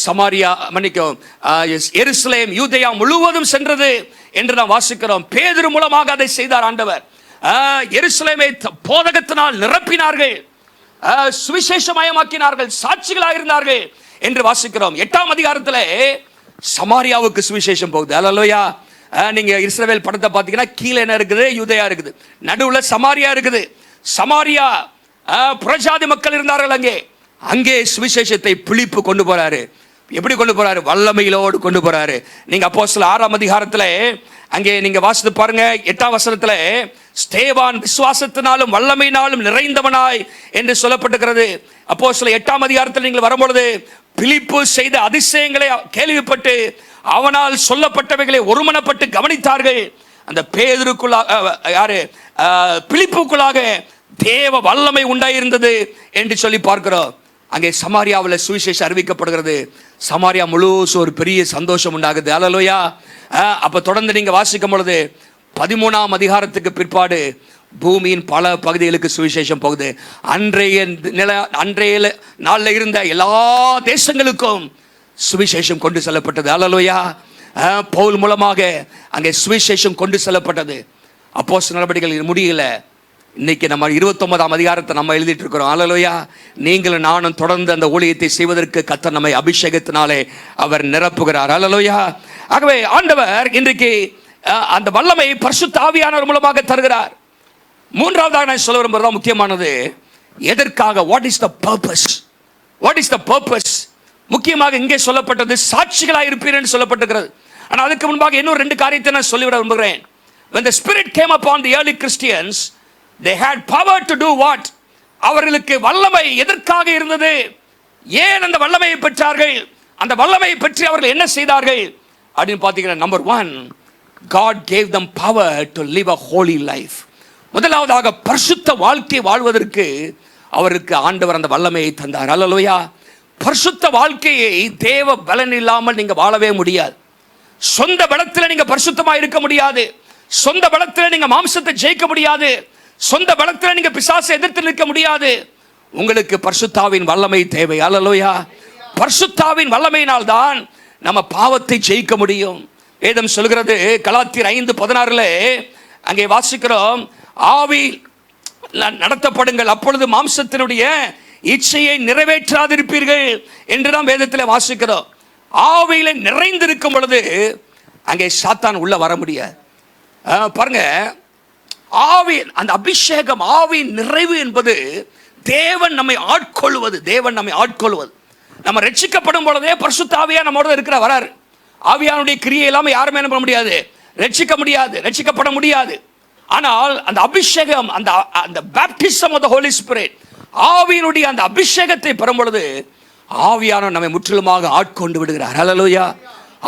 சமாரியா மன்னிக்கும் எருசலேம் யூதேயா முழுவதும் சென்றது என்று நாம் வாசிக்கிறோம். பேதுரு மூலமாக அதை செய்தார் ஆண்டவர். எருசலேமை போதகத்தினால் நிரப்பினார்கள், சுவிசேஷமயமாக்கினார்கள், சாட்சிகளாக இருந்தார்கள் என்று வாசிக்கிறோம். 8ஆம் அதிகாரத்தில் சமாரியாவுக்கு சுவிசேஷம் போகுது. அல்லேலூயா. நீங்க இஸ்ரவேல் படத்தை பார்த்தீங்கன்னா கீழே என்ன இருக்குது? யூதேயா இருக்குது, நடுவில் சமாரியா இருக்குது. சமாரியா புறஜாதி மக்கள் இருந்தார்கள் அங்கே. அங்கே சுவிசேஷத்தை பிலிப்பு கொண்டு போறாரு. எப்படி கொண்டு போறாரு? வல்லமையிலோடு கொண்டு போறாரு. நீங்க அப்போஸ்தலர் 6ஆம் அதிகாரத்தில் அங்கே நீங்க வாசித்து பாருங்க. 8ஆம் வசனத்தில் ஸ்தேவான் விசுவாசத்தினாலும் வல்லமையினாலும் நிறைந்தவனாய் என்று சொல்லப்பட்டிருக்கிறது. அப்போஸ்தலர் 8ஆம் அதிகாரத்தில் நீங்கள் வரும்பொழுது பிலிப்பு செய்த அதிசயங்களை கேள்விப்பட்டு அவனால் சொல்லப்பட்டவைகளை ஒருமனப்பட்டு கவனித்தார்கள். அந்த பிலிப்புக்குள்ளாக தேவ வல்லமை உண்டாயிருந்தது என்று சொல்லி பார்க்கிறோம். அங்கே சமாரியாவில் சுவிசேஷம் அறிவிக்கப்படுகிறது. சமாரியா முழுசும் ஒரு பெரிய சந்தோஷம் உண்டாகுது. அல்லேலூயா. அப்ப தொடர்ந்து நீங்க வாசிக்கும் பொழுது 13ஆம் அதிகாரத்துக்கு பிற்பாடு பூமியின் பல பகுதிகளுக்கு சுவிசேஷம் போகுது. அன்றைய நாளில் இருந்த எல்லா தேசங்களுக்கும் சுவிசேஷம் கொண்டு செல்லப்பட்டது. அல்லேலூயா. பவுல் மூலமாக அங்கே சுவிசேஷம் கொண்டு செல்லப்பட்டது. அப்போஸ்தலர் நடவடிக்கைகள் முடியல. இன்னைக்கு நம்ம 29ஆம் அதிகாரத்தை நம்ம எழுதிட்டு இருக்கிறோம். அல்லேலூயா. நீங்களும் நானும் தொடர்ந்து அந்த ஊழியத்தை செய்வதற்கு கர்த்தர் நம்மை அபிஷேகத்தினாலே அவர் நிரப்புகிறார். அல்லேலூயா. ஆகவே ஆண்டவர் இன்றைக்கு அந்த வல்லமை பரிசுத்த ஆவியானவர் மூலமாக தருகிறார். மூன்றாவதாக நான் சொல்ல விரும்புறது முக்கியமானது. எதற்காக? What is the purpose? What is the purpose? முக்கியமாக இங்கே சொல்லப்பட்டது சாட்சிகளாக இருப்பீர்கள் சொல்லப்பட்டிருக்கிறது. ஆனால் அதுக்கு முன்பாக இன்னும் 2 காரியத்தை நான் சொல்லிவிட விரும்புகிறேன். When the Spirit came upon the early Christians, they had power to do what? அவர்களுக்கு வல்லமை எதற்காக இருந்தது? ஏன் அந்த வல்லமையை பெற்றார்கள்? அந்த வல்லமையை பற்றி அவர்கள் என்ன செய்தார்கள் அப்படின்னு பார்த்தீங்கன்னா, number 1, God gave them power to live a holy life. முதலாவதாக பரிசுத்த வாழ்க்கை வாழ்வதற்கு அவருக்கு ஆண்டவர் அந்த வல்லமையை தந்தார். அல்லேலூயா. பரிசுத்த வாழ்க்கையை தேவ பலன் இல்லாமல் நீங்க வாழவே முடியாது. சொந்த பலத்தில் நீங்க பரிசுத்தமா இருக்க முடியாது. சொந்த பலத்தில் நீங்க மாம்சத்தை ஜெயிக்க முடியாது. சொந்த பலத்தில் நீங்க பிசாசை எதிர்த்து நிற்க முடியாது. உங்களுக்கு பரிசுத்தாவின் வல்லமை தேவை. அல்லேலூயா. பரிசுத்தாவின் வல்லமையினால் தான் நம்ம பாவத்தை ஜெயிக்க முடியும். வேதம் சொல்கிறது கலாத்தியர் 5:16 அங்கே வாசிக்கிறோம், ஆவி நடத்தப்படுங்கள், அப்பொழுது மாம்சத்தினுடைய இச்சையை நிறைவேற்றாதிருப்பீர்கள் என்று தான் வேதத்தில் வாசிக்கிறோம். ஆவியில நிறைந்திருக்கும் பொழுது அங்கே சாத்தான் உள்ள வர முடியாது. பாருங்க, ஆவி, அந்த அபிஷேகம், ஆவி நிறைவு என்பது தேவன் நம்மை ஆட்கொள்வது. தேவன் நம்மை ஆட்கொள்வது. நம்ம ரட்சிக்கப்படும் பொழுதே பரிசுத்த ஆவியா நம்மோட இருக்கிற வராரு. ஆவியானுடைய கிரியை இல்லாமல் யாருமே என்ன பண்ண முடியாது, ரட்சிக்க முடியாது, ரட்சிக்கப்பட முடியாது. ஆனால் அந்த அபிஷேகம், அந்த baptism of the holy spirit, ஆவியினுடைய அந்த அபிஷேகத்தை பெறும் பொழுது ஆவியானவர் நம்மை முற்றிலுமாக ஆட்கொண்டு விடுகிறார். ஹல்லேலூயா.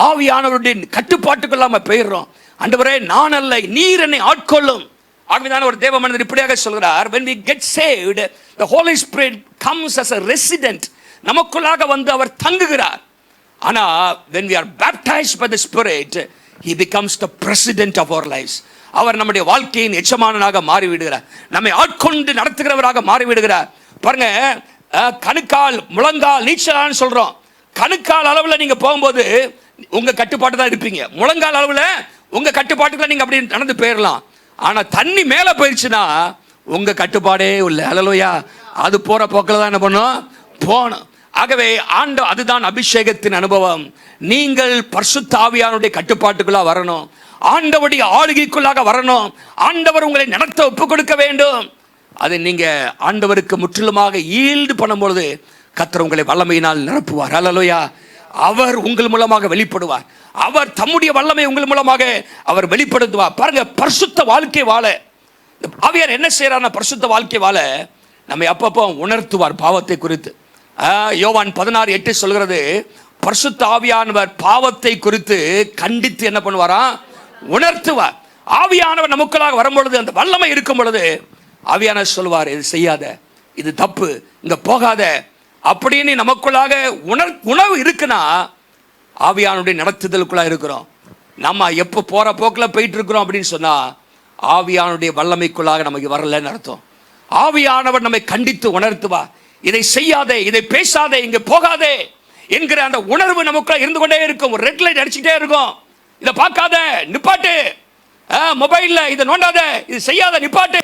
ஆவியானவருடைய கட்டுப்பாட்டுக்குள்ள நம்ம போயிடுறோம். ஆண்டவரே, நான் அல்ல, நீர் என்னை ஆட்கொள்ளும். ஆகவேதான் ஒரு தேவ மனிதர் இப்படியாக சொல்கிறார், when we get saved, the Holy Spirit comes as a resident. நமக்குள்ளாக வந்து அவர் தங்குகிறார். ஆனா when we are baptized by the Spirit, he becomes the president of our lives. அவர் நம்முடைய வாழ்க்கையின் எஜமானனாக மாறிவிடுகிறார். நம்மை ஆட்கொண்டு நடத்துகிறவராக மாறிவிடுகிறார். பாருங்க, கணுக்கால், முழங்கால், நீச்சலான்னு சொல்றோம். கணுக்கால் அளவில் நீங்க போகும்போது உங்க கட்டுப்பாட்டு தான் இருப்பீங்க. முழங்கால் அளவில் உங்க கட்டுப்பாட்டுக்குள்ள நீங்க அப்படி நடந்து போயிடலாம். ஆனா தண்ணி மேல போயிடுச்சுன்னா உங்க கட்டுப்பாடே இல்லை. ஹல்லேலூயா. அது போற போக்கில் தான் என்ன பண்ணும், போகணும். ஆகவே அதுதான் அபிஷேகத்தின் அனுபவம். நீங்கள் பரிசுத்த ஆவியானுடைய கட்டுப்பாட்டுக்குள்ள வரணும். ஆண்டவருடைய ஆளுகைக்குள்ளாக வரணும். ஆண்டவர் உங்களை நடத்த ஒப்புக் கொடுக்க வேண்டும். அதை நீங்க ஆண்டவருக்கு முற்றிலுமாக ஈல்டு பண்ணும்பொழுது கர்த்தர் உங்களை வல்லமையினால் நிரப்புவார். ஹல்லேலூயா. அவர் உங்கள் மூலமாக வெளிப்படுவார். அவர் தம்முடைய வல்லமை உங்கள் மூலமாக அவர் வெளிப்படுத்துவார். பாருங்க, பரிசுத்த வாழ்க்கை வாழ ஆவியார் என்ன செய்யறாருன்னா, பரிசுத்த வாழ்க்கை வாழ நம்மை அப்பப்போ உணர்த்துவார் பாவத்தை குறித்து. யோவான் 16:8 சொல்கிறது, பரிசுத்த ஆவியானவர் பாவத்தை குறித்து கண்டித்து என்ன பண்ணுவாராம்? உணர்த்துவார். ஆவியானவர் நமக்குள்ளாக வரும்பொழுது, அந்த வல்லமை இருக்கும் பொழுது ஆவியானவர் சொல்வார், இது செய்யாத, இது தப்பு, இங்க போகாத அப்படின்னு நமக்குள்ளாக உணர்வு இருக்குன்னா ஆவியானுடைய நடத்துதலுக்குள்ளாக இருக்கிறோம். நம்ம எப்போ போற போக்கில் போயிட்டு இருக்கிறோம் அப்படின்னு சொன்னா ஆவியானுடைய வல்லமைக்குள்ளாக நமக்கு வரலன்னு அர்த்தம். ஆவியானவர் நம்மை கண்டித்து உணர்த்துவார், இதை செய்யாதே, இதை பேசாதே, இங்க போகாதே என்கிற அந்த உணர்வு நமக்குள்ள இருந்து கொண்டே இருக்கும். ஒரு ரெட் லைட் அடிச்சுட்டே இருக்கும், இதை பார்க்காத, நிப்பாட்டு, மொபைல்ல இதை நோண்டாத, இது செய்யாத, நிப்பாட்டு,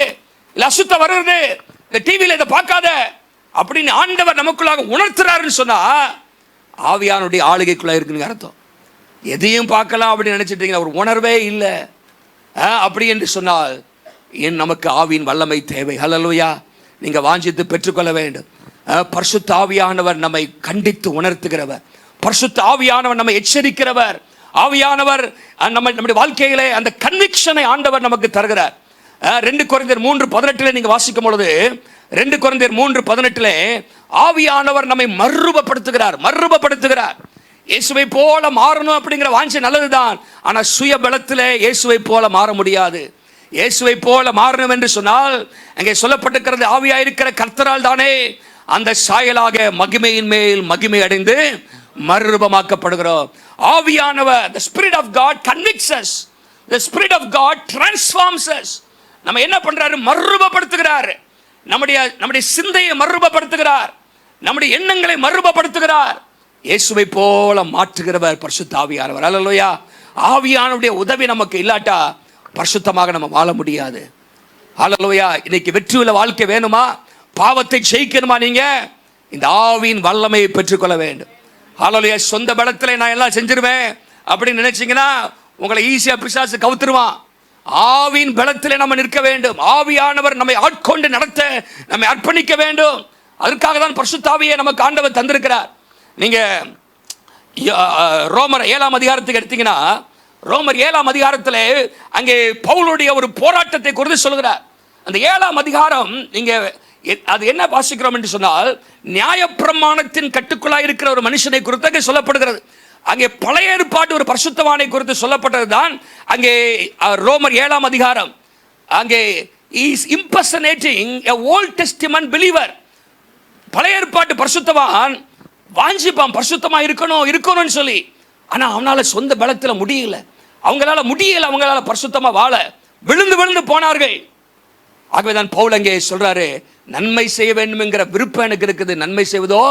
இல்ல அசுத்த வருது, இந்த டிவியில இதை பார்க்காத அப்படின்னு ஆண்டவர் நமக்குள்ளாக உணர்த்துறாருன்னு சொன்னா ஆவியானுடைய ஆளுகைக்குள்ள இருக்குன்னு அர்த்தம். எதையும் பார்க்கலாம் அப்படின்னு நினைச்சிட்டீங்க, ஒரு உணர்வே இல்லை அப்படி என்று சொன்னால் நமக்கு ஆவியின் வல்லமை தேவை. ஹல்லேலூயா. நீங்க வாஞ்சித்து பெற்றுக்கொள்ள வேண்டும். பரிசுத்த ஆவியானவர் நம்மை கண்டித்து உணர்த்துகிறவர், பரிசுத்த ஆவியானவர் நம்மை எச்சரிக்கிறவர், ஆவியானவர் நம்முடைய வாழ்க்கையிலே அந்த கன்விக்ஷனை ஆண்டவர் நமக்கு தருகிறார். 2 கொரிந்தியர் 3:18 நீங்க வாசிக்கும் பொழுது 2 கொரிந்தியர் 3:18 ஆவியானவர் நம்மை மறுரூபப்படுத்துகிறார். இயேசுவை போல மாறணும் அப்படிங்கிற வாஞ்சை நல்லதுதான். ஆனா சுய பலத்திலே இயேசுவை போல மாற முடியாது. இயேசுவை போல மாறணும் என்று சொன்னால் அங்கே சொல்லப்பட்டிருக்கிறது, ஆவியாயிருக்கிற கர்த்தரால் தானே அந்த சாயலாக மகிமையின் மேல் மகிமை அடைந்து மறுரூபமாக்கப்படுகிறோம். ஆவியானவர், the spirit of God convicts us, the spirit of God transforms us. நம்ம என்ன பண்றாரு? மறுரூபப்படுத்துகிறார். நம்முடைய சிந்தையை மறுரூபப்படுத்துகிறார், நம்முடைய எண்ணங்களை மறுரூபப்படுத்துகிறார். இயேசுவை போல மாற்றுகிறவர் பரிசுத்த ஆவியானவர். அல்லேலூயா. ஆவியானவருடைய உதவி நமக்கு இல்லாட்டா பரிசுத்தமாக நம்ம வாழ முடியாது. அல்லேலூயா. இன்னைக்கு வெற்றியுள்ள வாழ்க்கை வேணுமா? பாவத்தை ஜெயிக்கணுமா? நீங்க இந்த ஆவியின் வல்லமையை பெற்றுக்கொள்ள வேண்டும். அல்லேலூயா. சொந்த பலத்திலே நான் எல்லாம் செஞ்சிருவேன் அப்படின்னு நினைச்சீங்கன்னா உங்களை ஈஸியா பிசாசு கவுத்துருவான். ஆவியின் பலத்திலே நம்ம நிற்க வேண்டும். ஆவியானவர் நம்மை ஆட்கொண்டு நடத்த நம்மை அர்ப்பணிக்க வேண்டும். அதற்காக தான் பரிசுத்த ஆவியை நமக்கு ஆண்டவர் தந்திருக்கிறார். நீங்க ரோமர் 7ஆம் அதிகாரத்துக்கு எடுத்தீங்கன்னா, ரோமர் 7ஆம் அதிகாரத்தில் அங்கே பவுலுடைய ஒரு போராட்டத்தை குறித்து சொல்கிறார். அந்த 7ஆம் அதிகாரம் நீங்க அது என்ன வாசிக்கிறோம் என்று சொன்னால், நியாயப்பிரமாணத்தின் கட்டுக்குள்ளாய் இருக்கிற ஒரு மனுஷனை குறித்து சொல்லப்படுகிறது. அங்கே பழைய ஏற்பாட்டு ஒரு பரிசுத்தவானை குறித்து சொல்லப்பட்டது தான் அங்கே ரோமர் 7ஆம் அதிகாரம். அங்கே இஸ் இம்பர்சனேட்டிங் எ ஓல்ட் டெஸ்டிமென்ட் பிலீவர். பழைய ஏற்பாட்டு பரிசுத்தவான் வாஞ்சிப்பான் பரிசுத்தமா இருக்கணும்னு சொல்லி. ஆனா அவனால சொந்த பலத்தில் முடியல, அவங்களால பரிசுத்தமா வாழ விழுந்து போனார்கள். ஆகவேதான் பவுல் அங்கே சொல்றாரு, நன்மை செய்ய வேண்டும் என்கிற விருப்பம் எனக்கு இருக்குது, நன்மை செய்வதோ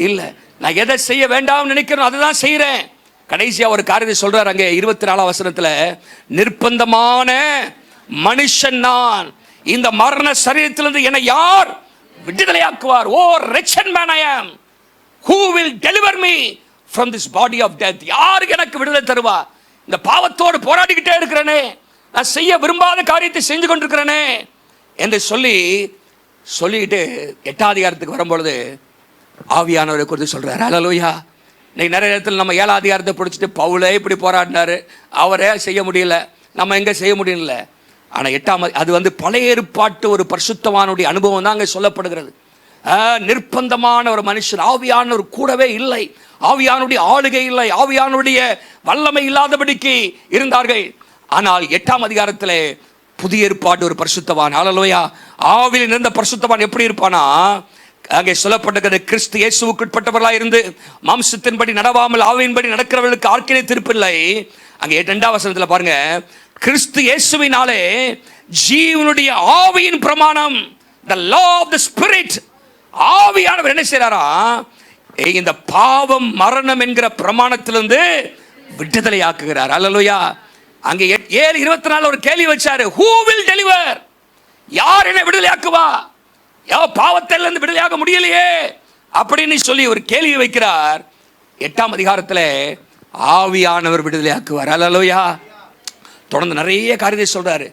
இல்லை. நான் எதை செய்ய வேண்டாம் நினைக்கிறேன் அதுதான் செய்யறேன். கடைசியா ஒரு காரியத்தை சொல்றாரு அங்கே 24ஆம் வசனத்துல, நிர்பந்தமான மனுஷன் நான், இந்த மரண சரீரத்திலிருந்து என்னை யார் விடுதலையாக்குவார்? ஓ wretched man I am, who will deliver me from this body of death? யார் எனக்கு விடுதலை தருவா? இந்த பாவத்தோடு போராடிக்கிட்டே இருக்கிறேனே, நான் செய்ய விரும்பாத காரியத்தை செஞ்சு கொண்டிருக்கிறேனே என்று சொல்லிட்டு 8ஆம் அதிகாரத்துக்கு வரும்பொழுது ஆவியானவரை குறித்து சொல்றாரு. அல்லேலூயா. இன்னைக்கு நிறைய இடத்துல நம்ம 7ஆம் அதிகாரத்தை பிடிச்சிட்டு பவுலே இப்படி போராடினாரு, அவரே செய்ய முடியல, நம்ம எங்க செய்ய முடியல. ஆனா 8ஆம் அது பழைய ஏற்பாட்டு ஒரு பரிசுத்தவானுடைய அனுபவம் தான் அங்கே சொல்லப்படுகிறது. நிர்பந்தமான ஒரு மனுஷன், ஆவியானவர் கூடவே இல்லை, ஆவியானுடைய ஆளுகை இல்லை, ஆவியானுடைய வல்லமை இல்லாதபடிக்கு இருந்தார்கள். ஆனால் 8ஆம் அதிகாரத்திலே புதிய ஏற்பாடு ஒரு பரிசுத்தவான், அல்லேலூயா, ஆவியில் இருந்த பரிசுத்தவான் எப்படி இருப்பானா, அங்கே சொல்லப்பட்டது, கிறிஸ்து இயேசுவுக்குட்பட்டவர்களாக இருந்து மாம்சத்தின்படி நடவாமல் ஆவியின்படி நடக்கிறவர்களுக்கு ஆக்கினை தீர்ப்பில்லை. அங்கே 2ஆம் வசனத்தில் பாருங்க, கிறிஸ்து இயேசுவினாலே ஜீவனுடைய ஆவியின் பிரமாணம், the law of the spirit. ஆவியானவர் என்ன செய்றாரா? இந்த பாவம் மரணம் என்கிற பிரமாணத்திலிருந்து விடுதலை ஆக்குகிறார். அல்லேலூயா. அங்கே 7:24 ஒரு கேள்வி வச்சாரு, who will deliver? யார் என்னை விடுதலை ஆக்குவா? பாவத்திலிருந்து விடுதலையாக முடியலையே அப்படின்னு சொல்லி ஒரு கேள்வி வைக்கிறார். 8ஆம் அதிகாரத்தில் ஆவியானவர் விடுதலை ஆக்குவார். அல்லேலூயா. தொடர்ந்து நிறைய காரியத்தை சொல்றாரு.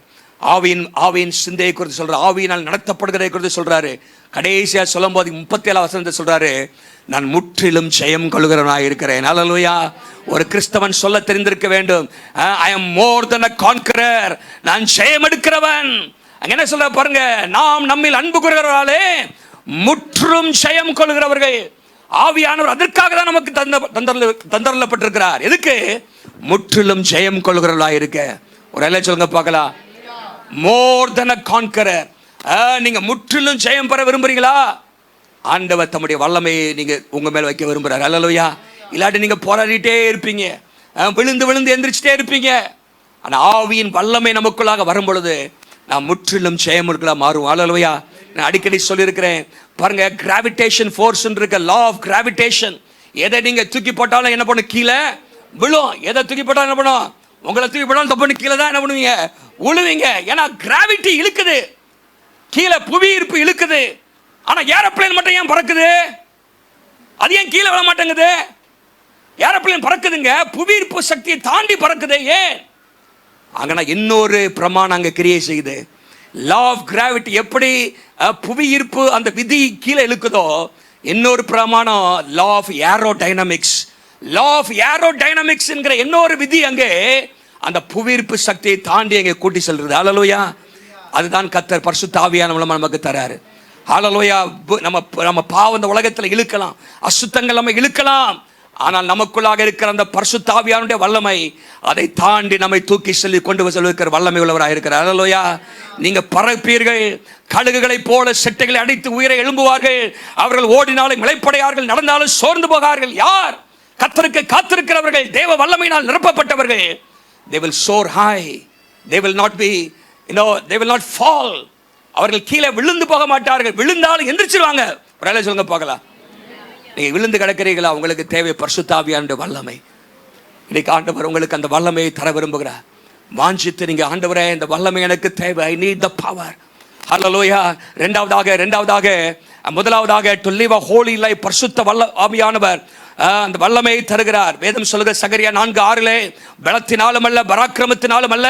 ஆவியின் சிந்தையை குறித்து சொல்றாரு, ஆவியினால் நடத்தப்படுகிறதை குறித்து சொல்றாரு. கடைசியா சொல்லும் போது 37ஆம் வசனத்தை சொல்றாரு, நான் முற்றிலும் ஜெயம் கொள்கிறவனாக இருக்கிறேன். அல்லேலூயா. ஒரு கிறிஸ்தவன் சொல்ல தெரிந்திருக்க வேண்டும், I am more than a conqueror. நான் ஜெயம் எடுக்கிறவன். அங்க என்ன சொல்ற பாருங்க, நாம் நம்மில் அன்பு கூறுகிறவர்களாலே முற்றும் ஜெயம் கொள்கிறவர்கள். ஆவியானவர் அதற்காக தான் நமக்கு தந்தரப்பட்டிருக்கிறார். எதுக்கு? முற்றிலும் ஜெயம் கொள்கிறவர்களாக இருக்க. ஒரு எல்லை சொல்லுங்க பார்க்கலாம். மோர் தென் a conqueror. நீங்க முற்றிலும் ஜெயம் பெற விரும்புறீங்களா? ஆண்டவர் தம்முடைய வல்லமையை நீங்க உங்க மேல வைக்க விரும்புறாரு. அல்லேலூயா. இல்லாட்டி நீங்க போராடிட்டே இருப்பீங்க, விழுந்து விழுந்து எந்திரிச்சிட்டே இருப்பீங்க. ஆனா ஆவியின் வல்லமை நமக்குள்ளாக வரும் பொழுது நாம் முற்றிலும் ஜெயமுள்ளவர்களா மாறுவோம். அல்லேலூயா. நான் அடிக்கடி சொல்லியிருக்கிறேன் பாருங்க, கிராவிடேஷன் ஃபோர்ஸ் இருக்க, லா ஆஃப் கிராவிடேஷன். எதை நீங்க தூக்கி போட்டாலும் என்ன பண்ணும்? கீழே விழும். எதை தூக்கி போட்டாலும் என்ன பண்ணும்? உங்களை தூக்கி போட்டாலும் தப்பு கீழே தான் என்ன பண்ணுவீங்க? விழுவீங்க. ஏன்னா கிராவிட்டி இழுக்குது, கீழே புவி ஈர்ப்பு இழுக்குது. ஆனா ஏரோப்ளேன் மட்டும் ஏன் பறக்குது? அது ஏன் கீழே விழ மாட்டேங்குது? ஏரோப்ளேன் பறக்குதுங்க, புவி ஈர்ப்பு சக்தியை தாண்டி பறக்குது. ஏன்? அங்கன்னா இன்னொரு பிரமாணம் அங்க கிரியை செய்யுது. லா ஆஃப் கிராவிட்டி எப்படி புவி ஈர்ப்பு அந்த விதி கீழே இழுக்குதோ, இன்னொரு பிரமாணம் law of aerodynamics. Law of aerodynamics என்கிற இன்னொரு விதி அங்கே அந்த புவியீர்ப்பு சக்தியை தாண்டி அங்கே கூட்டி செல்றது. ஹல்லேலூயா. அதுதான் கர்த்தர் பரிசுத்த ஆவியான மூலமா நமக்கு தராரு. ஹல்லேலூயா. நம்ம பாவம் இந்த உலகத்தில் இழுக்கலாம், அசுத்தங்கள் நம்ம இழுக்கலாம். ஆனால் நமக்குள்ளாக இருக்கிற அந்த பரிசுத்த ஆவியானுடைய வல்லமை அதை தாண்டி நம்மை தூக்கி செல்லி கொண்டு செல்வதற்கு வல்லமை உள்ளவராக இருக்கிறார். ஹல்லேலூயா. நீங்க பறப்பீர்கள், கழுகுகளைப் போல செட்டைகளை அடித்து உயிரை எழும்புவார்கள். அவர்கள் ஓடினாலும் இளைப்படையார்கள், நடந்தாலும் சோர்ந்து போகார்கள். யார்? கர்த்தருக்கு காத்திருக்கிறவர்கள், தேவ வல்லமையினால் நிரப்பப்பட்டவர்கள். They will soar high. They will not be, they will not fall. அவர்கள் கீழே விழுந்து போக மாட்டார்கள். விழுந்தாலும் எந்திரிச்சிருவாங்க. ஒரு வேளை சொல்லுங்க பார்க்கலாம். நீங்க விழுந்து கிடக்கிறீங்களா? உங்களுக்கு தேவை பரிசுத்த ஆவியானுடைய வல்லமை. இன்னைக்கு ஆண்டவர் உங்களுக்கு அந்த வல்லமையை தர விரும்புகிறார். வாஞ்சித்து நீங்க, ஆண்டவரே இந்த வல்லமை எனக்கு தேவை, I need the power. ஹல்லேலூயா. முதலாவதாக to live a holy life, பரிசுத்த ஆவியானவர் அந்த வல்லமையை தருகிறார். வேதம் சொல்லுகிற சகரியா 4:6 பலத்தினாலும் அல்ல, பராக்கிரமத்தினாலும் அல்ல,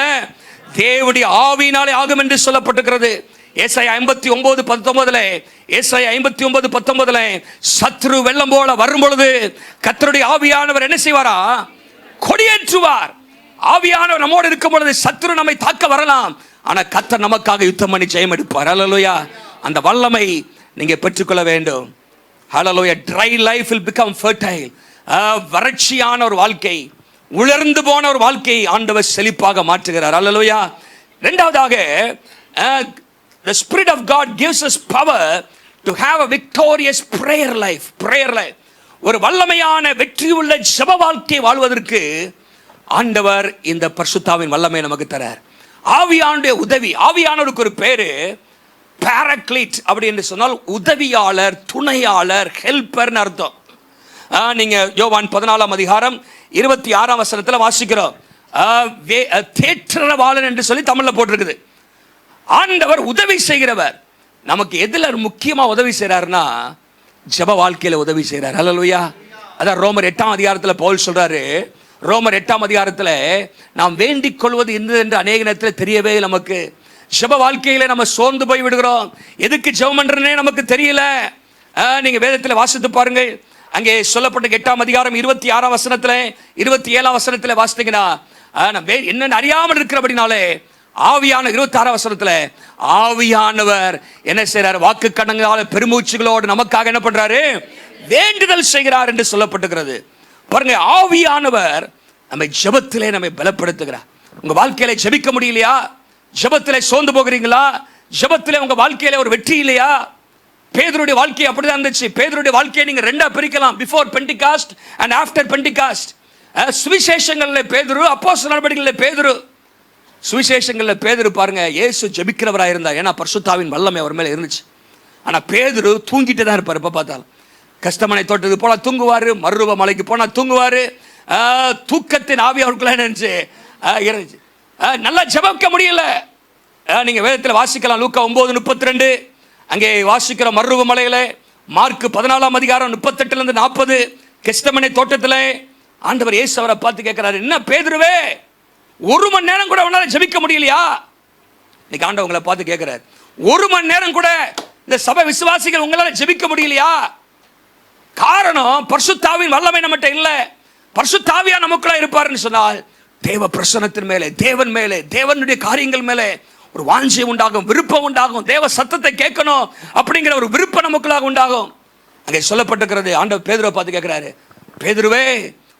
தேவனுடைய ஆவியினாலே ஆகும் என்று சொல்லப்பட்டிருக்கிறது. ஏசாயா 59:19 சத்ரு வெள்ளம் போல வரும் பொழுது கர்த்தருடைய ஆவியானவர் என்ன செய்வாரா? கொடியேற்றுவார். ஆவியானவர் நம்மோடு இருக்கும் பொழுது சத்ரு நம்மை தாக்க வரலாம், ஆனா கர்த்தர் நமக்காக யுத்தம் பண்ணி ஜெயம் எடுப்பார். ஹல்லேலூயா. அந்த வல்லமை நீங்க பெற்றுக்கொள்ள வேண்டும். ஹல்லேலூயா. dry life will become fertile. வறட்சியான ஒரு வாழ்க்கை, உலர்ந்து போன ஒரு வாழ்க்கை ஆண்டவர் செழிப்பாக மாற்றுகிறார். ஹல்லேலூயா. இரண்டாவதாக, the spirit of God gives us power to have a victorious prayer life. ஒரு வல்லமையான வெற்றியுள்ள ஜெப வாழ்க்கை வாழ்வதற்கு ஆண்டவர் இந்த பரிசுத்தாவின் வல்லமை நமக்கு தரார். ஆவியானுடைய உதவி. ஆவியானவருக்கு ஒரு பேரு பாராக்ளீட். அப்படி என்று சொன்னால் உதவியாளர், துணையாளர், ஹெல்பர்னு அர்த்தம். நீங்க யோவான் 14:26 வாசிக்கிறோம். தேற்றரவாளன் என்று சொல்லி தமிழ்ல போட்டிருக்குது. ஆண்டவர் உதவி செய்கிறவர். நமக்கு எதுல முக்கியமா உதவி செய்யறாருன்னா ஜெப வாழ்க்கையில உதவி செய்யறார். ஹல்லேலூயா. அதான் ரோமர் 8 பவுல் சொல்றாரு. ரோமர் 8 நாம் வேண்டிக் கொள்வது என்று அநேக நேரத்தில் தெரியவே நமக்கு. ஜெப வாழ்க்கையில நம்ம சோர்ந்து போய் விடுகிறோம். எதுக்கு ஜெபம் பண்றேனே நமக்கு தெரியல. நீங்க வேதத்தில் வாசித்து பாருங்க. அங்கே சொல்லப்பட்ட 8 26 27 வாசித்தீங்கன்னா என்னென்ன அறியாமல் இருக்கிறபடினாலே ஆவியான 26 ஆவியானவர் என்ன செய்யறார்? வாக்கு கடங்கால பெருமூச்சுகளோடு நமக்காக என்ன பண்றாரு? வேண்டுதல் செய்கிறார் என்று சொல்லப்பட்டிருக்கிறது. பாருங்க, ஆவியானவர் நம்மை ஜெபத்திலே நம்மை பலப்படுத்துகிறார். உங்க வாழ்க்கையில ஜெபிக்க முடியலையா? ஜெபத்திலே சோர்ந்து போகிறீங்களா? ஜெபத்திலே உங்க வாழ்க்கையில ஒரு வெற்றி இல்லையா? பேதுருடைய வாழ்க்கை அப்படிதான் இருந்துச்சு. பேதுருடைய வாழ்க்கையை நீங்க ரெண்டா பிரிக்கலாம், before Pentecost and after Pentecost. சுவிசேஷங்கள்ல பேதுரு, அப்போஸ்தலர் நடவடிக்கைகள்ல பேதுரு. சுவிசேஷங்கள்ல பேதுரு பாருங்க, இயேசு ஜெபிக்கிறவராக இருந்தார். ஏன்னா பரிசுத்தாவின் வல்லமை அவர் மேல இருந்துச்சு. ஆனா பேதுரு தூங்கிட்டு தான் இருப்பார். எப்ப பார்த்தாலும் கஷ்டமனை தோட்டத்துக்கு போனா தூங்குவாரு, மருவ மலைக்கு போனா தூங்குவாரு. தூக்கத்தின் ஆவி அவருக்குள்ள இருந்துச்சு. நல்லா ஜெபிக்க முடியல. நீங்க வேதத்தில் வாசிக்கலாம். லூக்கா 9:32 அங்கே வாசிக்கிற மருவ மலையில. மார்க் 14:38-40 கெஸ்டமனை தோட்டத்தில் ஆண்டவர் இயேசு அவரை பார்த்து கேட்கிறாரு, என்ன பேதுருவே, 1 மணி நேரம் கூட உன்னால ஜெபிக்க முடியலையா? இன்னைக்கு ஆண்டவர் உங்களை பார்த்து கேட்கிறார், 1 மணி நேரம் கூட இந்த சபை விசுவாசிகள் உங்களால ஜெபிக்க முடியலையா? காரணம் பரிசுத்தாவின் வல்லமை நம்மகிட்ட இல்ல. பரிசுத்தாவியா நமக்குள்ள இருப்பாருன்னு சொன்னால் தேவ பிரசன்னத்தின் மேலே, தேவன் மேலே, தேவனுடைய காரியங்கள் மேலே ஒரு வாஞ்சை உண்டாகும், விருப்பம் உண்டாகும், தேவ சத்தத்தை கேட்கணும் அப்படிங்கிற ஒரு விருப்பம் நமக்குள்ளாக உண்டாகும். அங்கே சொல்லப்பட்டிருக்கிறது, ஆண்டவர் பேதுருவை பார்த்து கேட்கிறாரு, பேதுருவே,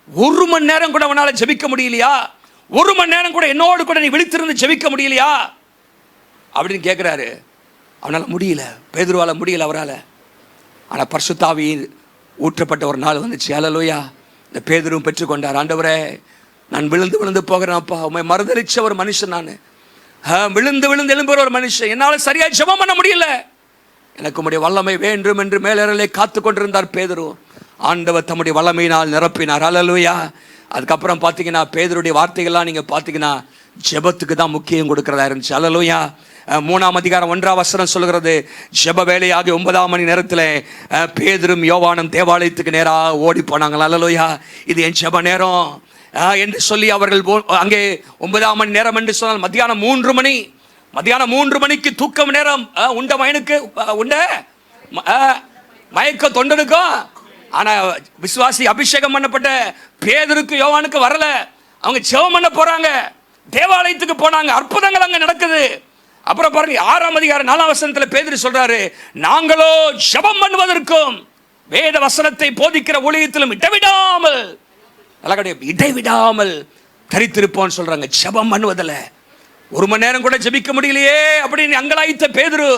1 மணி நேரம் கூட அவனால ஜெபிக்க முடியலையா? 1 மணி நேரம் கூட என்னோடு கூட நீ விழித்திருந்து ஜெபிக்க முடியலையா அப்படின்னு கேட்கிறாரு. அவனால முடியல, பேதுருவால முடியல அவரால். ஆனால் பரிசுத்த ஆவி ஊற்றப்பட்ட ஒரு நாள் வந்துச்சு. அல்லேலூயா. இந்த பேதுருவும் பெற்றுக்கொண்டார். ஆண்டவரே, நான் விழுந்து விழுந்து போகிறேன்ப்பா, உண்மை மறுதலிச்ச ஒரு மனுஷன், நான் விழுந்து விழுந்து எழும்புகிற ஒரு மனுஷன், என்னால் சரியாக ஜெபம் பண்ண முடியல, எனக்கு உம்முடைய வல்லமை வேண்டும் என்று மேலறையிலே காத்து கொண்டிருந்தார் பேதுரு. ஆண்டவர் தம்முடைய வல்லமையினால் நிரப்பினார். அல்லேலூயா. அதுக்கப்புறம் பார்த்தீங்கன்னா பேதுருடைய வார்த்தைகள்லாம் நீங்கள் பார்த்தீங்கன்னா ஜெபத்துக்கு தான் முக்கியம் கொடுக்கிறதா இருந்துச்சு. அல்லேலூயா. 3ஆம் அதிகாரம் 1ஆம் வசனம் சொல்கிறது, ஜெப வேலையாகி 9ஆம் மணி நேரத்தில் பேதுரும் யோவானும் தேவாலயத்துக்கு நேராக ஓடி போனாங்க. அல்லேலூயா. இது என் ஜெப நேரம் என்று சொல்லி அவர்கள் அங்கே 9ஆம் மணி நேரம் என்று சொன்னால் மத்தியானம் 3 மணி. மத்தியானம் 3 மணிக்கு தூக்கம் நேரம். உண்ட மயனுக்கு உண்ட மயக்க தொண்டனுக்கும். ஆனால் விசுவாசி அபிஷேகம் பண்ணப்பட்ட பேதுருக்கு யோவானுக்கு வரல. அவங்க ஜெபம் பண்ண போறாங்க, தேவாலயத்துக்கு போனாங்க, அற்புதங்கள் அங்கே நடக்குது. அப்புறம் பாருங்க 6ஆம் அதிகாரம் 4ஆம் வசனத்தில் பேதுரு சொல்றாரு, நாங்களோ ஜெபம் பண்ணுவதற்கும் வேத வசனத்தை போதிக்கிற ஊழியத்திலும் இடைவிடாமல் தரித்திருப்போம்னு சொல்றாங்க. ஜெபம் பண்ணுவதில் 1 மணி நேரம் கூட ஜெபிக்க முடியலையே அப்படின்னு அங்கலாய்த்த பேதுரு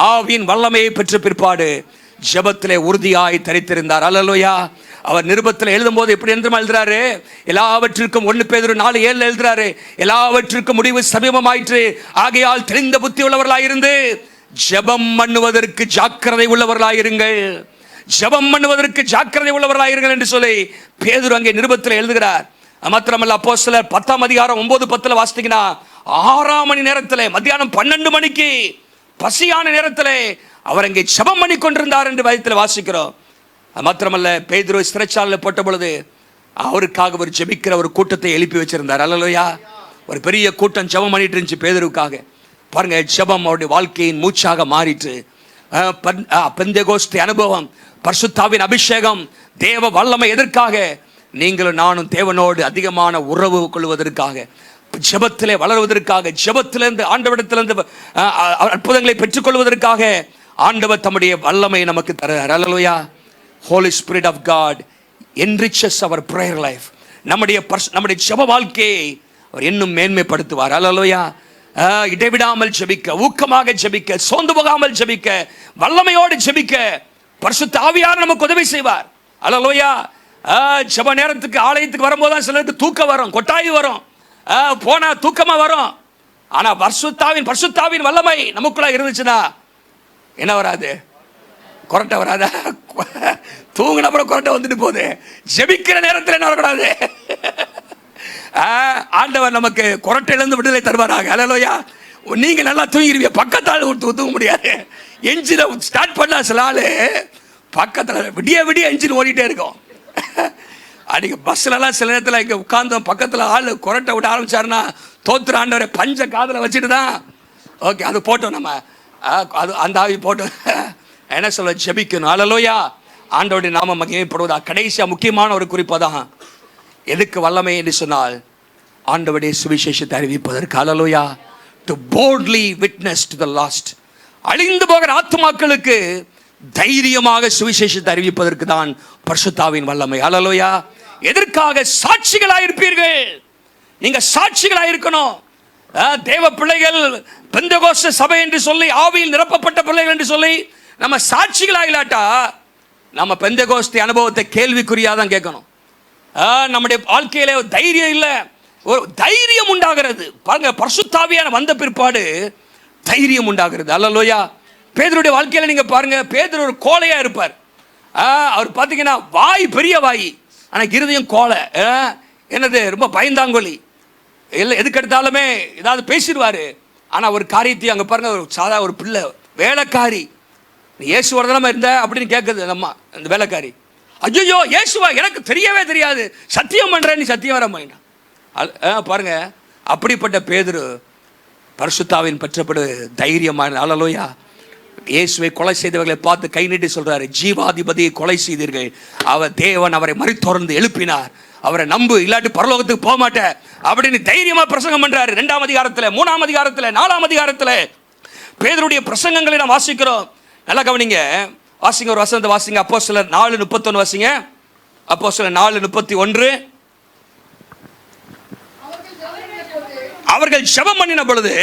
ஆவியின் வல்லமையை பெற்ற பிற்பாடு ஜெபத்திலே உறுதியாய் தரித்திருந்தார். அல்லேலூயா. அவர் நிருபத்தில் எழுதும் போது எப்படி எழுதுறாரு, எல்லாவற்றிற்கும் 1 பேதுரு 4:7 எழுதுறாரு, எல்லாவற்றிற்கும் முடிவு சமீபமாயிற்று, ஆகையால் தெளிந்த புத்தி உள்ளவர்களாயிருந்து ஜெபம் பண்ணுவதற்கு ஜாக்கிரதை உள்ளவர்களாயிருங்கள், ஜெபம் பண்ணுவதற்கு ஜாக்கிரதை உள்ளவர்களாயிருங்கள் என்று சொல்லி பேதுரு அங்கே நிருபத்தில் எழுதுகிறார். மாத்திரமல்ல, அப்போஸ்தலர் 10ஆம் அதிகாரம் 9-10 வாசித்தீங்கன்னா 6ஆம் மணி நேரத்தில் மத்தியானம் 12 மணிக்கு பசியான நேரத்தில் அவர் அங்கே ஜெபம் பண்ணி கொண்டிருந்தார் என்று வயத்தில் வாசிக்கிறோம். மாத்திரமல்ல, பேதுரு சிறைச்சாலையில் போட்ட பொழுது அவருக்காக ஒரு ஜெபிக்கிற ஒரு கூட்டத்தை எழுப்பி வச்சிருந்தார். அல்லேலூயா. ஒரு பெரிய கூட்டம் ஜெபம் பண்ணிட்டு இருந்துச்சு பேதுருக்காக. பாருங்க, ஜெபம் அவருடைய வாழ்க்கையின் மூச்சாக மாறிட்டு, பெந்தேகோஸ்தே அனுபவம், பரிசுத்தாவின் அபிஷேகம், தேவ வல்லமை எதற்காக? நீங்களும் நானும் தேவனோடு அதிகமான உறவு கொள்வதற்காக, ஜெபத்திலே வளருவதற்காக, ஜெபத்திலிருந்து ஆண்டவரிடத்திலிருந்து அற்புதங்களை பெற்றுக்கொள்வதற்காக ஆண்டவர் தம்முடைய வல்லமை நமக்கு தருகிறார். அல்லேலூயா. Holy Spirit of God enriches our prayer life. நம்முடைய ஜெப வாழ்க்கையை அவர் இன்னும் மேன்மைப்படுத்துவார். அல்லேலூயா. இடைவிடாமல் ஜெபிக்க, ஊக்கமாக ஜெபிக்க, சோர்ந்து போகாமல் ஜெபிக்க, வல்லமையோடு ஜெபிக்க பரிசுத்த ஆவியானவர் நமக்கு உதவி செய்வார். அல்லேலூயா. ஜெப நேரத்துக்கு ஆலயத்துக்கு வரும்போது தான் சிலருக்கு தூக்கம் வரும், கொட்டாய் வரும், போனா தூக்கமா வரும். ஆனா பரிசுத்தாவின் வல்லமை நமக்குள்ள இருந்துச்சுன்னா என்ன வராது? கொரட்டை வராதா? தூங்கின அப்புறம் கொரட்டை வந்துட்டு போகுது. ஜெபிக்கிற நேரத்தில் என்ன வரக்கூடாது? ஆண்டவர் நமக்கு கொரட்டையிலிருந்து விடுதலை தருவாராக. அல்லேலூயா. நீங்க நல்லா தூங்கிடுவீங்க, பக்கத்தால் தூங்க முடியாது. என்ஜினை ஸ்டார்ட் பண்ணா சில ஆளு பக்கத்தில் விடிய என்ஜின் ஓடிட்டே இருக்கும். அன்றைக்கி பஸ்லலாம் சில நேரத்தில் இங்கே உட்கார்ந்தோம், பக்கத்தில் ஆள் கொரட்டை விட ஆரம்பிச்சாருன்னா தோத்துற ஆண்டவரை பஞ்ச காதில் வச்சுட்டு தான் ஓகே அது போட்டோம், நம்ம அது அந்த ஆவி போட்டோம். என்ன சொல்ல, ஜெபிக்கணும். அல்லேலூயா. ஆண்டவருடைய நாம மகிமைப்படுவதா. கடைசியாக முக்கியமான ஒரு குறிப்பாக தான் எதுக்கு வல்லமை என்று சொன்னால் ஆண்டவருடைய சுவிசேஷத்தை அறிவிப்பதற்கு. அல்லேலூயா. To boldly witness to the last. அழிந்து போகிற ஆத்துமாக்களுக்கு தைரியமாக சுவிசேஷத்தை அறிவிப்பதற்கு தான் பரிசுத்தாவின் வல்லமை. அல்லேலூயா. எதற்காக? சாட்சிகளாயிருப்பீர்கள். நீங்க சாட்சிகளாயிருக்கணும். தேவ பிள்ளைகள், பெந்தெகோஸ்தே சபை என்று சொல்லி, ஆவியில் நிரப்பப்பட்ட பிள்ளைகள் என்று சொல்லி நம்ம சாட்சிகளாயிலாட்டா நம்ம பெந்தெகோஸ்தே அனுபவத்தை கேள்விக்குறியாதான் கேட்கணும். நம்முடைய வாழ்க்கையில தைரியம் இல்லை, ஒரு தைரியம் உண்டாகிறது. பாருங்க, பரிசுத்தாவியான வந்த பிற்பாடு தைரியம் உண்டாகிறது. அல்லேலூயா. பேதுருடைய வாழ்க்கையில நீங்க பாருங்க, பேதுரு ஒரு கோழையா இருப்பார். அவர் பார்த்தீங்கன்னா வாய் பெரிய வாய், ஆனா இருதயம் கோழை. என்னது, ரொம்ப பயந்தாங்கொலி, இல்லை எதுக்கு எடுத்தாலுமே ஏதாவது பேசிடுவாரு. ஆனா ஒரு காரியத்தையும் அங்க பாருங்க, ஒரு சாதா ஒரு பிள்ளை வேலைக்காரி, நீ இயேசு வரதனமா இருந்த அப்படின்னு கேட்குது நம்ம அந்த வேலைக்காரி. ஐயோ இயேசுவா, எனக்கு தெரியவே தெரியாது, சத்தியம் பண்றேன், நீ சத்தியம் வர மாட்டா. பாருங்க, அப்படிப்பட்ட பேதுரு பரிசுத்தாவின் பெற்றப்படு தைரியமான. அல்லேலூயா. இயேசுவை கொலை செய்தவர்களை பார்த்து கை நீட்டி சொல்றாரு, ஜீவாதிபதியை கொலை செய்தீர்கள், அவர் தேவன் அவரை மரித்தோர்ந்து எழுப்பினார், அவரை நம்பு, இல்லாட்டி பரலோகத்துக்கு போக மாட்டேன் அப்படின்னு தைரியமா பிரசங்கம் பண்றாரு. 2ஆம் அதிகாரத்துல, 3ஆம் அதிகாரத்துல, 4ஆம் அதிகாரத்துல பேதுருடைய பிரசங்கங்களை நாம் வாசிக்கிறோம். நல்லா கவனிங்க, வாசிங்க, ஒரு வசனத்தை வாசிங்க. அப்போஸ்தலர் 4:31 வாசிங்க. அப்போஸ்தலர் 4:31. அவர்கள் ஜெபம் பண்ணின பொழுது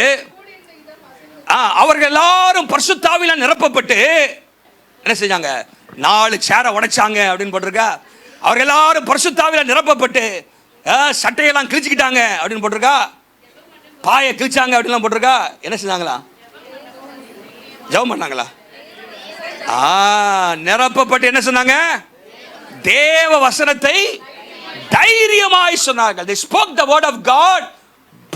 அவர்கள் எல்லாரும் பரிசுத்த ஆவியினால் நிரப்பப்பட்டு என்ன செஞ்சாங்க? 4 சேரை உடைச்சாங்க அப்படின்னு போட்டிருக்கா. அவர்கள் எல்லாரும் பரிசுத்த ஆவியினால் நிரப்பப்பட்டு சட்டையெல்லாம் கிழிச்சுக்கிட்டாங்க அப்படின்னு போட்டிருக்கா. பாயை கிழிச்சாங்க அப்படின்லாம் போட்டிருக்கா. என்ன செஞ்சாங்களா? ஜெபம் பண்ணாங்களா? நிரப்பப்பட்டு என்ன சொன்னாங்க? தேவ வசனத்தை தைரியமாய் சொன்னார்கள். They spoke the word of God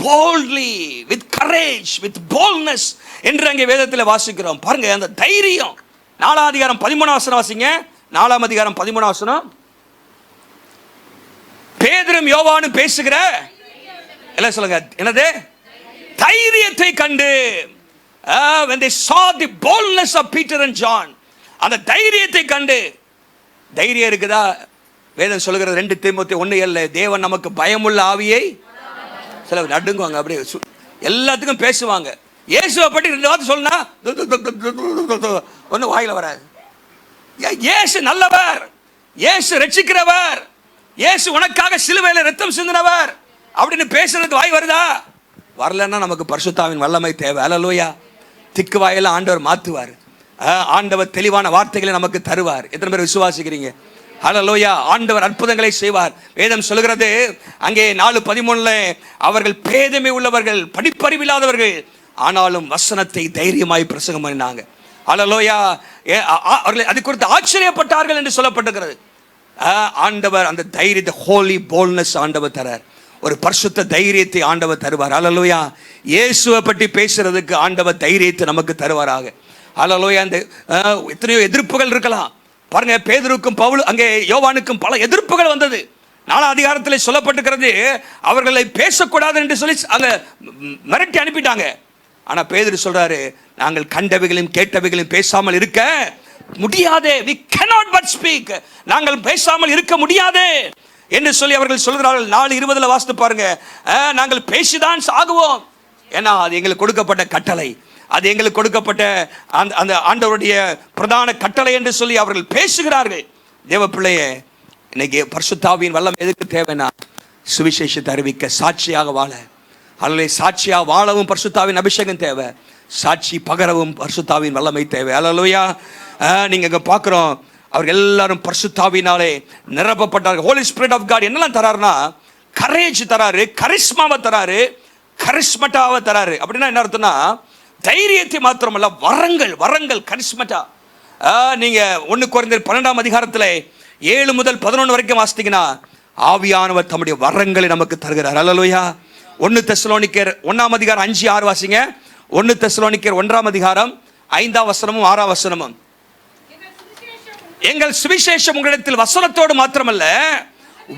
boldly, with courage, with boldness என்று அங்கே வேதத்தில் வாசிக்கிறோம். பாருங்க அந்த தைரியம். 4ஆம் அதிகாரம் 13ஆம் வசனம் வாசிங்க. 4ஆம் அதிகாரம் 13ஆம் வசனம். பேதுரும் யோவானும் பேசுகிற எல்லாம் சொல்லுங்க, என்னது? தைரியத்தை கண்டு, when they saw the boldness of Peter and John, அந்த தைரியத்தை கண்டு. தைரியம் இருக்குதா? வேதம் சொல்லுகிறது 2 தீமோத்தேயு 1:7, தேவன் நமக்கு பயமுள்ள ஆவியை, சில நடுங்குவாங்க, அப்படியே எல்லாத்துக்கும் பேசுவாங்க. இயேசுவை பற்றி 2 வார்த்தை சொன்னா ஒன்றும் வாயில வராது. இயேசு நல்லவர், இயேசு ரட்சிக்கிறவர், இயேசு உனக்காக சிலுவையில் ரத்தம் சிந்தினவர் அப்படின்னு பேசுறதுக்கு வாய் வருதா? வரலன்னா நமக்கு பரிசுத்தாவின் வல்லமை தேவை. அல்லேலூயா. திக்கு வாயெல்லாம் ஆண்டவர் மாற்றுவார். ஆண்டவர் தெளிவான வார்த்தைகளை நமக்கு தருவார். எத்தனை பேர் விசுவாசிக்கிறீங்க? அல்லேலூயா. ஆண்டவர் அற்புதங்களை செய்வார். வேதம் சொல்கிறது அங்கே 4:13 அவர்கள் பேதமை உள்ளவர்கள், படிப்பறிவில்லாதவர்கள், ஆனாலும் வசனத்தை தைரியமாய் பிரசங்கம் பண்ணினாங்க. அல்லேலூயா. அவர்கள் அது குறித்து ஆச்சரியப்பட்டார்கள் என்று சொல்லப்பட்டிருக்கிறது. ஆண்டவர் அந்த தைரியத்தை, ஹோலி போல்ட்னஸ் ஆண்டவர் தரார். ஒரு பரிசுத்த தைரியத்தை ஆண்டவர் தருவார். அல்லேலூயா. இயேசுவை பற்றி பேசுறதுக்கு ஆண்டவர் தைரியத்தை நமக்கு தருவாராக. அல்லேலூயா. அந்த எத்தனையோ எதிர்ப்புகள் இருக்கலாம். பாருங்க, பேதுருக்கும் பவுல் அங்கே யோவானுக்கும் பல எதிர்ப்புகள் வந்தது. 4ஆம் அதிகாரத்தில் சொல்லப்பட்டிருக்கிறது, அவர்களை பேசக்கூடாது என்று சொல்லி அங்க மிரட்டி அனுப்பிட்டாங்க. ஆனா பேதுரு சொல்றாரு, நாங்கள் கண்டவைகளையும் கேட்டவைகளையும் பேசாமல் இருக்க முடியாது. we cannot but speak, நாங்கள் பேசாமல் இருக்க முடியாது என்று சொல்லி அவர்கள் சொல்கிறார்கள். 4:20 வாசித்து பாருங்க, நாங்கள் பேசிதான் சாகுவோம். ஏன்னா அது எங்களுக்கு கொடுக்கப்பட்ட கட்டளை, அது எங்களுக்கு கொடுக்கப்பட்ட அந்த ஆண்டவருடைய பிரதான கட்டளை என்று சொல்லி அவர்கள் பேசுகிறார்கள். தேவ பிள்ளையே, இன்னைக்கு பரிசுத்த ஆவியின் வல்லமை எதுக்கு தேவைன்னா, சுவிசேஷத்தை அறிவிக்க, சாட்சியாக வாழ. அல்லது சாட்சியாக வாழவும் பரிசுத்த ஆவியின் அபிஷேகம் தேவை, சாட்சி பகரவும் பரிசுத்த ஆவியின் வல்லமை தேவை. அல்லேலூயா. நீங்க இங்க பார்க்கிறோம், அவர்கள் எல்லாரும் பரிசுத்த ஆவியினாலே நிரப்பப்பட்டார்கள். ஹோலி ஸ்பிரிட் ஆஃப் காட் என்னெல்லாம் தராருன்னா, கரேஜ் தராரு, கரிஸ்மாவை தராரு, கரிஸ்மட்டாவை தராரு. அப்படின்னா என்ன அர்த்தம்னா, தைரியத்தை மாத்திரமல்ல, வரங்கள் கரிஸ்மட்டா. நீங்க 1 கொரிந்தியர் 12ஆம் அதிகாரத்தில் 7 முதல் 11 வரைக்கும் வாசித்தீங்கன்னா, ஆவியானவர் தம்முடைய வரங்களை நமக்கு தருகிறார். அல்லேலூயா. 1 தெசலோனிக்கேயர் 1ஆம் அதிகாரம் 5-6 வாசிங்க. 1 தெசலோனிக்கேயர் 1ஆம் அதிகாரம் 5ஆம் வசனமும் 6ஆம் வசனமும். எங்கள் சுவிசேஷம் உங்களிடத்தில் வசனத்தோடு மாத்திரமல்ல,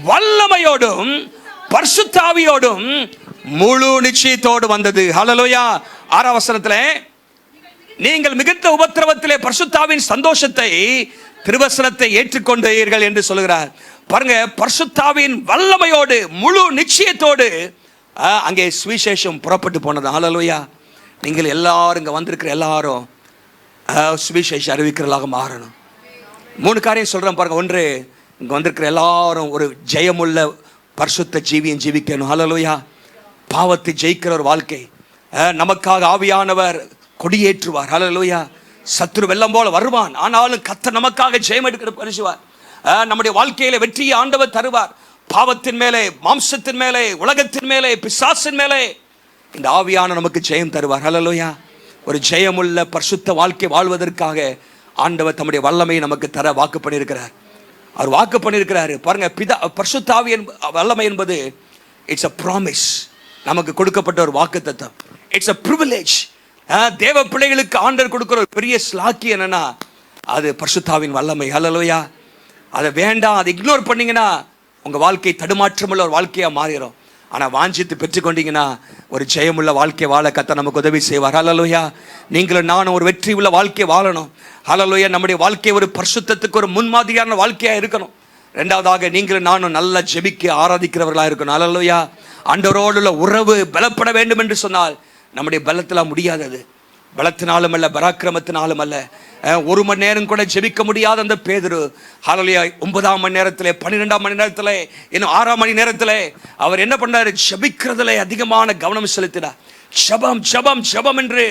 வல்லமையோடும் பரிசுத்த ஆவியோடும் முழு நிச்சயத்தோடு வந்தது. ஹல்லேலூயா. 6ஆம் வசனத்திலே, நீங்கள் மிகுந்த உபத்திரவத்திலே பரிசுத்த ஆவியின் சந்தோஷத்தை, திருவசனத்தை ஏற்றுக்கொண்டீர்கள் என்று சொல்கிறார். பாருங்க, பரிசுத்த ஆவியின் வல்லமையோடு முழு நிச்சயத்தோடு அங்கே சுவிசேஷம் புறப்பட்டு போனது. ஹல்லேலூயா. நீங்கள் எல்லாரும் இங்கே வந்திருக்கிற எல்லாரும் சுவிசேஷம் அறிவிக்கிறவர்களாக மாறணும். 3 காரியம் சொல்கிறேன் பாருங்க. 1, இங்கே வந்திருக்கிற எல்லாரும் ஒரு ஜெயமுள்ள பரிசுத்த ஜீவியம் ஜீவிக்கணும். ஹல்லேலூயா. பாவத்தை ஜெயிக்கிற ஒரு வாழ்க்கை. நமக்காக ஆவியானவர் கொடியேற்றுவார். ஹல்லேலூயா. சத்துரு வெள்ளம் போல வருவான், ஆனாலும் கர்த்தர் நமக்காக ஜெயம் எடுக்கிற பரிசுவார். நம்முடைய வாழ்க்கையில வெற்றியை ஆண்டவர் தருவார். பாவத்தின் மேலே, மாம்சத்தின் மேலே, உலகத்தின் மேலே, பிசாசின் மேலே இந்த ஆவியான நமக்கு ஜெயம் தருவார். ஹல்லேலூயா. ஒரு ஜெயமுள்ள பரிசுத்த வாழ்க்கை வாழ்வதற்காக ஆண்டவர் தம்முடைய வல்லமையை நமக்கு தர வாக்கு பண்ணியிருக்கிறார். அவர் வாக்கு பண்ணியிருக்கிறாரு. பாருங்க, பரிசுத்த ஆவியின் வல்லமை என்பது இட்ஸ் a promise, நமக்கு கொடுக்கப்பட்ட ஒரு வாக்குத்தத்தம். It's a privilege. தேவ பிள்ளைகளுக்கு ஆண்டவர் கொடுக்கிற ஒரு பெரிய ஸ்லாக்கி என்னன்னா, அது பரிசுத்த ஆவியின் வல்லமை. ஹல்லேலூயா. அதை வேண்டாம், அதை இக்னோர் பண்ணீங்கன்னா உங்க வாழ்க்கை தடுமாற்றமுள்ள ஒரு வாழ்க்கையா மாறிடும். ஆனால் வாஞ்சித்து பெற்றுக்கொண்டீங்கன்னா ஒரு ஜெயமுள்ள வாழ்க்கை வாழ கர்த்தர் நமக்கு உதவி செய்வார். ஹல்லேலூயா. நீங்களும் நானும் ஒரு வெற்றி உள்ள வாழ்க்கை வாழணும். ஹல்லேலூயா. நம்முடைய வாழ்க்கை ஒரு பரிசுத்தத்துக்கு ஒரு முன்மாதிரியான வாழ்க்கையாக இருக்கணும். ரெண்டாவதாக நீங்களும் நானும் நல்லா ஜெபிக்க ஆராதிக்கிறவர்களாக இருக்கணும். ஹல்லேலூயா. ஆண்டவரோடு உள்ள உறவு பலப்பட வேண்டும் என்று சொன்னால் நம்முடைய பலத்தில் முடியாதது. பலத்தினாலும் அல்ல, பராக்கிரமத்தினாலும் அல்ல. 1 மணி நேரம் கூட ஜெபிக்க முடியாத அந்த பேதுரு ஹல்லேலூயா 9ஆம் மணி நேரத்தில், 12ஆம் மணி நேரத்தில், இன்னும் 6ஆம் மணி நேரத்தில் அவர் என்ன பண்ணாரு? ஜெபிக்கிறதுல அதிகமான கவனம் செலுத்தினார். ஜெபம் ஜெபம் ஜெபம் என்று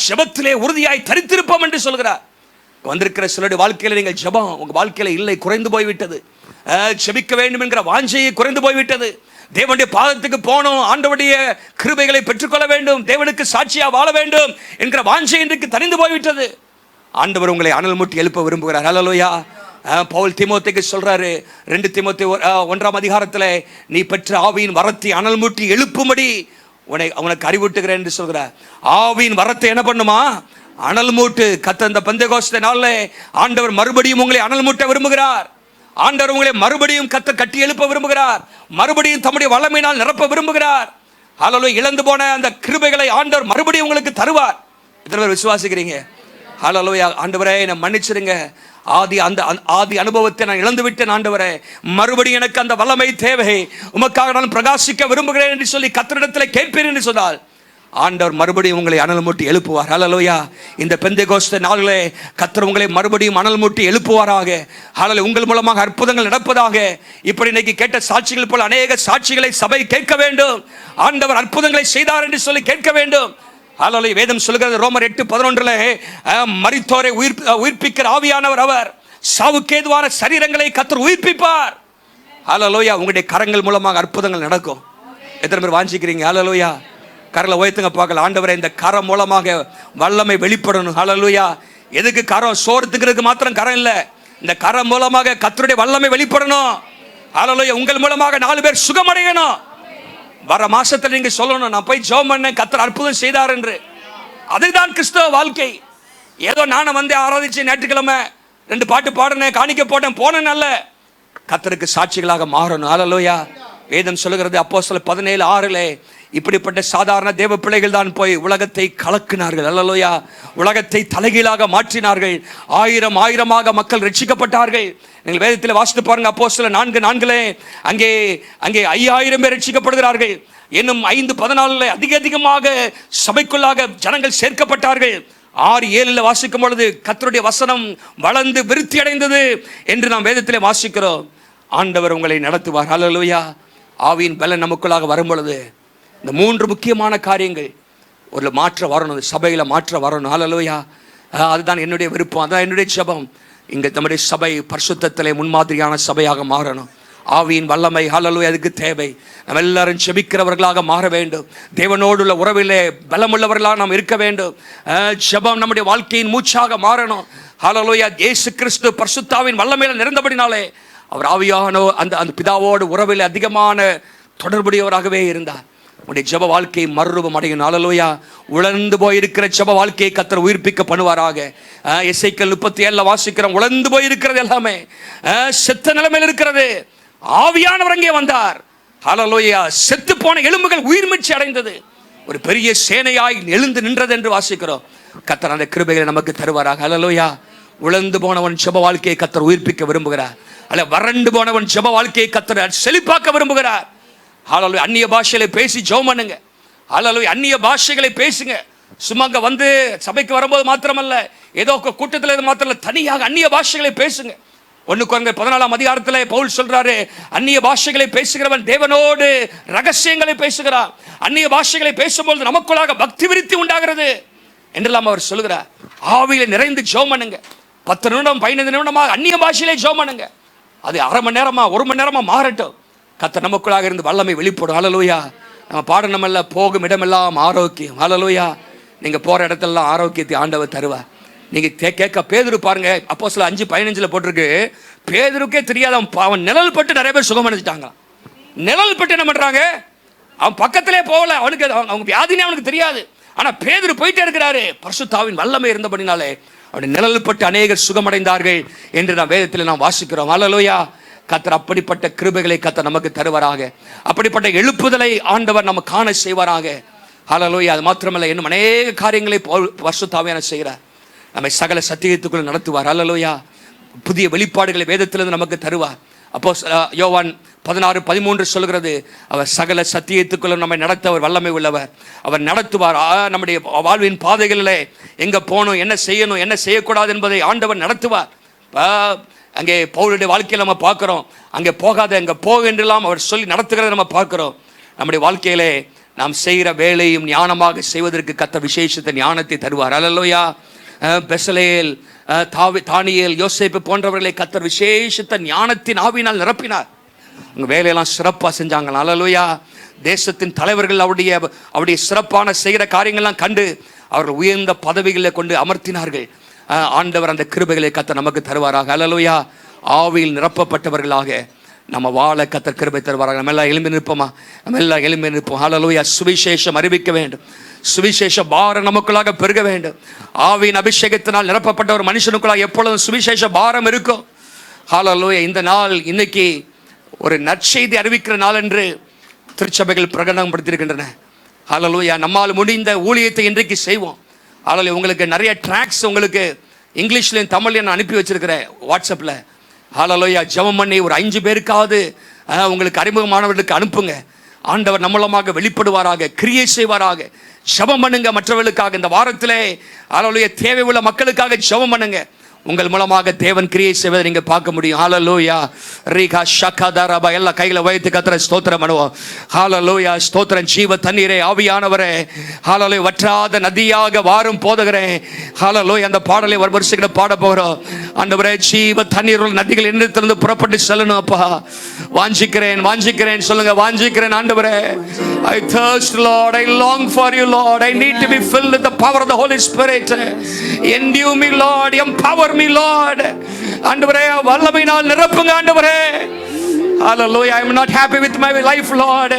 ஜெபத்திலே உறுதியாய் தரித்திருப்போம் என்று சொல்கிறார். வந்திருக்கிற சிலருடைய வாழ்க்கையில் நீங்கள் ஜெபம் உங்கள் வாழ்க்கையில் இல்லை, குறைந்து போய்விட்டது. ஜெபிக்க வேண்டும் என்கிற வாஞ்சையை குறைந்து போய்விட்டது. தேவனுடைய பாதத்துக்கு போகணும், ஆண்டவருடைய கிருபைகளை பெற்றுக்கொள்ள வேண்டும், தேவனுக்கு சாட்சியா வாழ வேண்டும் என்கிற வாஞ்சை இன்றைக்கு தனிந்து போய்விட்டது. ஆண்டவர் உங்களை அனல் மூட்டி எழுப்ப விரும்புகிறார். ஹல்லேலூயா. பவுல் தீமோத்தேயுக்கு சொல்றாரு, 2 தீமோத்தேயு 1ஆம் அதிகாரத்தில், நீ பெற்ற ஆவியின் வரத்தை அனல் மூட்டி எழுப்பும்படி உனக்கு அறிவூட்டுகிறேன் என்று சொல்கிறார். ஆவியின் வரத்தை என்ன பண்ணுமா? அனல் மூட்டு. கர்த்தர் இந்த பெந்தெகோஸ்தே நாளில் ஆண்டவர் மறுபடியும் உங்களை அனல் மூட்ட விரும்புகிறார். ஆண்டவர் உங்களை மறுபடியும் கர்த்தர் கட்டி எழுப்ப விரும்புகிறார். மறுபடியும் தம்முடைய வல்லமையினால் நிரப்ப விரும்புகிறார். ஹல்லேலூயா. இழந்து போன அந்த கிருபைகளை ஆண்டவர் மறுபடியும் உங்களுக்கு தருவார். எத்தனை பேர் விசுவாசிக்கிறீங்க? ஹல்லேலூயா. ஆண்டவரே என்னை மன்னிச்சிருங்க, ஆதி அனுபவத்தை நான் இழந்து விட்டேன் ஆண்டவரே, மறுபடியும் எனக்கு அந்த வல்லமை தேவை, உமக்காக நான் பிரகாசிக்க விரும்புகிறேன் என்று சொல்லி கர்த்தரிடத்தில் கேட்பேன் என்று சொன்னால் ஆண்டவர் மறுபடியும் உங்களை அனல் மூட்டி எழுப்புவார். ஹல்லேலூயா. இந்த பெந்தெகோஸ்தே நாளிலே கர்த்தர் உங்களை மறுபடியும் அனல் மூட்டி எழுப்புவாராக. ஹல்லேலூயா. உங்கள் மூலமாக அற்புதங்கள் நடப்பதாக. இப்படி இன்னைக்கு கேட்ட சாட்சிகள் போல அநேக சாட்சிகளை சபை கேட்க வேண்டும். ஆண்டவர் அற்புதங்களை செய்தார் என்று சொல்லி கேட்க வேண்டும். ஹல்லேலூயா. வேதம் சொல்கிறது ரோமர் 8:11, மரித்தோரை உயிர்ப்பிக்கிற ஆவியானவர் அவர், சாவுக்கேதுவான சரீரங்களை கர்த்தர் உயிர்ப்பிப்பார். ஹல்லேலூயா. உங்களுடைய கரங்கள் மூலமாக அற்புதங்கள் நடக்கும். எத்தனை பேர் வாஞ்சிக்கிறீங்க? ஹல்லேலூயா. கரலை உயர்த்துங்க பார்க்கலாம். ஆண்டவரே இந்த கரம் மூலமாக வல்லமை வெளிப்படணும். ஹல்லேலூயா. எதுக்கு கரம்? சோறுத்துக்கிறதுக்கு மாத்திரம் கரம் இல்லை, இந்த கரம் மூலமாக கர்த்தருடைய வல்லமை வெளிப்படணும். ஹல்லேலூயா. உங்கள் மூலமாக 4 பேர் சுகமடையணும். வர மாசத்துல நீங்க சொல்லணும், நான் போய் ஜெபம் பண்ணேன், கர்த்தர் அற்புதம் செய்தார் என்று. அதுதான் கிறிஸ்தவ வாழ்க்கை. ஏதோ நானும் வந்து ஆராதிச்சு ஞாயிற்றுக்கிழமை 2 பாட்டு பாடினேன், காணிக்க போட்டேன், போனேன் அல்ல. கர்த்தருக்கு சாட்சிகளாக மாறணும். ஹல்லேலூயா. வேதம் சொல்லுகிறது அப்போஸ்தலர் 17:6, இப்படிப்பட்ட சாதாரண தேவ பிள்ளைகள் தான் போய் உலகத்தை கலக்கினார்கள். ஹல்லேலூயா. உலகத்தை தலைகீழாக மாற்றினார்கள். 1000 மக்கள் ரட்சிக்கப்பட்டார்கள். நீங்கள் வேதத்தில் வாசித்து பாருங்க. அப்போஸ்தலர் 4:4 அங்கே 5000 பேர் ரட்சிக்கப்படுகிறார்கள். இன்னும் 5:14 அதிகமாக சபைக்குள்ளாக ஜனங்கள் சேர்க்கப்பட்டார்கள். 6:7 வாசிக்கும் பொழுது கர்த்தருடைய வசனம் வளர்ந்து விருத்தி அடைந்தது என்று நாம் வேதத்திலே வாசிக்கிறோம். ஆண்டவர் உங்களை நடத்துவார். ஹல்லேலூயா. ஆவியின் பலன் நமக்குள்ளாக வரும் பொழுது இந்த 3 முக்கியமான காரியங்கள் ஒரு மாற்றம் வரணும், சபையில் மாற்றம் வரணும். ஹல்லேலூயா. அதுதான் என்னுடைய விருப்பம், அதுதான் என்னுடைய ஜெபம். இங்கே நம்முடைய சபை பரிசுத்தத்திலே முன்மாதிரியான சபையாக மாறணும். ஆவியின் வல்லமை ஹல்லேலூயா அதுக்கு தேவை. நம்ம எல்லாரும் ஜெபிக்கிறவர்களாக மாற வேண்டும். தேவனோடு உள்ள உறவிலே பலமுள்ளவர்களாக நாம் இருக்க வேண்டும். ஜெபம் நம்முடைய வாழ்க்கையின் மூச்சாக மாறணும். ஹல்லேலூயா. இயேசு கிறிஸ்து பரிசுத்தாவின் வல்லமையில் நிறைந்தபடினாலே அவர் ஆவியானோ அந்த பிதாவோடு உறவில் அதிகமான தொடர்புடையவராகவே இருந்தார். உடைய ஜெப வாழ்க்கை மறுரூபம் அடையும். ஹல்லேலூயா. உலர்ந்து போயிருக்கிற ஜெப வாழ்க்கையை கர்த்தர் உயிர்ப்பிக்க பண்ணுவாராக. எசேக்கியேல் 37 வாசிக்கிறோம், உலர்ந்து போயிருக்கிறது எல்லாமே செத்த நிலைமையில் இருக்கிறது, ஆவியானவர் அங்கே வந்தார். ஹல்லேலூயா. செத்து போன எலும்புகள் உயிர் மீட்சி அடைந்தது, ஒரு பெரிய சேனையாய் எழுந்து நின்றது என்று வாசிக்கிறோம். கர்த்தர் அந்த கிருபைகளை நமக்கு தருவாராக. ஹல்லேலூயா. உலர்ந்து போனவன் ஜெப வாழ்க்கையை கர்த்தர் உயிர்ப்பிக்க விரும்புகிறார். அல்ல வறண்டு போனவன் ஜெப வாழ்க்கையை கர்த்தர் செழிப்பாக்க விரும்புகிறார். ஹல்லேலூயா. அந்நிய பாஷைகளை பேசி ஜெபம் பண்ணுங்க. ஹல்லேலூயா. அந்நிய பாஷைகளை பேசுங்க. சும்மா அங்க வந்து சபைக்கு வரும்போது மாத்திரமல்ல, ஏதோ கூட்டத்தில் மாத்திரம் தனியாக அந்நிய பாஷைகளை பேசுங்க. 1 கொரிந்தியர் 14ஆம் அதிகாரத்தில் பவுல் சொல்றாரு, அந்நிய பாஷைகளை பேசுகிறவன் தேவனோடு ரகசியங்களை பேசுகிறான். அந்நிய பாஷைகளை பேசும்போது நமக்குள்ளாக பக்தி விருத்தி உண்டாகிறது என்றெல்லாம் அவர் சொல்லுகிறார். ஆவியில நிறைந்து ஜெபம் பண்ணுங்க. 10 நிமிடம் 15 நிமிடமாக அந்நிய பாஷையிலே ஜெபம் பண்ணுங்க. அது அரை மணி நேரமா 1 மணி நேரமா மாறட்டும். கர்த்தர் நமக்குள்ளாக இருந்து வல்லமை வெளிப்படும். ஹல்லேலூயா. நம்ம பாடணுமல்ல, போகும் இடமெல்லாம் ஆரோக்கியம். ஹல்லேலூயா. நீங்க போற இடத்தெல்லாம் ஆரோக்கியத்தை ஆண்டவர் தருவார். நீங்க கேட்க பேதுரு பாருங்க, அப்போஸ்தலர் 5:15 போட்டிருக்கு, பேதுருக்கே தெரியாத அவன் நிழல் பட்டு நிறைய பேர் சுகம் அடைஞ்சிட்டாங்க. நிழல் பட்டு என்ன பண்றாங்க? அவன் பக்கத்திலே போகல, அவனுக்கு அவங்க வியாதினே அவனுக்கு தெரியாது. ஆனா பேதுரு போயிட்டே இருக்கிறாரு. பரிசுத்தாவின் வல்லமை இருந்தபடினாலே அவருடைய நிழல் பட்டு அநேகர் சுகமடைந்தார்கள் என்று நாம் வேதத்தில் நாம் வாசிக்கிறோம். ஹல்லேலூயா. கர்த்தர் அப்படிப்பட்ட கிருபைகளை கர்த்தர் நமக்கு தருவாராக. அப்படிப்பட்ட எழுப்புதலை ஆண்டவர் நம்ம காண செய்வாராக. ஹல்லேலூயா. அது மாத்திரமல்ல, இன்னும் அநேக காரியங்களை பரிசுத்த ஆவியானவர் செய்கிறார். நம்மை சகல சத்தியத்துக்குள்ள நடத்துவார். ஹல்லேலூயா. புதிய வெளிப்பாடுகளை வேதத்திலிருந்து நமக்கு தருவார். அப்போ யோவான் 16:13 சொல்கிறது, அவர் சகல சத்தியத்துக்குள்ள நம்மை நடத்த அவர் வல்லமை உள்ளவர். அவர் நடத்துவார். நம்முடைய வாழ்வின் பாதைகளில் எங்கே போகணும், என்ன செய்யணும், என்ன செய்யக்கூடாது என்பதை ஆண்டவர் நடத்துவார். அங்கே பவுலுடைய வாழ்க்கையில் நம்ம பார்க்குறோம், அங்கே போகாத அங்கே போக என்றெல்லாம் அவர் சொல்லி நடத்துகிறத நம்ம பார்க்குறோம். நம்முடைய வாழ்க்கையிலே நாம் செய்கிற வேலையும் ஞானமாக செய்வதற்கு கர்த்தர் விசேஷத்தை ஞானத்தை தருவார். அல்லேலூயா. பெசலேல், தானியேல், யோசேப்பு போன்றவர்களை கர்த்தர் விசேஷத்தை ஞானத்தின் ஆவியினால் நிரப்பினார். அவங்க வேலையெல்லாம் சிறப்பாக செஞ்சாங்க. அல்லேலூயா. தேசத்தின் தலைவர்கள் அவருடைய சிறப்பான செய்கிற காரியங்கள்லாம் கண்டு அவர்கள் உயர்ந்த பதவிகளில் கொண்டு அமர்த்தினார்கள். ஆண்டவர் அந்த கிருபைகளை கர்த்தர் நமக்கு தருவாராக. அல்லேலூயா. ஆவியில் நிரப்பப்பட்டவர்களாக நம்ம வாழ கர்த்தர் கிருபை தருவாராக. நம்ம எல்லாம் எழும்பி நிற்போமா? நம்ம எல்லாம் எழும்பி நிற்போம். ஹல்லேலூயா. சுவிசேஷம் அறிவிக்க வேண்டும். சுவிசேஷ பாரம் நமக்குள்ளாக பெருக வேண்டும். ஆவியின் அபிஷேகத்தினால் நிரப்பப்பட்ட ஒரு மனுஷனுக்குள்ளாக எப்பொழுதும் சுவிசேஷ பாரம் இருக்கும். ஹல்லேலூயா. இந்த நாள் இன்னைக்கு ஒரு நற்செய்தி அறிவிக்கிற நாள் என்று திருச்சபைகள் பிரகடனப்படுத்தியிருக்கின்றன. ஹல்லேலூயா. நம்மால் முடிந்த ஊழியத்தை இன்றைக்கு செய்வோம். ஹல்லேலூயா. உங்களுக்கு நிறைய ட்ராக்ஸ் உங்களுக்கு இங்கிலீஷ்லையும் தமிழ்லையும் நான் அனுப்பி வச்சிருக்கிறேன் வாட்ஸ்அப்பில். ஹல்லேலூயா. ஜெபம் பண்ணி ஒரு 5 பேருக்காவது உங்களுக்கு அறிமுகமானவர்களுக்கு அனுப்புங்க. ஆண்டவர் நம்மளமாக வெளிப்படுவாராக, கிரியை செய்வாராக. ஜெபம் பண்ணுங்க மற்றவர்களுக்காக. இந்த வாரத்திலே ஹல்லேலூயா தேவை உள்ள மக்களுக்காக ஜெபம் பண்ணுங்க. உங்கள் மூலமாக தேவன் கிரியை செய்வதை நீங்க பார்க்க முடியும். ஹல்லேலூயா. ரீகா ஷக்கதரபா. எல்லா கைகளை வைத்து கர்த்தரை ஸ்தோத்திரம் பண்ணுவோம். ஹல்லேலூயா. ஸ்தோத்திரம். ஜீவ தண்ணீரே, ஆவியானவரே, ஹல்லேலூயா, வற்றாத நதியாக வாரும் போதகரே. ஹல்லேலூயா. அந்த பாடலை ஒரு வருஷத்துல பாட போகிறோம். ஆண்டவரே, ஜீவ தண்ணீர் உள்ள நதிகள் என்னிடத்திலிருந்து புறப்பட்டு செல்லணும் அப்பா. வாஞ்சிக்கிறேன் சொல்லுங்க. வாஞ்சிக்கிறேன் ஆண்டவரே. I thirst, Lord. I long for you, Lord. I need to be filled with the power of the Holy Spirit. Endue me, Lord. Empower me, Lord. ஆண்டவரே, வல்லமையினால் நிரப்புங்க ஆண்டவரே. Hallelujah. I am not happy with my life, Lord.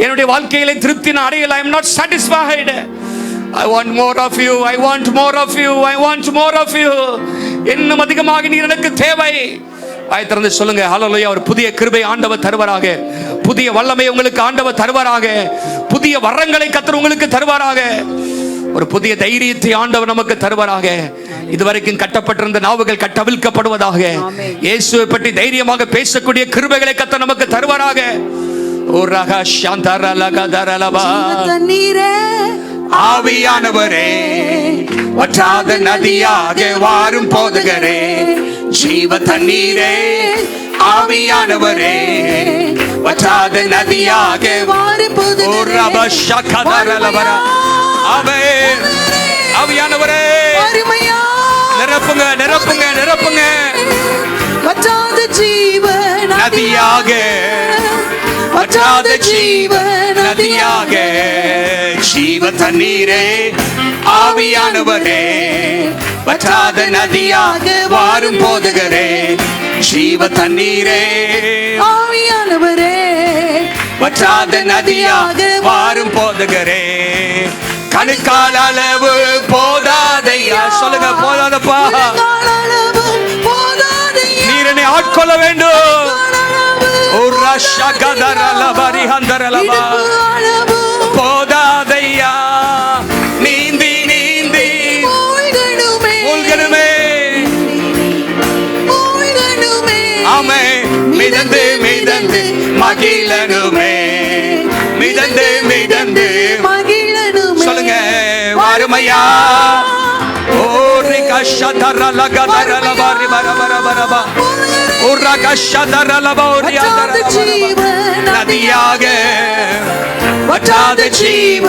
என்னுடைய வாழ்க்கையிலே திருப்தி நான் அடையல. I am not satisfied. I want more of you. I want more of you. I want more of you. இன்னும் அதிகமாக நீர் எனக்கு தேவை. வாய் திறந்து சொல்லுங்க. ஹல்லேலூயா. ஒரு புதிய கிருபை ஆண்டவர் தருவாராக. புதிய வல்லமை உங்களுக்கு ஆண்டவர் தருவாராக. புதிய வரங்களை கர்த்தர் உங்களுக்கு தருவாராக. ஒரு புதிய தைரியத்தை ஆண்டவர் நமக்கு தருவாராக. இதுவரைக்கும் கட்டப்பட்டிருந்த நாவுகள் கட்டவிழ்க்கப்படுவதாக. இயேசுவை பற்றி தைரியமாக பேசக்கூடிய கிருபைகளை கர்த்தர் நமக்கு தருவாராக. ஓ ரகா சாந்தரலகதரலபா. தண்ணீரே, ஆவியானவரே, வற்றாத நதியாக வாரும் போதகரே. ஜீவ தண்ணீரே, ஆவியானவரே, வற்றாத நதியாக வாரும் போதகரே. ஆமென். ஆவியானவரே, நிரப்புங்க நிரப்புங்க நிரப்புங்க. வற்றாத ஜீவ நதியாக, வற்றாத ஜீவ நதியாக. ஜீவ தண்ணீரே, ஆவியானவரே, வற்றாத நதியாக வாரும் போதகரே. ஜீவ தண்ணீரே, ஆவியானவரே, வற்றாத நதியாக வாரும் போதகரே. கணுக்கால் அளவு போதாதையா. சொல்லுங்க. போதாதப்பா. நீர் என்னை ஆட்கொள்ள வேண்டும். போதாதையா. நீந்தி நீந்தி மூழ்கணுமே. ஆமே. மிதந்து மிதந்து மகிழனுமே. மிதந்து மிதந்து சொல்லுங்க. வாருமையா. ஓ ரிகா ஷதரலகதரலபா ரிபரபரபரபா. ஓ ரகா ஷதரலபா ஓரியாதரலபா. நதியாக, வற்றாத ஜீவ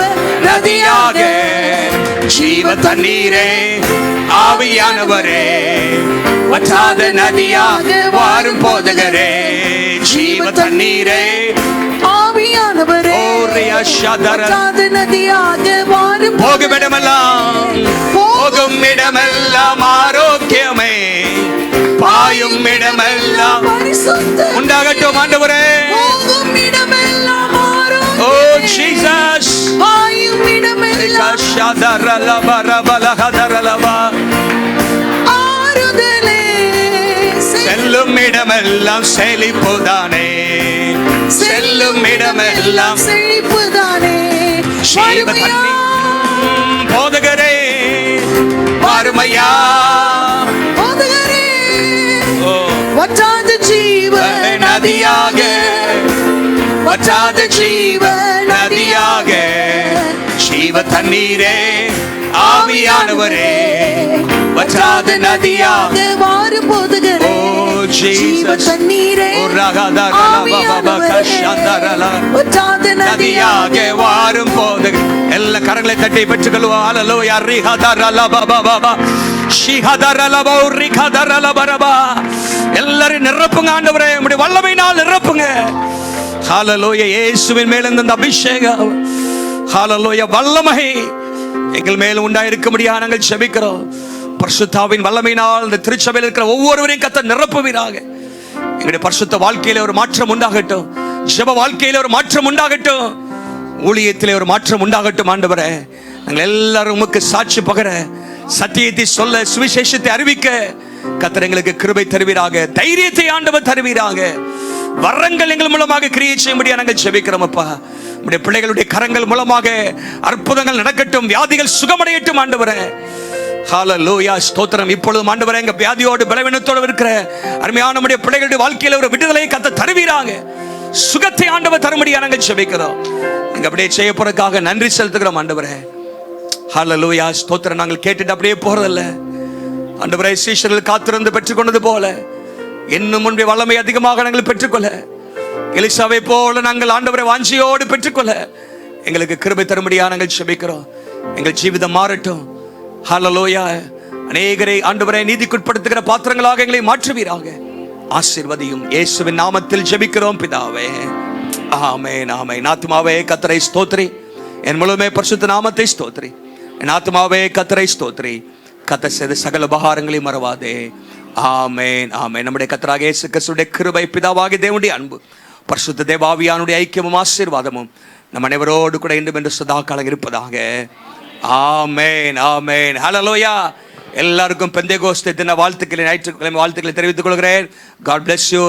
நதியாக. ஜீவ தண்ணீரே, ஆவியானவரே, வற்றாத நதியாக வாரும் போதகரே. ஜீவ தண்ணீரே, ஆவியானவரே, வற்றாத நதியாக வாரும். போகும் இடமெல்லாம், போகும் இடமெல்லாம் ஆரோக்கியமே. பாயும் இடமெல்லாம் உண்டாகட்டும் ஆண்டவரே. போகும் இடமெல்லாம் ஆரோக்கியம். ஓ ஜீசஸ். பாயும் இடமெல்லாம் ஆறுதலே. செல்லும் செல்லும் இடமெல்லாம் செழிப்புதானே, செல்லும் இடமெல்லாம் செழிப்புதானே. ஜீவ தண்ணீர். போதகரே வாருமையா, போதகரே ஓ வற்றாத ஜீவ நதியாக, வற்றாத ஜீவ நதியாக, ஜீவ தண்ணீரே ஆவியானவரே, வற்றாத நதியாக வாரு போதகரே. ஓ ஜீவ ஜீசஸ். தண்ணீரே ஓ ரகதரல பபப கஷந்தரல வற்றாத நதியாக வாரும் போது எல்லா கரங்களை தட்டி பெற்றுக்கொள்வோம். ஹல்லேலூயா. ரிஹதரல பபப ஷிஹதரல பௌரிகதரல பரபா. எல்லாரும் நிரப்புங்க ஆண்டவரே, உம்முடைய வல்லமையினால் நிரப்புங்க. ஹல்லேலூயா. இயேசுவின் மேல் இந்த அபிஷேகம், ஹல்லேலூயா, வல்லமை எங்கள் மேல் உண்டாயிருக்க முடியாது நாங்கள் ஜெபிக்கிறோம். பரிசுத்தாவின் வல்லமையினால் இந்த திருச்சபையில் இருக்கிற ஒவ்வொருவரையும் கர்த்தர் நிரப்புவீராக. எங்களுடைய பரிசுத்த வாழ்க்கையில ஒரு மாற்றம் உண்டாகட்டும், ஜெப வாழ்க்கையில ஒரு மாற்றம் உண்டாகட்டும், ஊழியத்திலே ஒரு மாற்றம் உண்டாகட்டும். ஆண்டவரே, நாங்கள் எல்லாரும் உமக்கு சாட்சி பகர, சத்தியத்தை சொல்ல, சுவிசேஷத்தை அறிவிக்க கர்த்தர் எங்களுக்கு கிருபை தருவீராக, தைரியத்தை ஆண்டவர் தருவீராக. வரங்கள் எங்கள் மூலமாக கிரியை செய்ய முடியாது நாங்கள் ஜெபிக்கிறோம் அப்பா. நம்முடைய பிள்ளைகளுடைய கரங்கள் மூலமாக அற்புதங்கள் நடக்கட்டும், வியாதிகள் சுகமடையட்டும் ஆண்டவரே. ஹல்லேலூயா. ஸ்தோத்திரம். இப்பொழுதும் ஆண்டவரே, எங்க வியாதியோடு பலவீனத்தோடு இருக்கிற அருமையான நம்முடைய பிள்ளைகளுடைய வாழ்க்கையில ஒரு விடுதலையை கர்த்தர் தருவீராக, சுகத்தை ஆண்டவர் தரும்படியாக நாங்கள் ஜெபிக்கிறோம். நீங்க அப்படியே செய்ய போறதுக்காக நன்றி செலுத்துகிறோம் ஆண்டவரே. ஹல்லேலூயா. ஸ்தோத்திரம். நாங்கள் கேட்டுட்டு அப்படியே போறதில்ல ஆண்டவரே, சீஷர்கள் காத்திருந்து பெற்றுக்கொண்டது போல இன்னும் முன்பே வல்லமை அதிகமாக நாங்கள் பெற்றுக்கொள்ள, எலிசாவை போல நாங்கள் ஆண்டவரை வாஞ்சியோடு பெற்றுக்கொள்ள எங்களுக்கு கிருபை தரும்படியாக நாங்கள் ஜெபிக்கிறோம். எங்கள் ஜீவிதம் மாறட்டும். ஹல்லேலூயா. அநேகரை ஆண்டவரை நீதிக்குட்படுத்துகிற பாத்திரங்களாக எங்களை மாற்றுவீராக. ஆசீர்வதியும். இயேசுவின் நாமத்தில் ஜெபிக்கிறோம் பிதாவே. ஆமென், ஆமென். ஆத்துமாவே கர்த்தரை ஸ்தோத்திரி, என் முழுமே பரிசுத்த நாமத்தை ஸ்தோத்திரி. என் ஆத்துமாவே கர்த்தரை ஸ்தோத்திரி, கர்த்தர் செய்த சகல உபகாரங்களையும் மறவாதே. ஆமென், ஆமென். நம்முடைய கர்த்தராகிய இயேசு கிறிஸ்துவின் கிருபை, பிதாவாகிய தேவனுடைய அன்பு, பரிசுத்த தேவாவியானுடைய ஐக்கியமும் ஆசீர்வாதமும் நம் அனைவரோடு கூட இன்றும் என்று சதா காலம் இருப்பதாக. ஆமென், ஆமென். ஹல்லேலூயா. எல்லாருக்கும் பெந்தேகோஸ்தே தின வாழ்த்துக்களை, ஞாயிற்றுக்கிழமை வாழ்த்துக்களை தெரிவித்துக் கொள்கிறேன். God bless you.